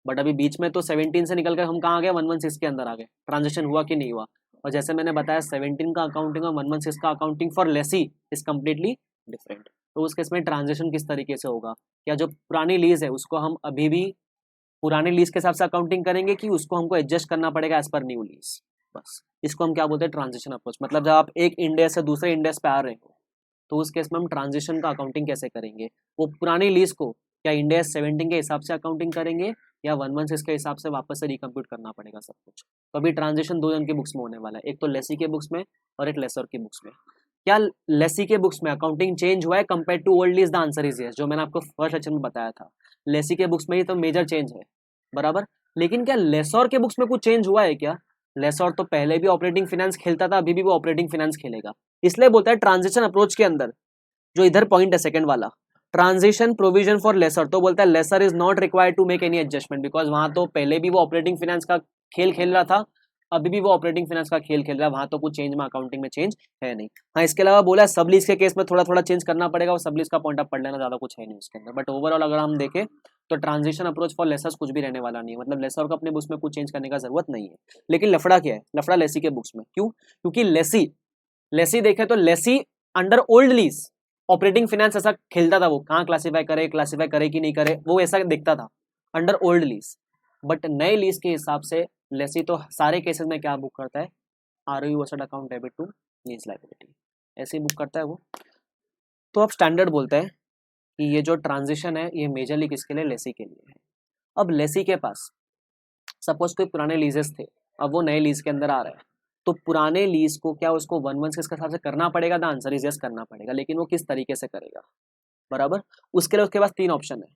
[SPEAKER 1] बट अभी बीच में तो 17 से निकल कर हम कहाँ आ गए, 116 के अंदर आ गए। ट्रांजेक्शन हुआ कि नहीं हुआ? और जैसे मैंने बताया 17 का अकाउंटिंग और 116 का accounting for lessee is completely different. तो उस केस में ट्रांजेक्शन किस तरीके से होगा, क्या जो पुरानी लीज है उसको हम अभी भी पुरानी लीज के हिसाब से अकाउंटिंग करेंगे कि उसको हमको एडजस्ट करना पड़ेगा एज पर न्यू लीज? बस इसको हम क्या बोलते हैं, ट्रांजिशन अप्रोच। मतलब जब आप एक इंडेक्स से दूसरे इंडेक्स पे आ रहे हो तो उस केस में हम ट्रांजिशन का अकाउंटिंग कैसे करेंगे, वो पुरानी लीज को क्या इंडेक्स 17 के हिसाब से अकाउंटिंग करेंगे या 116 के हिसाब से वापस से रिकम्प्यूट करना पड़ेगा सब कुछ। तो अभी ट्रांजिशन दो जन की बुक्स में होने वाला है, एक तो लेसी के बुक्स में और एक लेसर की बुक्स में। क्या लेसी के बुक्स में अकाउंटिंग चेंज हुआ है compare to old lease? The answer is yes, जो मैंने आपको फर्स्ट लेक्चर में बताया था। लेसी के बुक्स में ही तो मेजर चेंज है, बराबर। लेकिन क्या लेसर के बुक्स में कुछ चेंज हुआ है क्या? लेसर तो पहले भी ऑपरेटिंग फाइनेंस खेलता था, अभी भी वो ऑपरेटिंग फाइनेंस खेलेगा। इसलिए बोलता है ट्रांजिशन अप्रोच के अंदर जो इधर पॉइंट है सेकंड वाला, ट्रांजिशन प्रोविजन फॉर लेसर, तो बोलता है lessor is not required to make any adjustment, because वहां तो पहले भी वो ऑपरेटिंग फाइनेंस का खेल खेल रहा था, अभी भी वो ऑपरेटिंग फाइनेंस का खेल खेल रहा है, वहां तो कुछ चेंज में अकाउंटिंग में चेंज है नहीं। हाँ, इसके अलावा बोला सब लीज के केस में थोड़ा थोड़ा चेंज करना पड़ेगा, और सब लीज का पॉइंट आप पढ़ लेना, ज्यादा कुछ है नहीं उसके अंदर। बट ओवरऑल अगर हम देखें तो ट्रांजिशन अप्रोच फॉर लेसर्स कुछ भी रहने वाला नहीं है, मतलब लेसर को अपने बुक्स में कुछ चेंज करने का जरूरत नहीं है। लेकिन लफड़ा क्या है, लफड़ा लेसी के बुक्स में। क्यों? क्योंकि लेसी लेसी देखे तो lessee under old lease operating finance ऐसा खेलता था, वो कहाँ क्लासीफाई करे कि नहीं करे, वो ऐसा देखता था अंडर ओल्ड लीज। बट नए लीज के हिसाब से लेसी तो सारे केसेस में क्या बुक करता है, आरओयू वर्सेड account debit to lease liability, ऐसे ही बुक करता है वो। तो अब स्टैंडर्ड बोलता है कि ये जो ट्रांजिशन है ये मेजरली किसके लिए, लेसी के लिए है। अब लेसी के पास सपोज कोई पुराने लीजेस थे, अब वो नए लीज के अंदर आ रहा है, तो पुराने लीज को क्या उसको 116 के हिसाब से करना पड़ेगा? द आंसर इज यस, करना पड़ेगा। लेकिन वो किस तरीके से करेगा, बराबर। उसके लिए उसके पास तीन ऑप्शन है।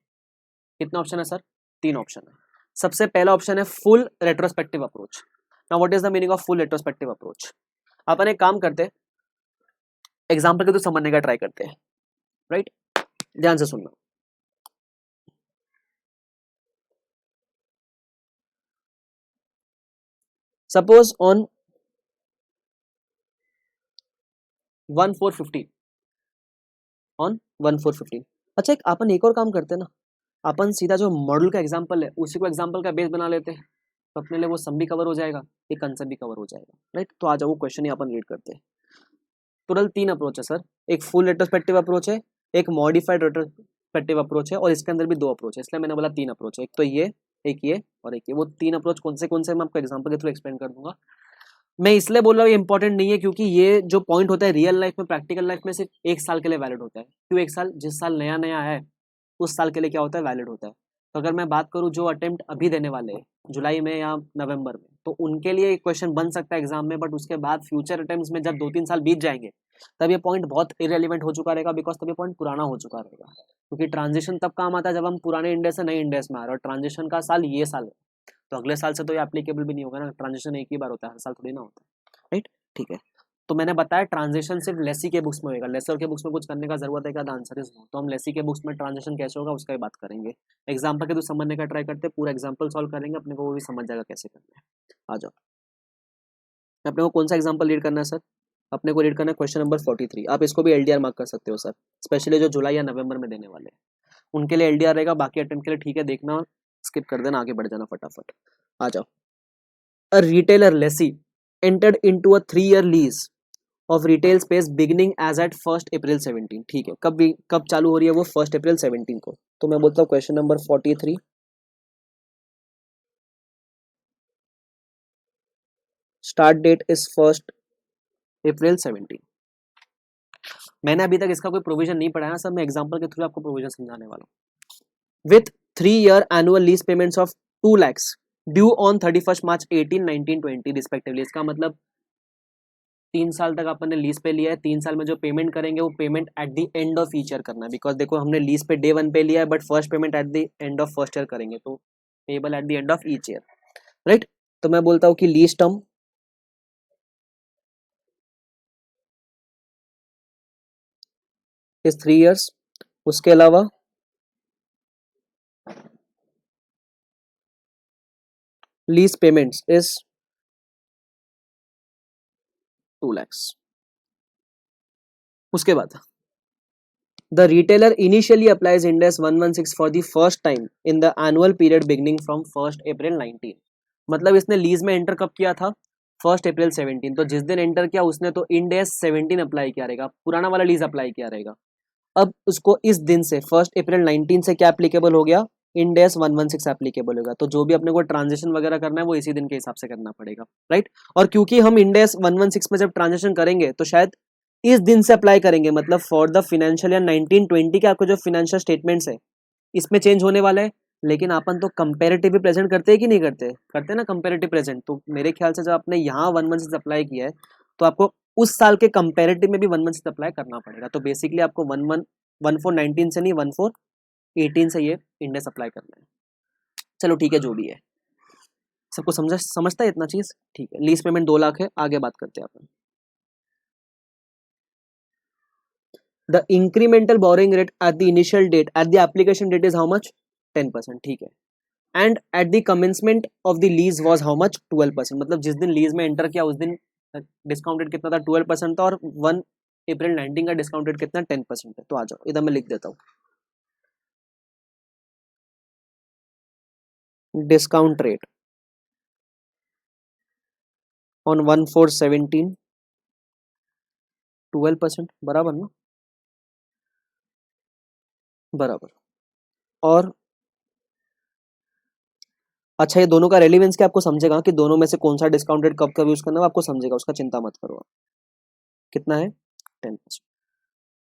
[SPEAKER 1] कितना ऑप्शन है सर? तीन ऑप्शन है। सबसे पहला ऑप्शन है full retrospective approach. Now what is the meaning of full retrospective approach? अपन एक काम करते हैं, एग्जाम्पल के तो समझने का ट्राई करते हैं, राइट? ध्यान से सुनना। Suppose on 1415, on 1415। अच्छा, एक अपन एक और काम करते हैं ना, अपन सीधा जो मॉडल का एग्जाम्पल है उसी को एग्जाम्पल का बेस बना लेते हैं, तो अपने लिए वो सम भी कवर हो जाएगा, एक कंसेप्ट भी कवर हो जाएगा, राइट? तो आ जाओ वो क्वेश्चन ही अपन रीड करते हैं। टोटल तीन अप्रोच है सर, एक फुल रेट्रोस्पेक्टिव अप्रोच है, एक मॉडिफाइड रेट्रोस्पेक्टिव अप्रोच है, और इसके अंदर भी दो अप्रोच है, इसलिए मैंने बोला तीन अप्रोच है। एक तो ये, एक ये और एक ये। वो तीन अप्रोच कौन से मैं आपको एग्जाम्पल के थ्रू एक्सप्लेन कर दूंगा। मैं इसलिए बोल रहा हूँ ये इंपॉर्टेंट नहीं है क्योंकि ये जो पॉइंट होता है रियल लाइफ में, प्रैक्टिकल लाइफ में सिर्फ एक साल के लिए वैलिड होता है। क्यों एक साल? जिस साल नया नया है उस साल के लिए क्या होता है, वैलिड होता है। तो अगर मैं बात करूँ जो अटेम्प्ट अभी देने वाले हैं जुलाई में या नवंबर में, तो उनके लिए क्वेश्चन बन सकता है एग्जाम में, बट उसके बाद फ्यूचर अटेम्प्ट्स में जब 2-3 साल बीत जाएंगे तब ये पॉइंट बहुत इरेलीवेंट हो चुका रहेगा, बिकॉज तब ये पॉइंट पुराना हो चुका रहेगा। क्योंकि ट्रांजिशन तब काम आता है जब हम पुराने इंडेक्स से नए इंडेक्स में आ रहे हैं, और ट्रांजिशन का साल ये साल है, तो अगले साल से तो ये एप्लीकेबल भी नहीं होगा ना, ट्रांजिशन एक ही बार होता है, हर साल थोड़ी ना होता है, राइट? ठीक है, तो मैंने बताया ट्रांजिशन सिर्फ लेसी के बुक्स में होगा, लेसर के बुक्स में कुछ करने का जरूरत है क्या? The answer is no. तो हम लेसी के बुक्स में ट्रांजिशन कैसे होगा उसका ही बात करेंगे। एग्जाम्पल के तो समझने का ट्राई करते हैं, पूरा एग्जाम्पल सॉल्व करेंगे, अपने को वो भी समझ जाएगा कैसे करना है। आ जाओ, अपने को कौन सा एग्जाम्पल रीड करना है सर? अपने को रीड करना है क्वेश्चन नंबर 43। आप इसको भी एलडीआर मार्क कर सकते हो सर, स्पेशली जो जुलाई या नवंबर में देने वाले हैं उनके लिए एलडीआर रहेगा, बाकी अटेम्प्ट के लिए ठीक है, देखना स्किप कर देना, आगे बढ़ जाना फटाफट। आ जाओ। A retailer lessee entered into a 3-year lease of retail space beginning as at 1st April 17। ठीक है, कब चालू हो रही है वो? 1st April 17 को। तो मैं बोलता हूँ question number 43 start date is 1st April 17। मैंने अभी तक इसका कोई प्रोविजन नहीं पढ़ाया सर, मैं एग्जांपल के थ्रू आपको प्रोविजन समझाने वाला हूँ। With 3-year annual lease payments of 2 lakhs due on 31st March 18, 19, 20 respectively. इसका मतलब 3 साल तक अपन ने लीज पे लिया है, 3 साल में जो पेमेंट करेंगे वो payment at the end of each year करना है, बिकॉज देखो हमने लीज पे डे 1 पे लिया है, but first payment at the end of first year करेंगे, तो payable at the end of each year, right? तो मैं बोलता हूँ कि लीज टर्म इज 3 years। उसके अलावा लीज पेमेंट्स इज 2 lakhs। उसके बाद the retailer initially applies Ind AS 116 for the first time in the annual period beginning from 1st April 19। मतलब इसने लीज में एंटर कब किया था? 1st April 17। तो जिस दिन एंटर किया उसने तो Ind AS 17 अप्लाई किया रहेगा, पुराना वाला लीज अप्लाई किया रहेगा। अब उसको इस दिन से 1st April 19 से क्या एप्लीकेबल हो गया? Ind AS 116 एप्लीकेबल होगा। तो जो भी अपने को ट्रांजेक्शन वगैरह करना है वो इसी दिन के हिसाब से करना पड़ेगा, राइट। और क्योंकि हम Ind AS 116 में जब ट्रांजेक्शन करेंगे तो शायद इस दिन से अप्लाई करेंगे, मतलब फॉर द फाइनेंशियल ईयर 1920 के आपको जो फाइनेंशियल स्टेटमेंट्स है इसमें चेंज होने वाला है। लेकिन अपन तो कंपेरेटिव भी प्रेजेंट करते हैं कि नहीं करते? करते हैं ना कंपेरेटिव प्रेजेंट। तो मेरे ख्याल से जब आपने यहाँ 116 अप्लाई किया है तो आपको उस साल के कंपेरेटिव में भी 116 अप्लाई करना पड़ेगा। तो बेसिकली आपको 1419 से नहीं 1418 से ये Ind AS अप्लाई करना है। चलो ठीक है, जो भी है सबको समझता है इतना चीज, ठीक है। लीज पेमेंट 2 लाख है, आगे बात करते हैं अपन। The incremental borrowing rate at the initial date, at the application date is how much? 10%, ठीक है। And at the commencement of the lease was how much? 12%। मतलब जिस दिन लीज में एंटर किया उस दिन डिस्काउंट रेट कितना था? 12% था, और 1 अप्रैल 19 का डिस्काउंट रेट कितना? 10% है। तो आ जाओ, इधर मैं लिख देता हूँ डिस्काउंट रेट ऑन 1417 12%, बराबर ना? बराबर। और अच्छा, ये दोनों का रेलिवेंस क्या आपको समझेगा कि दोनों में से कौन सा डिस्काउंट रेट कब कब यूज करना है आपको समझेगा, उसका चिंता मत करो आप। कितना है? 10%,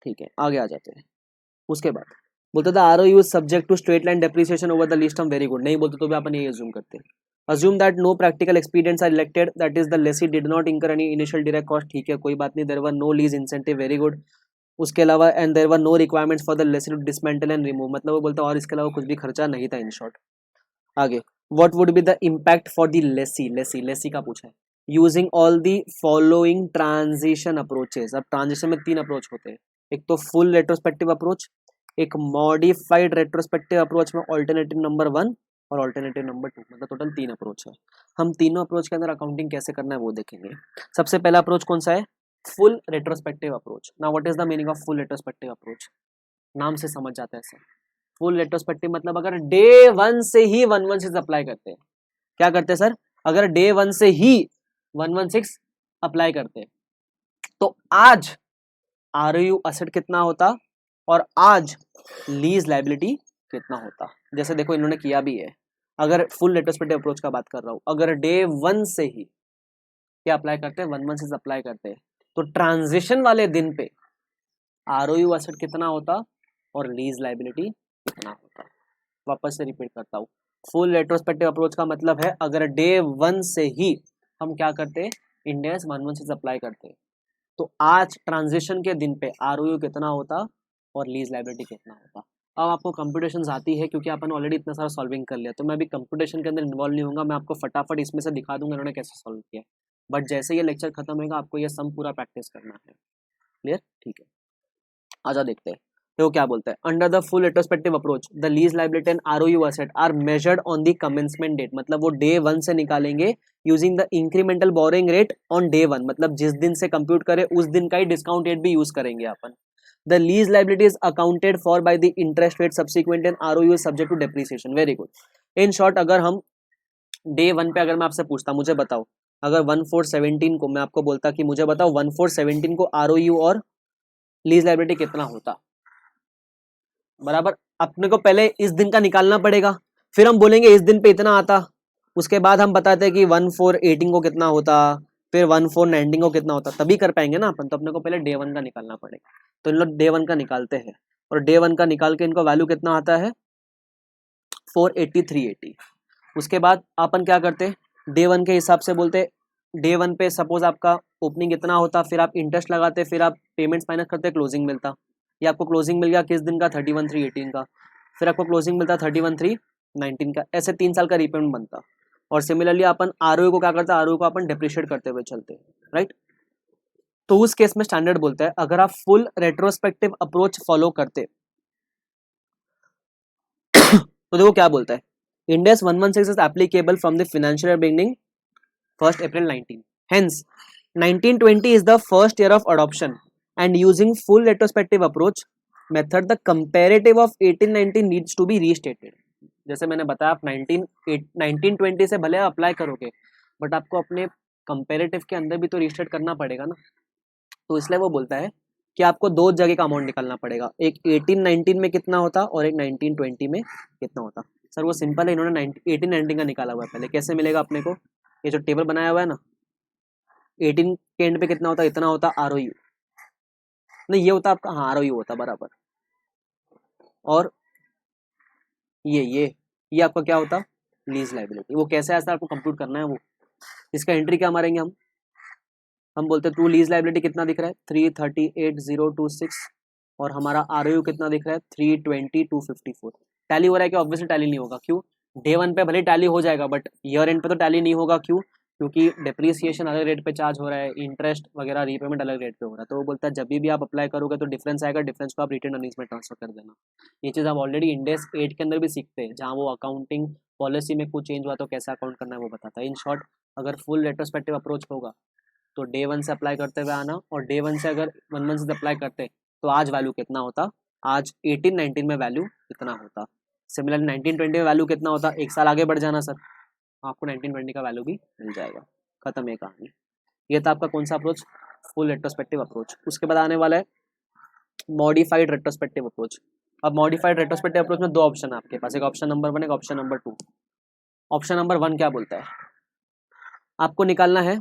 [SPEAKER 1] ठीक है। आगे आ जाते हैं। उसके बाद बोलते था ROU is subject to straight line depreciation over the lease term. Very good. नहीं बोलते तो भी अपन ये अज्यूम करते हैं। Assume that no practical experience are elected, that is the lessee did not incur any initial direct cost. ठीक है, कोई बात नहीं। There were no lease incentive. Very good. उसके अलावा and there were no requirements for the lessee to dismantle and remove, मतलब वो बोलता है और इसके अलावा कुछ भी खर्चा नहीं था, इन शॉर्ट। आगे what would be the impact for the lessee? Lessee का पूछा है। Using all the following transition approaches. अब ट्रांजिशन में 3 अप्रोच होते हैं, एक तो फुल रेट्रोस्पेक्टिव अप्रोच, एक मॉडिफाइड रेट्रोस्पेक्टिव अप्रोच में ऑल्टरनेटिव नंबर 1 और ऑल्टरनेटिव नंबर 2, मतलब टोटल 3 अप्रोच है। हम तीनों अप्रोच के अंदर अकाउंटिंग कैसे करना है वो देखेंगे। सबसे पहला अप्रोच कौन सा है? Full retrospective approach. Now what is the meaning of full retrospective approach? नाम से समझ जाता है सर। फुल रेट्रोस्पेक्टिव मतलब अगर डे 1 से ही 116 अप्लाई करते हैं। क्या करते हैं सर? अगर डे 1 से ही 116 अप्लाई करते हैं तो आज ROU असेट कितना होता और आज लीज लायबिलिटी कितना होता। जैसे देखो इन्होंने किया भी है। अगर फुल रेट्रोस्पेक्टिव अप्रोच का बात कर रहा हूं, अगर डे 1 से ही क्या अप्लाई करते हैं? 116 अप्लाई करते हैं, तो ट्रांजिशन वाले दिन पे ROU असेट कितना होता और लीज लायबिलिटी कितना होता। वापस से रिपीट करता हूँ। फुल रेट्रोस्पेक्टिव अप्रोच का मतलब है अगर डे 1 से ही हम क्या करते हैं? Ind AS 116 अप्लाई करते हैं, तो आज ट्रांजिशन के दिन पे ROU कितना होता और लीज लायबिलिटी कितना होता। अब आपको कंप्यूटेशंस आती है क्योंकि अपन ऑलरेडी इतना सारा सॉल्विंग कर लिया, तो मैं अभी कंप्यूटेशन के अंदर इन्वॉल्व नहीं होऊंगा। मैं आपको फटाफट इसमें से दिखा दूंगा इन्होंने कैसे सॉल्व किया। बट जैसे ये लेक्चर खत्म होगा आपको ये सम पूरा प्रैक्टिस करना है। क्लियर? ठीक है, आजा देखते हैं। तो क्या बोलता है? Under the full retrospective approach the lease liability and ROU asset are measured on the commencement date. मतलब वो डे 1 से निकालेंगे using the incremental borrowing rate on day 1, मतलब जिस दिन से कंप्यूट करे उस दिन का ही डिस्काउंट रेट भी यूज करेंगे अपन। The lease liability is accounted for by the interest rate subsequent and ROU is subject to depreciation. Very good. In short, अगर हम डे 1 पे अगर मैं आपसे पूछता, मुझे बताओ अगर 1417 को मैं आपको बोलता कि मुझे बताओ 1417 को ROU और लीज लायबिलिटी कितना होता, बराबर। अपने को पहले इस दिन का निकालना पड़ेगा, फिर हम बोलेंगे इस दिन पे इतना आता, उसके बाद हम बताते हैं कि 1418 को कितना होता, फिर 1419 को कितना होता, तभी कर पाएंगे ना अपन। तो अपने को पहले डे 1 का निकालना पड़ेगा। तो इन लोग डे 1 का निकालते हैं और डे 1 का निकाल के इनको वैल्यू कितना आता है? 480 380। उसके बाद अपन क्या करते हैं? डे 1 के हिसाब से बोलते, डे 1 पे सपोज आपका ओपनिंग इतना होता, फिर आप इंटरेस्ट लगाते, फिर आप पेमेंट्स माइनस करते, क्लोजिंग मिलता। ये आपको क्लोजिंग मिल गया किस दिन का? 31 3/18 का। फिर आपको क्लोजिंग मिलता 31 3/19 का। ऐसे 3 साल का रीपेमेंट बनता। और सिमिलरली अपन ROU को क्या करता? ROU को अपन डेप्रिशिएट करते हुए चलते, राइट। तो उस केस में स्टैंडर्ड बोलता है अगर आप फुल रेट्रोस्पेक्टिव अप्रोच फॉलो करते तो देखो क्या बोलता है। Ind AS 116 is applicable from the financial year beginning 1st April 19. Hence 1920 is the first year of adoption and using full retrospective approach method the comparative of 1819 needs to be restated. जैसे मैंने बताया आप 1920 से भले अप्लाई करोगे बट आपको अपने कंपेरेटिव के अंदर भी तो रीस्टेट करना पड़ेगा ना, तो इसलिए वो बोलता है कि आपको दो जगह का अमाउंट निकालना पड़ेगा, एक 1819 में कितना होता और एक 1920 में कितना होता। सर वो सिंपल है, इन्होंने 1819 का निकाला हुआ है पहले, कैसे मिलेगा अपने को, ये जो टेबल बनाया हुआ है ना 18 के एंड पे कितना होता, इतना होता आरओयू, नहीं ये होता आपका, हाँ आरओयू होता बराबर, और ये आपका क्या होता लीज लाइबिलिटी। वो कैसे ऐसा आपको कंप्यूट करना है, वो इसका एंट्री क्या मारेंगे हम बोलते हैं टू लीज लाइबिलिटी कितना दिख रहा है 338,026 और हमारा आरओयू कितना दिख रहा है 320,254। टैली हो रहा है कि ऑब्वियसली टैली नहीं होगा, क्यों, डे वन पे भले टैली हो जाएगा बट ईयर एंड पे तो टैली नहीं होगा, क्यों, क्योंकि डिप्रिसिएशन अलग रेट पे चार्ज हो रहा है, इंटरेस्ट वगैरह रीपेमेंट अलग रेट पे हो रहा है। तो वो बोलता है जब भी आप अप्लाई करोगे तो डिफरेंस आएगा, डिफरेंस को आप रिटर्न अर्निंग्स में ट्रांसफर कर देना। ये चीज़ आप ऑलरेडी इंडेस 8 के अंदर भी सीखते हैं, जहाँ वो अकाउंटिंग पॉलिसी में कुछ चेंज हुआ तो कैसे अकाउंट करना है वो बताता है। इन शॉर्ट अगर फुल रेट्रोस्पेक्टिव अप्रोच होगा तो डे वन से अप्लाई करते हुए आना, और डे वन से अगर 1 मंथ से अप्लाई करते तो आज वैल्यू कितना होता, आज 1819 में वैल्यू कितना होता, सिमिलर 1920 में वैल्यू कितना होता, एक साल आगे बढ़ जाना सर, आपको 1920 का वैल्यू भी मिल जाएगा, खत्म है कहानी। ये था आपका कौन सा अप्रोच, फुल रेट्रोस्पेक्टिव अप्रोच। उसके बाद आने वाला है मॉडिफाइड रेट्रोस्पेक्टिव अप्रोच। अब मॉडिफाइड रेट्रोस्पेक्टिव अप्रोच में दो ऑप्शन है आपके पास, एक ऑप्शन नंबर 1 एक ऑप्शन नंबर 2। ऑप्शन नंबर 1 क्या बोलता है, आपको निकालना है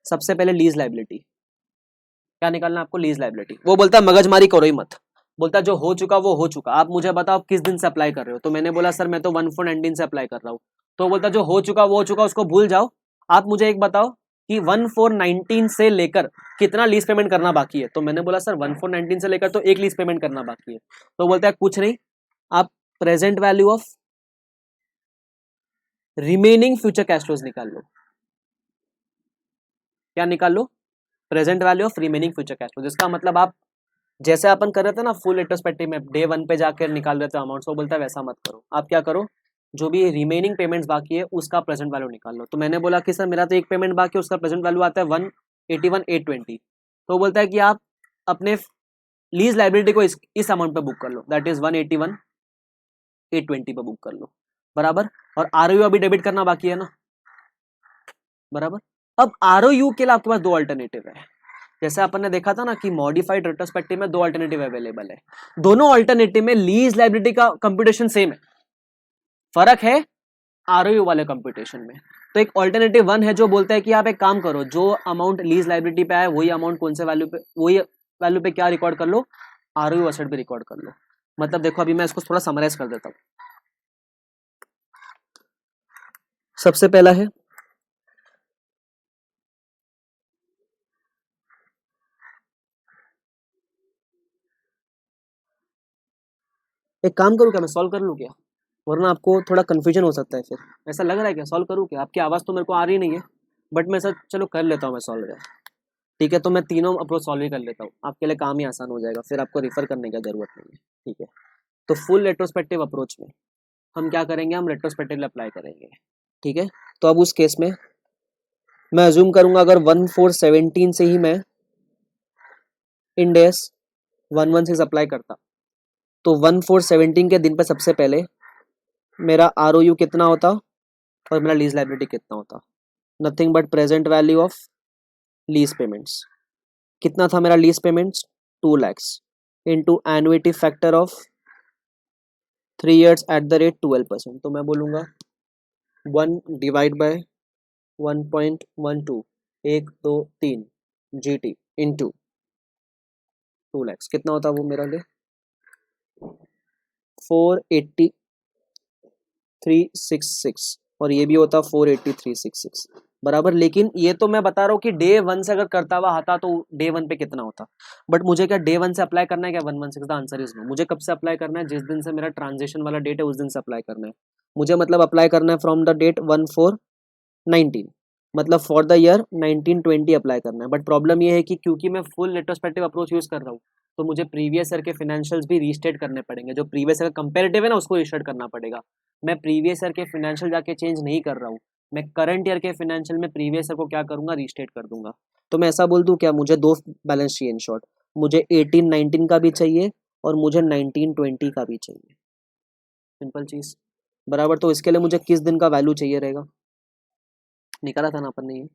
[SPEAKER 1] सबसे पहले लीज लाइबिलिटी। क्या निकालना है आपको, लीज लाइबिलिटी। वो बोलता है मगजमारी करो ही मत, बोलता है जो हो चुका वो हो चुका, आप मुझे बताओ किस दिन से अप्लाई कर रहे हो। तो मैंने बोला सर मैं तो 1419 से अप्लाई कर रहा हूँ। तो बोलता है जो हो चुका वो हो चुका, उसको भूल जाओ, आप मुझे एक बताओ कि 1419 से लेकर कितना लीज पेमेंट करना बाकी है। तो मैंने बोला सर 1419 से लेकर तो एक लीज पेमेंट करना बाकी है। तो बोलता है कुछ नहीं, आप present value of remaining future cash flows निकाल लो। क्या निकाल लो, present value of remaining future cash flow. जिसका मतलब आप जैसे अपन कर रहे थे ना फुल रेट्रोस्पेक्टिव में, डे 1 पे जाकर निकाल रहे थे अमाउंट, वो बोलता है वैसा मत करो, आप क्या करो जो भी रिमेनिंग पेमेंट्स बाकी है उसका प्रेजेंट वैल्यू निकाल लो। तो मैंने बोला कि सर मेरा तो एक पेमेंट बाकी है, उसका प्रेजेंट वैल्यू आता है 181,820। तो बोलता है कि आप अपने लीज लाइबिलिटी को इस अमाउंट पे बुक कर लो, दैट इज 181,820 पे बुक कर लो, बराबर। और आरओयू अभी डेबिट करना बाकी है ना, बराबर। अब आरओयू के लिए आपके पास दो अल्टरनेटिव है, जैसे अपन ने देखा था ना कि मॉडिफाइड रेट्रोस्पेक्टिव में दो अल्टरनेटिव अवेलेबल है, दोनों अल्टरनेटिव में लीज लाइबिलिटी का कंप्यूटेशन सेम है, फर्क है आरओयू वाले कंप्यूटेशन में। तो एक ऑल्टरनेटिव 1 है जो बोलता है कि आप एक काम करो, जो अमाउंट लीज लाइबिलिटी पे आए वही अमाउंट कौन से वैल्यू पे, वही वैल्यू पे क्या रिकॉर्ड कर लो, आरओयू असेट पे रिकॉर्ड कर लो। मतलब देखो अभी मैं इसको थोड़ा समराइज कर देता हूँ। सबसे पहला है एक काम करूँ क्या, मैं सॉल्व कर लूँ क्या, वरना आपको थोड़ा कंफ्यूजन हो सकता है। फिर ऐसा लग रहा है क्या सॉल्व करूँ क्या, आपकी आवाज़ तो मेरे को आ रही नहीं है, बट मैं सर चलो कर लेता हूँ मैं सॉल्व। ठीक है, तो मैं तीनों अप्रोच सॉल्व ही कर लेता हूँ, आपके लिए काम ही आसान हो जाएगा, फिर आपको रिफर करने की जरूरत नहीं है। ठीक है, तो फुल रेट्रोस्पेक्टिव अप्रोच में हम क्या करेंगे, हम रेट्रोस्पेक्टिव अप्लाई करेंगे। ठीक है, तो अब उस केस में मैं अज्यूम करूंगा अगर 1417 से ही मैं इंड एस 116 अप्लाई करता तो 1417 के दिन पे सबसे पहले मेरा आरओयू कितना होता और मेरा लीज लाइबिलिटी कितना होता, nothing but present value of lease payments. कितना था मेरा lease payments 2 lakhs into annuity factor of 3 years at the rate 12%। तो मैं बोलूँगा 1 divide by 1.12 1 2 3 GT into 2 lakhs, कितना होता वो मेरा लिए 48366 और ये भी होता 48366 बराबर। लेकिन ये तो मैं बता रहा हूँ कि डे 1 से अगर करता हुआ आता तो डे 1 पे कितना होता, बट मुझे क्या डे 1 से अप्लाई करना है क्या 116, द आंसर इज नो। मुझे कब से अप्लाई करना है, जिस दिन से मेरा ट्रांजेक्शन वाला डेट है उस दिन से अप्लाई करना है मुझे, मतलब अप्लाई करना है फ्रॉम द डेट 1419, मतलब फॉर द ईयर 1920 अप्लाई करना है। बट प्रॉब्लम ये है कि क्योंकि मैं फुल रेट्रोस्पेक्टिव अप्रोच यूज कर रहा हूँ तो मुझे प्रीवियस ईयर के फाइनेंशियल्स भी रीस्टेट करने पड़ेंगे, जो प्रीवियस ईयर कंपैरेटिव है ना उसको रीस्टेट करना पड़ेगा। मैं प्रीवियस ईयर के फाइनेंशियल जाके चेंज नहीं कर रहा हूँ, मैं करंट ईयर के फाइनेंशियल में प्रीवियस ईयर को क्या करूंगा, रीस्टेट कर दूंगा। तो मैं ऐसा बोल दूं क्या, मुझे दो बैलेंस चाहिए इन शॉर्ट, मुझे 18-19 का भी चाहिए और मुझे 19-20 का भी चाहिए, सिंपल चीज बराबर। तो इसके लिए मुझे किस दिन का वैल्यू चाहिए रहेगा, निकाला था ना अपन ने ये।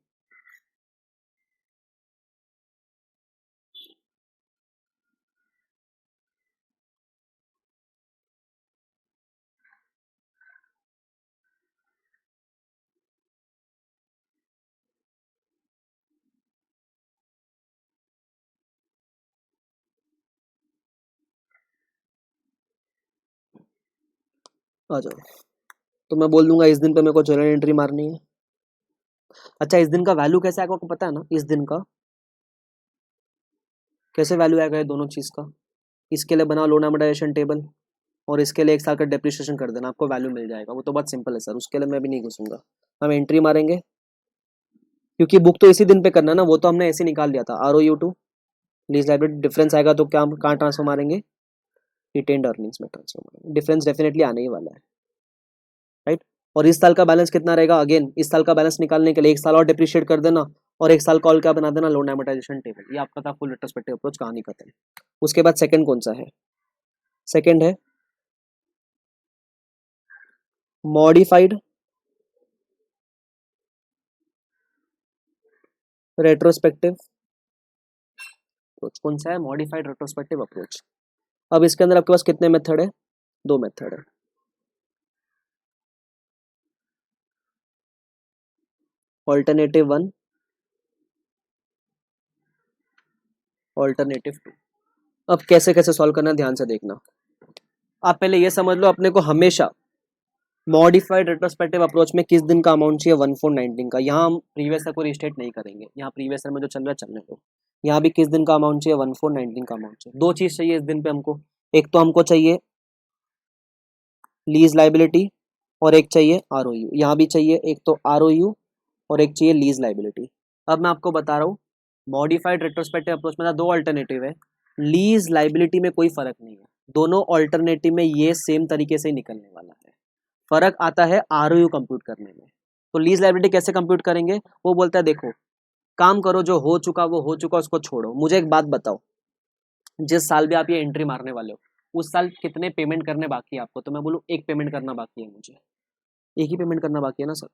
[SPEAKER 1] आ जाओ, तो मैं बोल दूंगा इस दिन पे मेरे को जर्नल एंट्री मारनी है। अच्छा, इस दिन का वैल्यू कैसे आएगा आपको पता है ना, इस दिन का कैसे वैल्यू आएगा ये दोनों चीज का। इसके लिए बना लोन अमोर्टाइजेशन टेबल और इसके लिए 1 साल का डेप्रिसिएशन कर देना, आपको वैल्यू मिल जाएगा। वो तो बहुत सिंपल है सर, उसके लिए मैं भी नहीं घुसूंगा। हम एंट्री मारेंगे क्योंकि बुक तो इसी दिन पे करना है ना, वो तो हमने ऐसे निकाल लिया था। ROU2 लीज लायबिलिटी डिफरेंस आएगा तो क्या कहाँ ट्रांसफर मारेंगे, रिटेन्ड अर्निंग्स में ट्रांसफर मारेंगे। डिफरेंस डेफिनेटली आने ही वाला है, राइट। और इस साल का बैलेंस कितना रहेगा, अगेन इस साल का बैलेंस निकालने के लिए 1 साल और डिप्रिशिएट कर देना और 1 साल कॉल क्या बना देना, लोन एमोर्टाइजेशन टेबल। ये आपका था फुल रेट्रोस्पेक्टिव अप्रोच, कहानी खत्म। उसके बाद सेकंड कौन सा है, सेकंड है मॉडिफाइड रेट्रोस्पेक्टिव अप्रोच। कौन सा है, मॉडिफाइड रेट्रोस्पेक्टिव अप्रोच। अब इसके अंदर आपके पास कितने मेथड है, 2 मेथड है। Alternative 1, alternative 2। अब कैसे कैसे सॉल्व करना है ध्यान से देखना। आप पहले ये समझ लो, अपने को हमेशा मॉडिफाइड रेट्रोस्पेक्टिव अप्रोच में किस दिन का अमाउंट चाहिए, 1419 का। यहाँ हम प्रीवियस ईयर को रिस्टेट नहीं करेंगे, यहाँ प्रीवियस ईयर में जो चल रहा है चलने दो। यहाँ भी किस दिन का अमाउंट चाहिए, 1419 का अमाउंट चाहिए। 2 चीज चाहिए इस दिन पे हमको, एक तो हमको चाहिए लीज लाइबिलिटी और एक चाहिए ROU। यहाँ भी चाहिए एक तो ROU और एक चाहिए लीज लाइबिलिटी। अब मैं आपको बता रहा हूँ, मॉडिफाइड रेट्रोस्पेक्टिव अप्रोच में 2 अल्टरनेटिव है। लीज लाइबिलिटी में कोई फर्क नहीं है, दोनों अल्टरनेटिव में ये सेम तरीके से निकलने वाला है। फर्क आता है ROU कंप्यूट करने में। तो लीज लाइबिलिटी कैसे कंप्यूट करेंगे, वो बोलता है देखो काम करो, जो हो चुका वो हो चुका, उसको छोड़ो। मुझे एक बात बताओ, जिस साल भी आप ये एंट्री मारने वाले हो उस साल कितने पेमेंट करने बाकी है आपको, तो मैं बोलूँ एक पेमेंट करना बाकी है, मुझे एक ही पेमेंट करना बाकी है ना सर।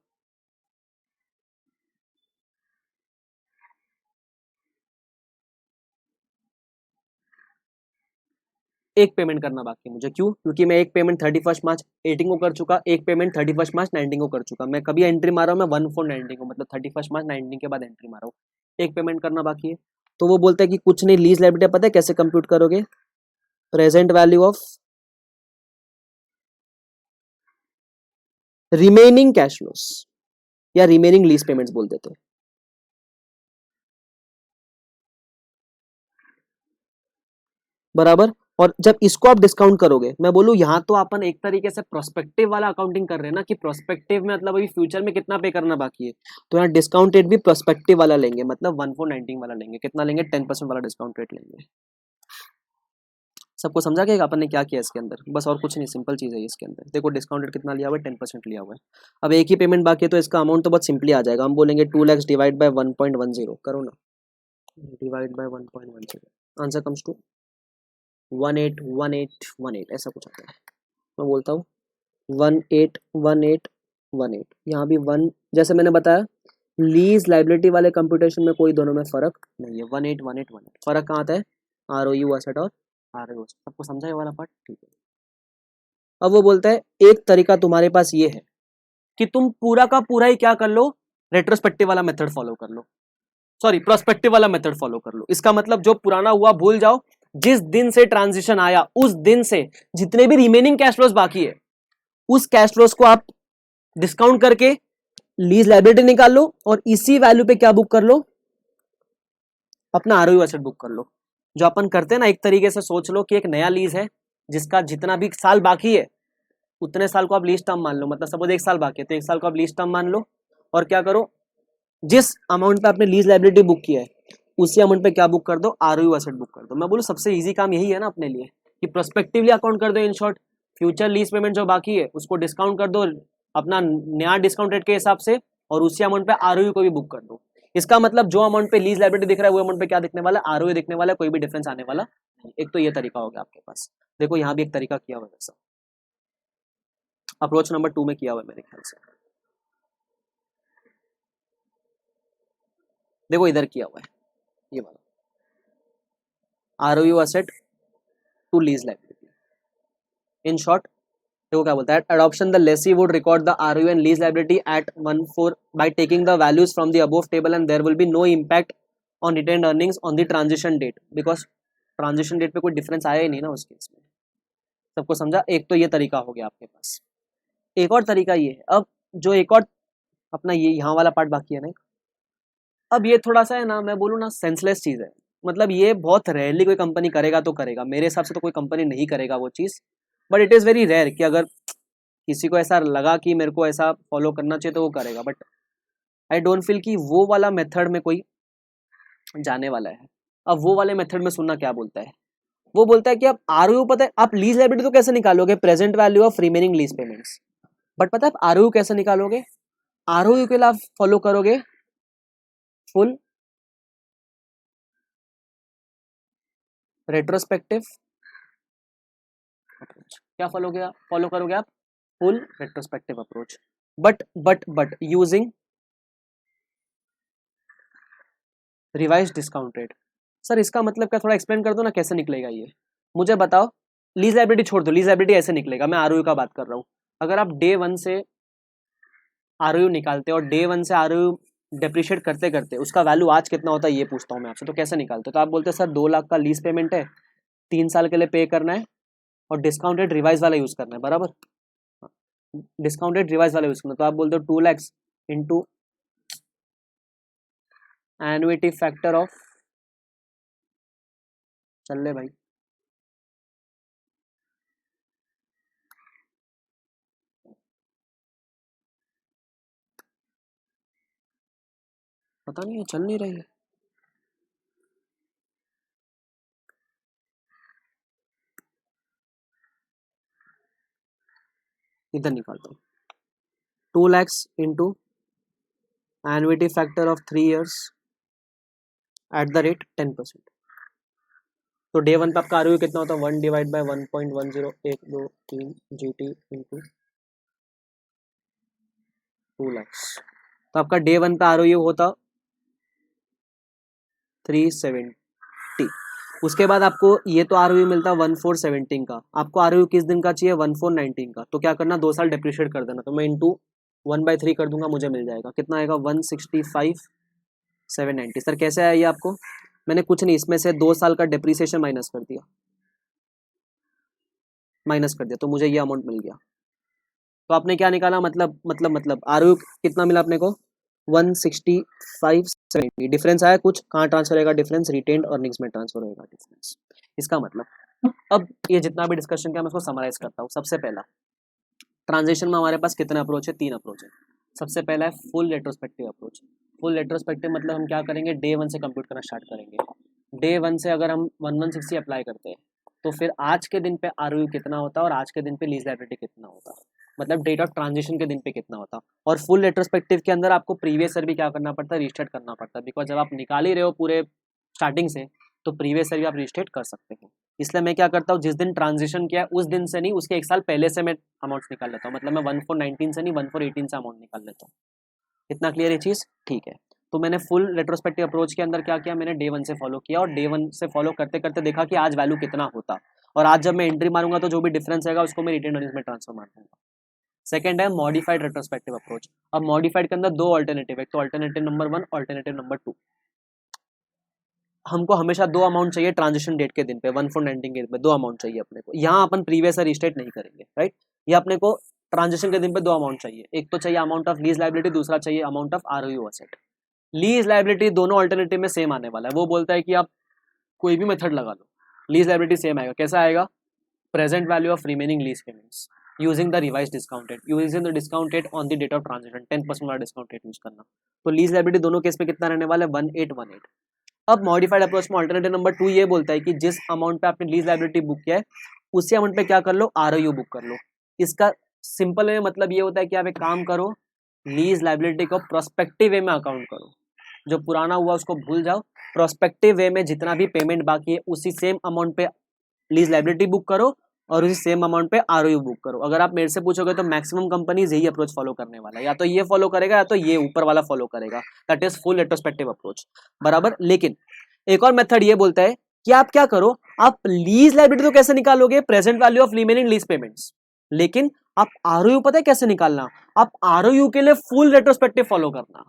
[SPEAKER 1] एक पेमेंट करना बाकी है मुझे, क्यों, क्योंकि मैं एक पेमेंट 31 मार्च 18 को कर चुका, एक पेमेंट 31 मार्च 19 को कर चुका। मैं कभी एंट्री मारा हूँ, मैं 1419 को, मतलब 31 मार्च 19 के बाद एंट्री मारा हूँ। एक पेमेंट करना बाकी है। तो वो बोलता है कि कुछ नहीं, लीज लायबिलिटी पता है कैसे कंप्यूट करोगे, present value of remaining cash flows या रिमेनिंग लीज पेमेंट्स बोल देते हैं, बराबर। और जब इसको आप डिस्काउंट करोगे, मैं बोलूँ यहाँ तो अपन एक तरीके से प्रोस्पेक्टिव वाला अकाउंटिंग कर रहे हैं ना, कि प्रोस्पेक्टिव में मतलब अभी फ्यूचर में कितना पे करना बाकी है। तो यहाँ डिस्काउंट रेट भी प्रोस्पेक्टिव वाला लेंगे, मतलब 1419 वाला लेंगे। कितना लेंगे, 10% वाला डिस्काउंट रेट लेंगे। सबको समझा गया अपन ने क्या किया इसके अंदर, बस और कुछ नहीं, सिंपल चीज है इसके अंदर। देखो डिस्काउंट रेट कितना लिया हुआ है, 10% लिया हुआ है। अब एक ही पेमेंट बाकी है तो इसका अमाउंट तो बहुत सिंपली आ जाएगा। हम बोलेंगे 2 lakhs डिवाइड बाय 1.10, करो ना, divide by 1.10, answer comes to 181818, ऐसा कुछ आता है। मैं बोलता हूँ 181818। यहाँ भी 1, जैसे मैंने बताया लीज लाइबिलिटी वाले कंप्यूटेशन में कोई दोनों में फर्क नहीं है। 181818 फर्क कहाँ आता है, ROU एसेट और ROU। सबको समझा ये वाला पार्ट, ठीक है। अब वो बोलता है एक तरीका तुम्हारे पास ये है कि तुम पूरा का पूरा ही क्या कर लो, रेट्रोस्पेक्टिव वाला मेथड फॉलो कर लो, सॉरी प्रोस्पेक्टिव वाला मेथड फॉलो कर लो। इसका मतलब जो पुराना हुआ भूल जाओ, जिस दिन से ट्रांजिशन आया उस दिन से जितने भी रिमेनिंग कैश फ्लोज बाकी है उस कैश फ्लोज को आप डिस्काउंट करके लीज लायबिलिटी निकाल लो और इसी वैल्यू पे क्या बुक कर लो, अपना ROU एसेट बुक कर लो। जो अपन करते हैं ना, एक तरीके से सोच लो कि एक नया लीज है जिसका जितना भी साल बाकी है उतने साल को आप लीज टर्म मान लो। मतलब सपोज 1 साल बाकी है तो 1 साल को आप लीज टर्म मान लो और क्या करो, जिस अमाउंट पे आपने लीज लायबिलिटी बुक किया है उसी अमाउंट पे क्या बुक कर दो, ROU एसेट बुक कर दो। मैं बोलूँ सबसे इजी काम यही है ना अपने लिए, कि प्रोस्पेक्टिवली अकाउंट कर दो। In short future lease payment जो बाकी है उसको डिस्काउंट कर दो अपना नया डिस्काउंट रेट के हिसाब से और उसी अमाउंट पे ROU को भी बुक कर दो। इसका मतलब जो अमाउंट पे लीज लाइबिलिटी दिख रहा है वो अमाउंट पे क्या दिखने वाला है, आरओई दिखने वाला है, कोई भी डिफरेंस आने वाला नहीं। एक तो ये तरीका हो गया आपके पास। देखो यहाँ भी एक तरीका किया हुआ है वैसा, अप्रोच नंबर 2 में किया हुआ है मेरे ख्याल से। देखो इधर किया हुआ है ये वाला, ROU asset to lease liability. In short देखो क्या बोलता है, adoption the lessee would record the ROU and lease liability at 1/4 by taking the values from the above table and there will be no impact on retained earnings on the transition date because transition date पे कोई difference आया ही नहीं ना उस केस में। सबको समझा? एक तो ये तरीका हो गया आपके पास। एक और तरीका ये है, अब जो एक और अपना ये यहाँ वाला पार्ट बाकी है ना, अब ये थोड़ा सा है ना, मैं बोलूँ ना सेंसलेस चीज़ है। मतलब ये बहुत रेयरली कोई कंपनी करेगा तो करेगा, मेरे हिसाब से तो कोई कंपनी नहीं करेगा वो चीज़, but it is very rare कि अगर किसी को ऐसा लगा कि मेरे को ऐसा फॉलो करना चाहिए तो वो करेगा, बट आई डोंट फील कि वो वाला मेथड में कोई जाने वाला है। अब वो वाले मेथड में सुनना क्या बोलता है, वो बोलता है कि आप आरओयू, पता है आप लीज लायबिलिटी तो कैसे निकालोगे, present value of remaining lease payments, but पता है आप आरओयू कैसे निकालोगे, आरओयू के लिए आप फॉलो करोगे फुल रेट्रोस्पेक्टिव अप्रोच। क्या फॉलो करोगे आप? Full retrospective approach, but using revise discount rate. Sir इसका मतलब क्या, थोड़ा एक्सप्लेन कर दो ना कैसे निकलेगा ये, मुझे बताओ। लीज लायबिलिटी छोड़ दो, लीज लायबिलिटी ऐसे निकलेगा, मैं आरओयू का बात कर रहा हूँ। अगर आप डे 1 से आरओयू निकालते हो और डे 1 से आरओयू डेप्रिशिएट करते करते उसका वैल्यू आज कितना होता है ये पूछता हूँ मैं आपसे, तो कैसे निकालते हो? तो आप बोलते हैं सर 2 लाख का लीज पेमेंट है, 3 साल के लिए पे करना है और डिस्काउंटेड रिवाइज वाला यूज करना है, बराबर? डिस्काउंटेड रिवाइज वाला यूज करना, तो आप बोलते हो 2 lakhs into annuity factor of, चल ले भाई, पता नहीं है चल नहीं रही है। इधर निकालता हूँ, 2 lakhs into annuity factor of 3 years at the rate 10%। तो डे 1 पे आपका आरओयू कितना होता है, 1 divide by 1.10 GT into 2 lakhs। तो आपका डे 1 पे आरओयू होता 370। उसके बाद आपको ये तो आरओयू मिलता 1417 का, आपको आरओयू किस दिन का चाहिए, 1419 का। तो क्या करना, 2 साल डेप्रिशिएट कर देना, तो मैं इंटू 1/3 कर दूंगा, मुझे मिल जाएगा कितना आएगा, 165,790। सर कैसे आया ये आपको? मैंने कुछ नहीं, इसमें से 2 साल का डेप्रिसिएशन माइनस कर दिया, तो मुझे ये अमाउंट मिल गया। तो आपने क्या निकाला, मतलब आरओयू कितना मिला अपने को, 165,790। डिफरेंस आया कुछ, कहाँ ट्रांसफर होगा डिफरेंस, रिटेन्ड अर्निंग्स में ट्रांसफर होगा डिफरेंस। इसका मतलब अब ये जितना भी डिस्कशन किया मैं उसको समराइज करता हूँ। सबसे पहला, ट्रांजिशन में हमारे पास कितने अप्रोच है, 3 अप्रोच है। सबसे पहला है full retrospective approach. Full retrospective मतलब हम क्या करेंगे, डे 1 से कंप्यूट करना स्टार्ट करेंगे। डे 1 से अगर हम 1160 अप्लाई करते हैं तो फिर आज के दिन पे आरओयू कितना होता है और आज के दिन पे लीज लायबिलिटी कितना होता है, मतलब डेट ऑफ ट्रांजिशन के दिन पे कितना होता। और फुल रेट्रोस्पेक्टिव के अंदर आपको प्रीवियस ईयर भी क्या करना पड़ता है, रिस्टेट करना पड़ता है, बिकॉज जब आप निकाल ही रहे हो पूरे स्टार्टिंग से तो प्रीवियस ईयर भी आप रिस्टेट कर सकते हो। इसलिए मैं क्या करता हूँ, जिस दिन ट्रांजिशन किया उस दिन से नहीं, उसके 1 साल पहले से मैं अमाउंट निकाल लेता हूँ। मतलब मैं 1419 से नहीं 1418 से अमाउंट निकाल लेता हूँ। इतना क्लियर ये चीज़? ठीक है। तो मैंने फुल रेट्रोस्पेक्टिव अप्रोच के अंदर क्या किया, मैंने डे 1 से फॉलो किया और डे 1 से फॉलो करते करते देखा कि आज वैल्यू कितना होता, और आज जब मैं एंट्री मारूंगा तो जो भी डिफरेंस आएगा उसको मैं रिटेन अर्निंग्स में ट्रांसफर मार दूंगा। सेकंड है मॉडिफाइड रेट्रोस्पेक्टिव अप्रोच। अब मॉडिफाइड के अंदर 2 ऑल्टरनेटिव है, तो ऑल्टरनेटिव नंबर 1, ऑल्टरनेटिव नंबर 2। हमको हमेशा 2 अमाउंट चाहिए ट्रांजिशन डेट के दिन पे, 1419 के दिन पे 2 अमाउंट चाहिए अपने को। यहाँ अपन प्रीवियस ईयर रिस्टेट नहीं करेंगे, राइट? ये अपने को ट्रांजिशन के दिन पे 2 अमाउंट चाहिए, एक तो चाहिए अमाउंट ऑफ लीज लायबिलिटी, दूसरा चाहिए amount of ROU asset. Lease liability दोनों ऑल्टरनेटिव में सेम आने वाला है। वो बोलता है कि आप कोई भी मेथड लगा लो, लीज लायबिलिटी सेम आएगा। कैसा आएगा, present value of remaining lease payments using the revise discounted, using the discounted on the date of transition, 10% वाला डिस्काउंटेड यूज करना। तो लीज लायबिलिटी दोनों केस में कितना रहने वाला है, 1818। अब मॉडिफाइड अप्रोच में ऑल्टरनेटिव नंबर 2 ये बोलता है कि जिस अमाउंट पे आपने लीज लायबिलिटी बुक किया है उसी अमाउंट पे क्या कर लो, आरओयू बुक कर लो। इसका सिंपल में मतलब ये होता है कि आप एक काम करो, लीज लायबिलिटी को प्रोस्पेक्टिव वे में अकाउंट करो। जो पुराना हुआ उसको भूल जाओ, प्रोस्पेक्टिव वे में जितना भी पेमेंट बाकी है उसी सेम अमाउंट पे लीज लाइबिलिटी बुक करो और उसी सेम अमाउंट पे आरओयू बुक करो। अगर आप मेरे से पूछोगे तो मैक्सिमम कंपनीज यही अप्रोच फॉलो करने वाला है, या तो ये फॉलो करेगा या तो ये ऊपर वाला फॉलो करेगा, that is full retrospective approach, बराबर। लेकिन एक और मेथड ये बोलता है कि आप क्या करो, आप लीज लाइबिलिटी तो कैसे निकालोगे, present value of remaining lease payments, लेकिन आप आरओयू पता है कैसे निकालना, आप आरओयू के लिए फुल रेट्रोस्पेक्टिव फॉलो करना,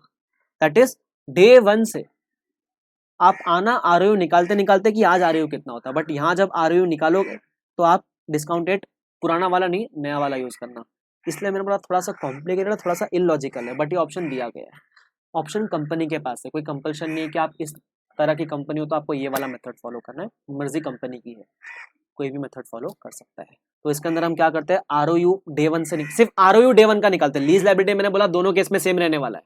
[SPEAKER 1] दैट इज डे वन से आप आना आरओयू निकालते निकालते कि आज आरओयू कितना होता है, बट यहां जब आरओयू निकालोगे तो आप डिस्काउंटेड पुराना वाला नहीं नया वाला यूज करना। इसलिए मेरा बड़ा थोड़ा सा कॉम्प्लिकेटेड है, थोड़ा सा इलॉजिकल है, बट ये ऑप्शन दिया गया है, ऑप्शन कंपनी के पास है, कोई कंपल्शन नहीं है कि आप इस तरह की कंपनी हो तो आपको ये वाला मेथड फॉलो करना है, मर्जी कंपनी की है, कोई भी मेथड फॉलो कर सकता है। तो इसके अंदर हम क्या करते हैं, आरओयू डे वन से सिर्फ आरओयू डे वन का निकालते हैं, लीज लायबिलिटी मैंने बोला दोनों केस में सेम रहने वाला है,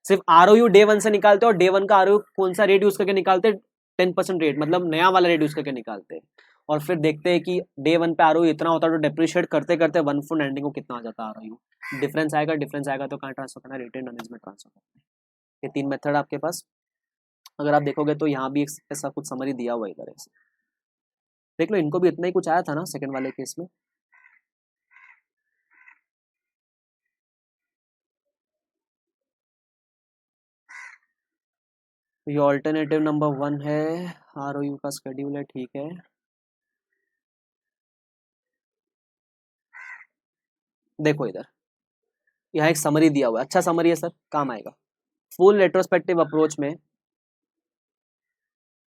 [SPEAKER 1] सिर्फ आरओयू डे वन से निकालते हैं और डे वन का आरओयू कौन सा रेट यूज करके निकालते हैं, 10% रेट, मतलब नया वाला रेट यूज करके निकालते हैं, और फिर देखते हैं कि डे वन पे आरओयू इतना होता है तो डेप्रिशिएट करते करते 1 फुल एंडिंग को कितना आ जाता है आरओयू, डिफरेंस आएगा तो कहाँ ट्रांसफर करना है, रिटेन अर्निंग्स में ट्रांसफर करना है। ये 3 मेथड आपके पास, अगर आप देखोगे तो यहाँ भी ऐसा कुछ समरी दिया हुआ है इधर, ऐसे देख लो, इनको भी इतना ही कुछ आया था ना सेकंड वाले केस में। ये ऑल्टरनेटिव नंबर 1 है, आरओयू का शेड्यूल है, ठीक है। देखो इधर यहाँ एक समरी दिया हुआ है, अच्छा समरी है सर, काम आएगा। फुल रेट्रोस्पेक्टिव अप्रोच में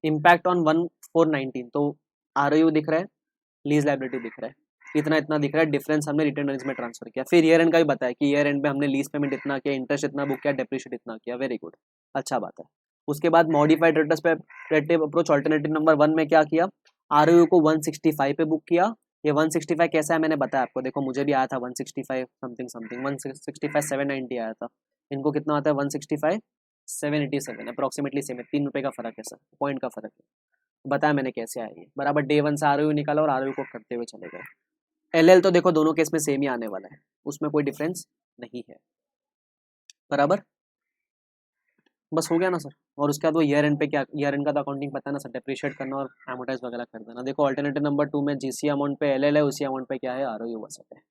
[SPEAKER 1] इम्पैक्ट ऑन 1419, तो आरओयू दिख रहा है, लीज लायबिलिटी दिख रहा है, इतना इतना दिख रहा है, डिफरेंस हमने रिटर्न अर्निंग्स में ट्रांसफर किया, फिर ईयर एंड का भी बताया कि ईयर एंड में हमने लीज पेमेंट इतना किया, इंटरेस्ट इतना बुक किया, डेप्रिशिएट इतना किया, वेरी गुड, अच्छा बात है। उसके बाद modified retrospective approach alternative number 1 में क्या किया, आरओयू को 165 पे बुक किया। ये 165 कैसा है मैंने बताया आपको, देखो मुझे भी आया था 165 समथिंग समथिंग, 165 790 आया था, इनको कितना आता है 165 787, अप्रोक्सीमेटली सेम है, 3 रुपए का फर्क है सर, पॉइंट का फर्क है, बताया मैंने कैसे आया ये, बराबर। डे वन से आरओयू निकाला और आरओयू को करते हुए चले गए। एलएल तो देखो दोनों केस में सेम ही आने वाला है, उसमें कोई डिफरेंस नहीं है, बराबर, बस हो गया ना सर। और उसके बाद वो ईयर एंड पे क्या, ईयर एंड का तो अकाउंटिंग पता है ना सर, डेप्रिशिएट करना और एमोटाइज वगैरह कर देना। देखो ऑल्टरनेटिव नंबर 2 में जीसी अमाउंट पे एलएल है, उसी अमाउंट पे क्या है आरओयू वसत है।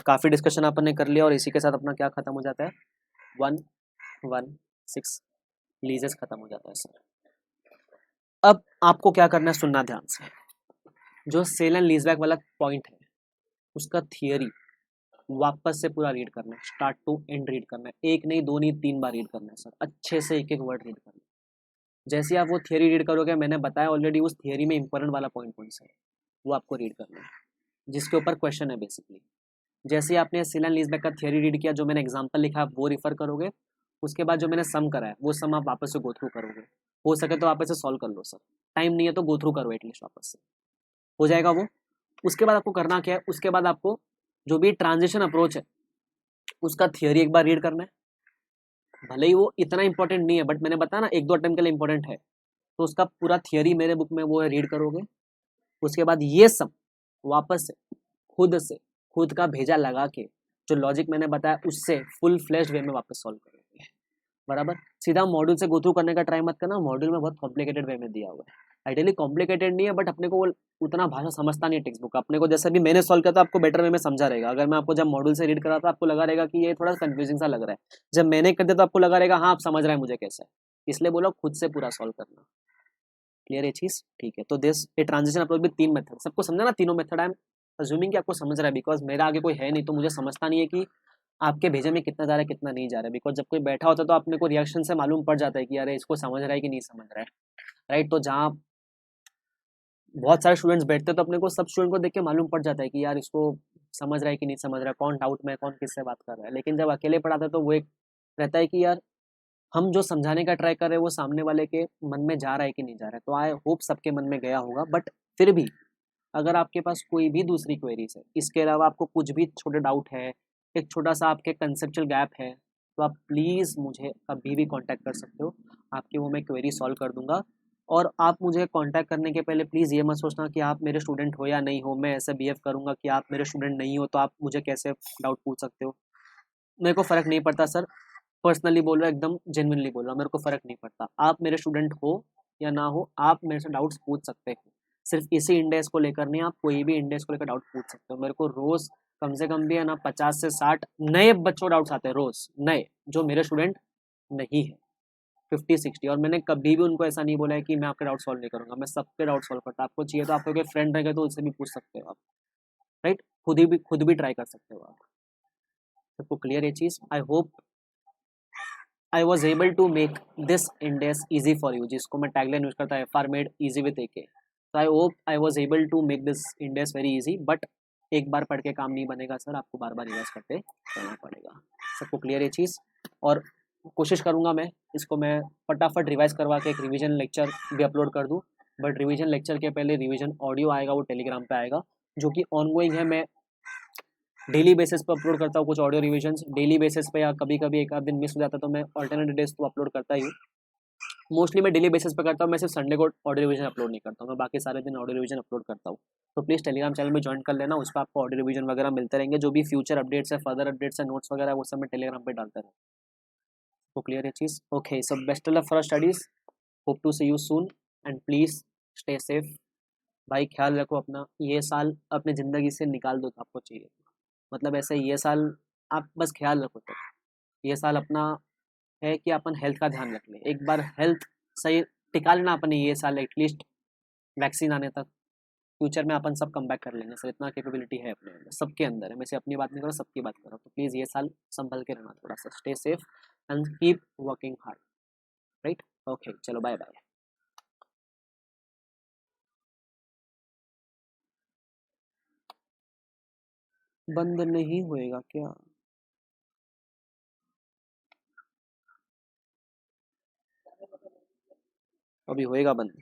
[SPEAKER 1] काफी डिस्कशन अपन ने कर लिया और इसी के साथ अपना क्या खत्म हो जाता है, 116 लीजेस खत्म हो जाता है सर। अब आपको क्या करना है, सुनना ध्यान से, जो सेल एंड लीजबैक वाला पॉइंट है उसका थियरी वापस से पूरा रीड करना है, स्टार्ट टू एंड रीड करना है, एक नहीं दो नहीं 3 बार रीड करना है सर, अच्छे से एक एक वर्ड रीड करना है। जैसे आप वो थियरी रीड करोगे, मैंने बताया ऑलरेडी उस थियरी में इंपॉर्टेंट वाला पॉइंट कौन सा है, वो आपको रीड करना है, जिसके ऊपर क्वेश्चन है बेसिकली। जैसे आपने सेल एंड लीजबैक का थियरी रीड किया, जो मैंने एग्जाम्पल लिखा आप वो रिफर करोगे, उसके बाद जो मैंने सम करा है वो सम आप वापस से गो थ्रू करोगे, हो सके तो वापस से सॉल्व कर लो सर, टाइम नहीं है तो गो थ्रू करो एटलीस्ट वापस से, हो जाएगा वो। उसके बाद आपको करना क्या है, उसके बाद आपको जो भी ट्रांजिशन अप्रोच है उसका थियरी एक बार रीड करना है, भले ही वो इतना इंपॉर्टेंट नहीं है बट मैंने बताया ना 1-2 अटेम्प्ट के लिए इंपॉर्टेंट है, तो उसका पूरा थियरी मेरे बुक में वो है, रीड करोगे। उसके बाद ये सब वापस से खुद का भेजा लगा के जो लॉजिक मैंने बताया उससे फुल फ्लैश्ड वे में वापस सॉल्व करोगे, बराबर। सीधा मॉड्यूल से गो थ्रू करने का ट्राई मत करना, मॉड्यूल में बहुत कॉम्प्लिकेटेड वे में दिया हुआ है, आइडियली कॉम्प्लिकेटेड नहीं है बट अपने को वो उतना भाषा समझता नहीं है टेक्स्ट बुक, अपने को जैसे भी मैंने सॉल्व किया था आपको बेटर वे में समझा रहेगा। अगर मैं आपको जब मॉड्यूल से रीड करा था आपको लगा रहेगा कि ये थोड़ा कंफ्यूजिंग सा लग रहा है, जब मैंने कर दिया तो आपको लगा रहेगा हाँ आप समझ रहे हैं मुझे कैसे है, इसलिए बोलो खुद से पूरा सॉल्व करना, क्लियर है चीज, ठीक है। तो दिस ये ट्रांजिशन अप्रोच भी 3 मेथड, सबको समझा ना, तीनों मेथड आई एम अज्यूमिंग कि आपको समझ रहा है, बिकॉज मेरा आगे कोई है नहीं तो मुझे समझता नहीं है कि आपके भेजे में कितना जा रहा है कितना नहीं जा रहा है, बिकॉज जब कोई बैठा होता है तो अपने को रिएक्शन से मालूम पड़ जाता है कि अरे इसको समझ रहा है कि नहीं समझ रहा है, राइट। तो जहाँ बहुत सारे स्टूडेंट्स बैठते हैं तो अपने को सब स्टूडेंट को देख के मालूम पड़ जाता है कि यार इसको समझ रहा है कि नहीं समझ रहा है, कौन डाउट में कौन किससे बात कर रहा है। लेकिन जब अकेले पढ़ाते हैं तो वो एक रहता है कि यार हम जो समझाने का ट्राई कर रहे हैं वो सामने वाले के मन में जा रहा है कि नहीं जा रहा है, तो आई होप सबके मन में गया होगा। बट फिर भी अगर आपके पास कोई भी दूसरी क्वेरीज है, इसके अलावा आपको कुछ भी छोटे डाउट है, एक छोटा सा आपके कंसेप्चुअल गैप है, तो आप प्लीज़ मुझे कभी भी कांटेक्ट कर सकते हो, आपकी वो मैं क्वेरी सॉल्व कर दूंगा। और आप मुझे कांटेक्ट करने के पहले प्लीज़ ये मत सोचना कि आप मेरे स्टूडेंट हो या नहीं हो, मैं ऐसे बिहेव करूंगा कि आप मेरे स्टूडेंट नहीं हो तो आप मुझे कैसे डाउट पूछ सकते हो, मेरे को फ़र्क नहीं पड़ता सर। पर्सनली बोल रहा हूँ, एकदम जेन्युइनली बोल रहा हूँ, मेरे को फर्क नहीं पड़ता, आप मेरे स्टूडेंट हो या ना हो, आप मेरे से डाउट्स पूछ सकते हो। सिर्फ इसी इंडेक्स को लेकर नहीं, आप कोई भी इंडेक्स को लेकर डाउट पूछ सकते हो। मेरे को रोज कम से कम भी है ना 50 से 60 नए बच्चों डाउट्स आते हैं रोज, नए, जो मेरे स्टूडेंट नहीं है, 50-60। और मैंने कभी भी उनको ऐसा नहीं बोला है कि मैं आपके डाउट सॉल्व नहीं करूंगा, मैं सबके डाउट सॉल्व करता हूँ। आपको चाहिए तो आपके फ्रेंड रहेगा तो उससे भी पूछ सकते हो आप, राइट, खुद भी ट्राई कर सकते हो आप। सबको क्लियर ये चीज? I hope I was able to make this index easy for you, जिसको मैं टैगलाइन यूज करता है, far made easy with AK। तो I hope I was able to make this index very easy, but एक बार पढ़ के काम नहीं बनेगा सर, आपको बार बार रिवाइज करते रहना पड़ेगा। सबको क्लियर ये चीज़? और कोशिश करूंगा मैं इसको मैं फटाफट रिवाइज करवा के एक रिवीजन लेक्चर भी अपलोड कर दूं, बट रिवीजन लेक्चर के पहले रिवीजन ऑडियो आएगा, वो टेलीग्राम पे आएगा, जो कि ऑनगोइंग है। मैं डेली बेसिस पे अपलोड करता हूँ कुछ ऑडियो रिविजन्स डेली बेसिस पे, या कभी कभी एक आध दिन मिस हो जाता है तो मैं ऑल्टरनेट डेज तो अपलोड करता ही हूँ। मोस्टली मैं डेली बेसिस पे करता हूँ, मैं सिर्फ संडे को ऑडियो रिविजन अपलोड नहीं करता हूँ, मैं बाकी सारे दिन ऑडियो रिविजन अपलोड करता हूँ। तो प्लीज़ टेलीग्राम चैनल में ज्वाइन कर लेना, उस पर आपको ऑडियो रिविजन वगैरह मिलते रहेंगे, जो भी फ्यूचर अपडेट्स है, फर्दर अपडेट्स है, नोट्स वगैरह, वो सब मैं टेलीग्राम पे डालता रहूँ। तो क्लियर है चीज़? Okay, so best of luck for studies, hope to see you soon, and please stay safe. भाई ख्याल रखो अपना, ये साल अपनी ज़िंदगी से निकाल दो तो आपको चाहिए, मतलब ऐसे ये साल आप बस ख्याल रखो। तो ये साल अपना है कि अपन हेल्थ का ध्यान रख लें, एक बार हेल्थ सही टिका लेना अपने ये साल एटलीस्ट, वैक्सीन आने तक। फ्यूचर में अपन सब कम बैक कर लेंगे सर, इतना कैपेबिलिटी है अपने अंदर, सबके अंदर है। मैं से अपनी बात नहीं कर रहा, सबकी बात कर रहा हूँ। तो प्लीज़ ये साल संभल के रहना थोड़ा सा, stay safe and keep working hard, right? Okay, चलो बाय बाय। बंद नहीं होएगा क्या? अभी होएगा बंद।